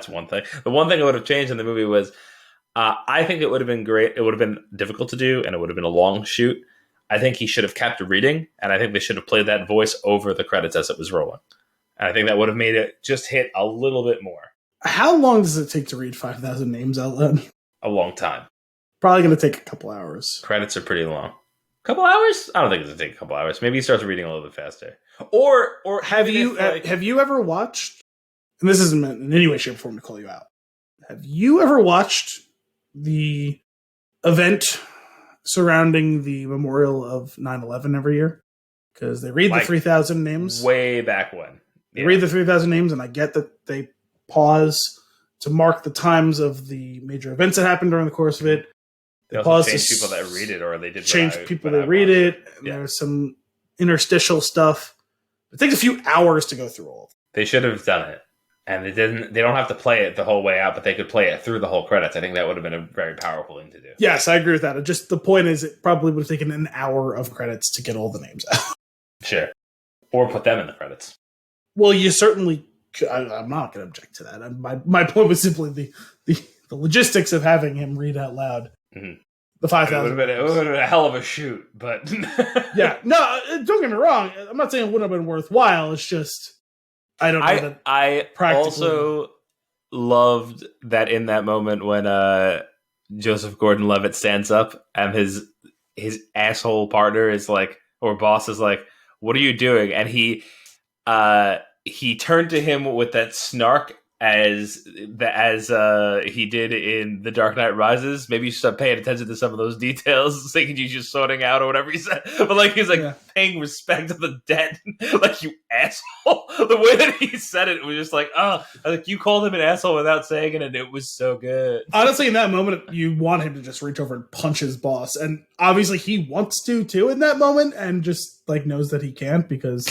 one thing. The one thing I would have changed in the movie was, I think it would have been great. It would have been difficult to do, and it would have been a long shoot. I think he should have kept reading, and I think they should have played that voice over the credits as it was rolling. And I think that would have made it just hit a little bit more. How long does it take to read 5,000 names out loud? A long time. Probably going to take a couple hours. Credits are pretty long. Couple hours? I don't think it's going to take a couple hours. Maybe he starts reading a little bit faster. Or have you ever watched, and this isn't meant in any way, shape, or form to call you out, have you ever watched the event surrounding the memorial of 9/11 every year? Because they read the 3,000 names. Way back when. They read the 3,000 names, and I get that they pause to mark the times of the major events that happened during the course of it. They also change people that read it, or they did change people that read it. Yeah. There's some interstitial stuff. It takes a few hours to go through all of it. They should have done it, and they didn't. They don't have to play it the whole way out, but they could play it through the whole credits. I think that would have been a very powerful thing to do. Yes, I agree with that. Just the point is, it probably would have taken an hour of credits to get all the names out. Sure, or put them in the credits. Well, you certainly. I'm not going to object to that. My point was simply the logistics of having him read out loud. Mm-hmm. The 5,000. It would have been a hell of a shoot, but yeah, no, don't get me wrong. I'm not saying it wouldn't have been worthwhile. It's just I don't know that. I also loved that in that moment when Joseph Gordon-Levitt stands up and his asshole partner is like, or boss is like, "What are you doing?" And he turned to him with that snark as he did in The Dark Knight Rises. Maybe you should start paying attention to some of those details, thinking you just sorting out or whatever he said. But like he's like paying respect to the dead, like, you asshole. The way that he said it was just like, like, you called him an asshole without saying it, and it was so good. Honestly, in that moment, you want him to just reach over and punch his boss, and obviously he wants to too in that moment, and just like knows that he can't because.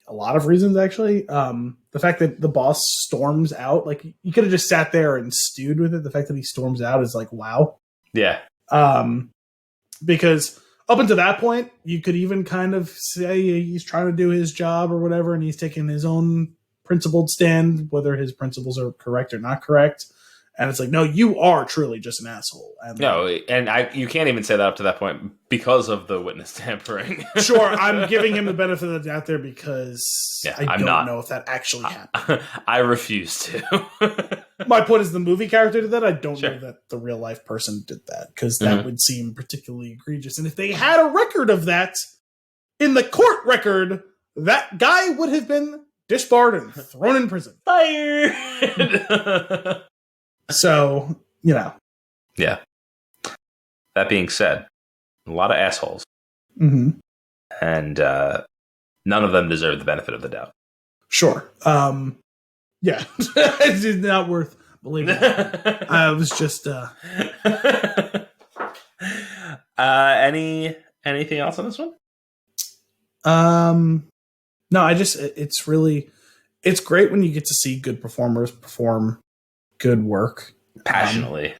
A lot of reasons, actually. The fact that the boss storms out, like, you could have just sat there and stewed with it. The fact that he storms out is like, wow. Yeah. Because up until that point, you could even kind of say he's trying to do his job or whatever, and he's taking his own principled stand, whether his principles are correct or not correct. And it's like, no, you are truly just an asshole. And no, and you can't even say that up to that point because of the witness tampering. Sure, I'm giving him the benefit of the doubt there because I don't know if that actually happened. I refuse to. My point is the movie character did that. I don't know that the real life person did that because that would seem particularly egregious. And if they had a record of that in the court record, that guy would have been disbarred and thrown in prison. Fired! So, Yeah. That being said, a lot of assholes. Mm-hmm. And none of them deserve the benefit of the doubt. Sure. Yeah. It's not worth believing. I was just... Anything else on this one? No, it's great when you get to see good performers perform good work passionately.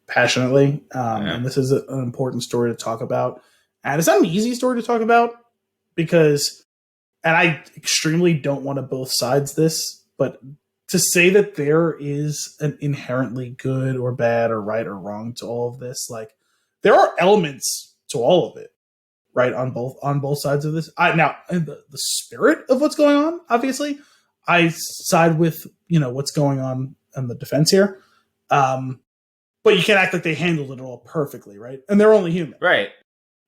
passionately. And this is an important story to talk about. And it's not an easy story to talk about because, and I extremely don't want to both sides this, but to say that there is an inherently good or bad or right or wrong to all of this, like there are elements to all of it, right? On both sides of this. Now the spirit of what's going on, obviously, I side with, what's going on in the defense here. But you can't act like they handled it all perfectly, right? And they're only human. Right.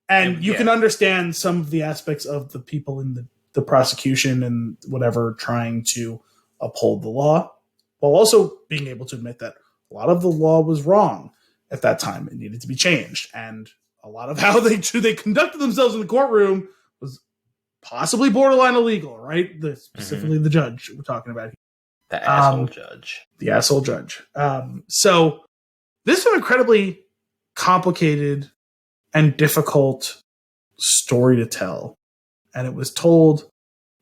And you can understand some of the aspects of the people in the prosecution and whatever trying to uphold the law, while also being able to admit that a lot of the law was wrong at that time. It needed to be changed. And a lot of how they conducted themselves in the courtroom was possibly borderline illegal, right? Specifically the judge we're talking about here. The asshole judge. The asshole judge. So this is an incredibly complicated and difficult story to tell. And it was told,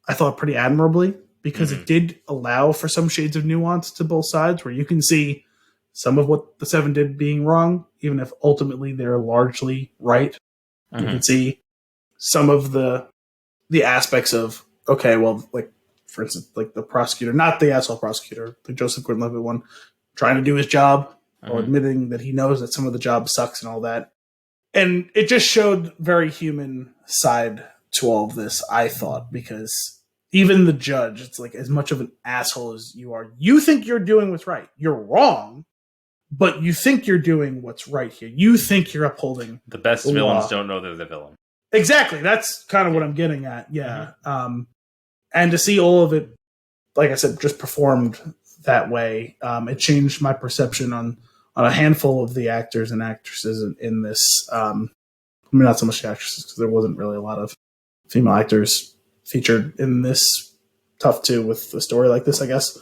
I thought, pretty admirably, because it did allow for some shades of nuance to both sides, where you can see some of what the Seven did being wrong, even if ultimately they're largely right. You can see some of the aspects of, okay, well, like, for instance, like the prosecutor, not the asshole prosecutor, the Joseph Gordon-Levitt one, trying to do his job or admitting that he knows that some of the job sucks and all that. And it just showed very human side to all of this, I thought, because even the judge, it's like, as much of an asshole as you are, you think you're doing what's right. You're wrong, but you think you're doing what's right here. You think you're upholding the best the villains law. Don't know they're the villain. Exactly. That's kind of what I'm getting at. Yeah. And to see all of it, like I said, just performed that way, it changed my perception on a handful of the actors and actresses in this. I mean, not so much the actresses, because there wasn't really a lot of female actors featured in this. Tough too with a story like this, I guess.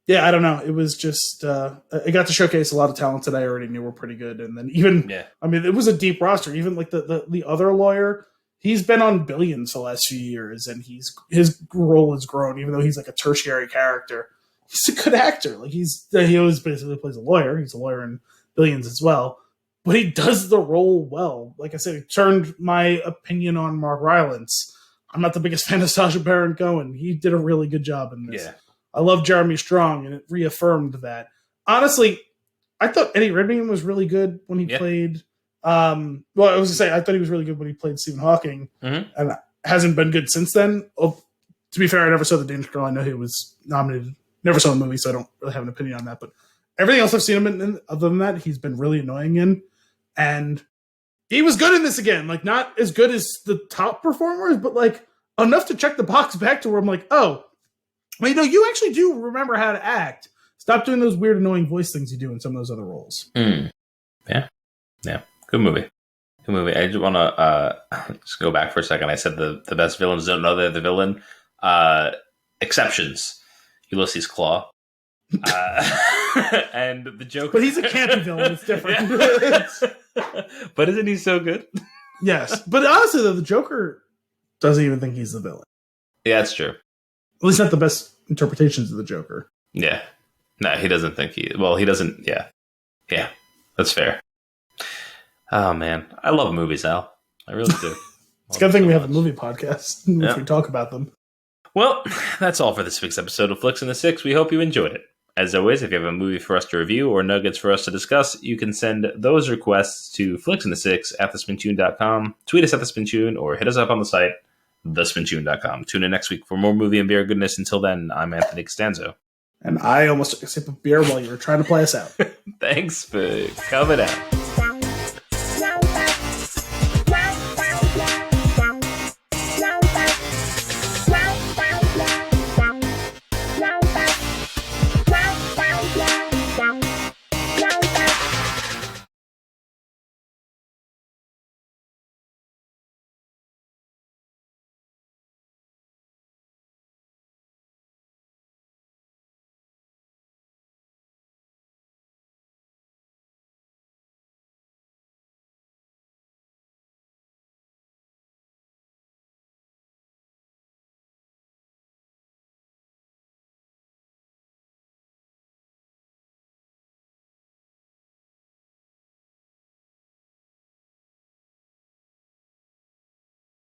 Yeah, I don't know. It was just it got to showcase a lot of talents that I already knew were pretty good, and then even I mean, it was a deep roster. Even like the other lawyer, he's been on Billions the last few years, and his role has grown. Even though he's like a tertiary character, he's a good actor. Like he always basically plays a lawyer. He's a lawyer in Billions as well, but he does the role well. Like I said, it turned my opinion on Mark Rylance. I'm not the biggest fan of Sacha Baron Cohen. He did a really good job in this. Yeah. I love Jeremy Strong, and it reaffirmed that. Honestly, I thought Eddie Redmayne was really good when he played. I was going to say, I thought he was really good when he played Stephen Hawking, and hasn't been good since then. Oh, to be fair, I never saw The Dangerous Girl. I know he was nominated. Never saw the movie, so I don't really have an opinion on that. But everything else I've seen him in, other than that, he's been really annoying in. And he was good in this again. Like, not as good as the top performers, but like enough to check the box back to where I'm like, oh, well, you actually do remember how to act. Stop doing those weird, annoying voice things you do in some of those other roles. Yeah. Good movie. I just want to just go back for a second. I said the best villains don't know they're the villain. Exceptions. Ulysses Claw. And the Joker. But he's a campy villain. It's different. But isn't he so good? Yes. But honestly, though, the Joker doesn't even think he's the villain. Yeah, that's true. At least not the best interpretations of the Joker. Yeah. No, he doesn't think he doesn't. Yeah. Yeah. That's fair. Oh, man. I love movies, Al. I really do. It's a good thing we have a movie podcast in which we talk about them. Well, that's all for this week's episode of Flix and the Six. We hope you enjoyed it. As always, if you have a movie for us to review or nuggets for us to discuss, you can send those requests to flixandthesix@thespintune.com, tweet us at thespintune, or hit us up on the site, thespintune.com. Tune in next week for more movie and beer goodness. Until then, I'm Anthony Costanzo. And I almost took a sip of beer while you were trying to play us out. Thanks for coming out.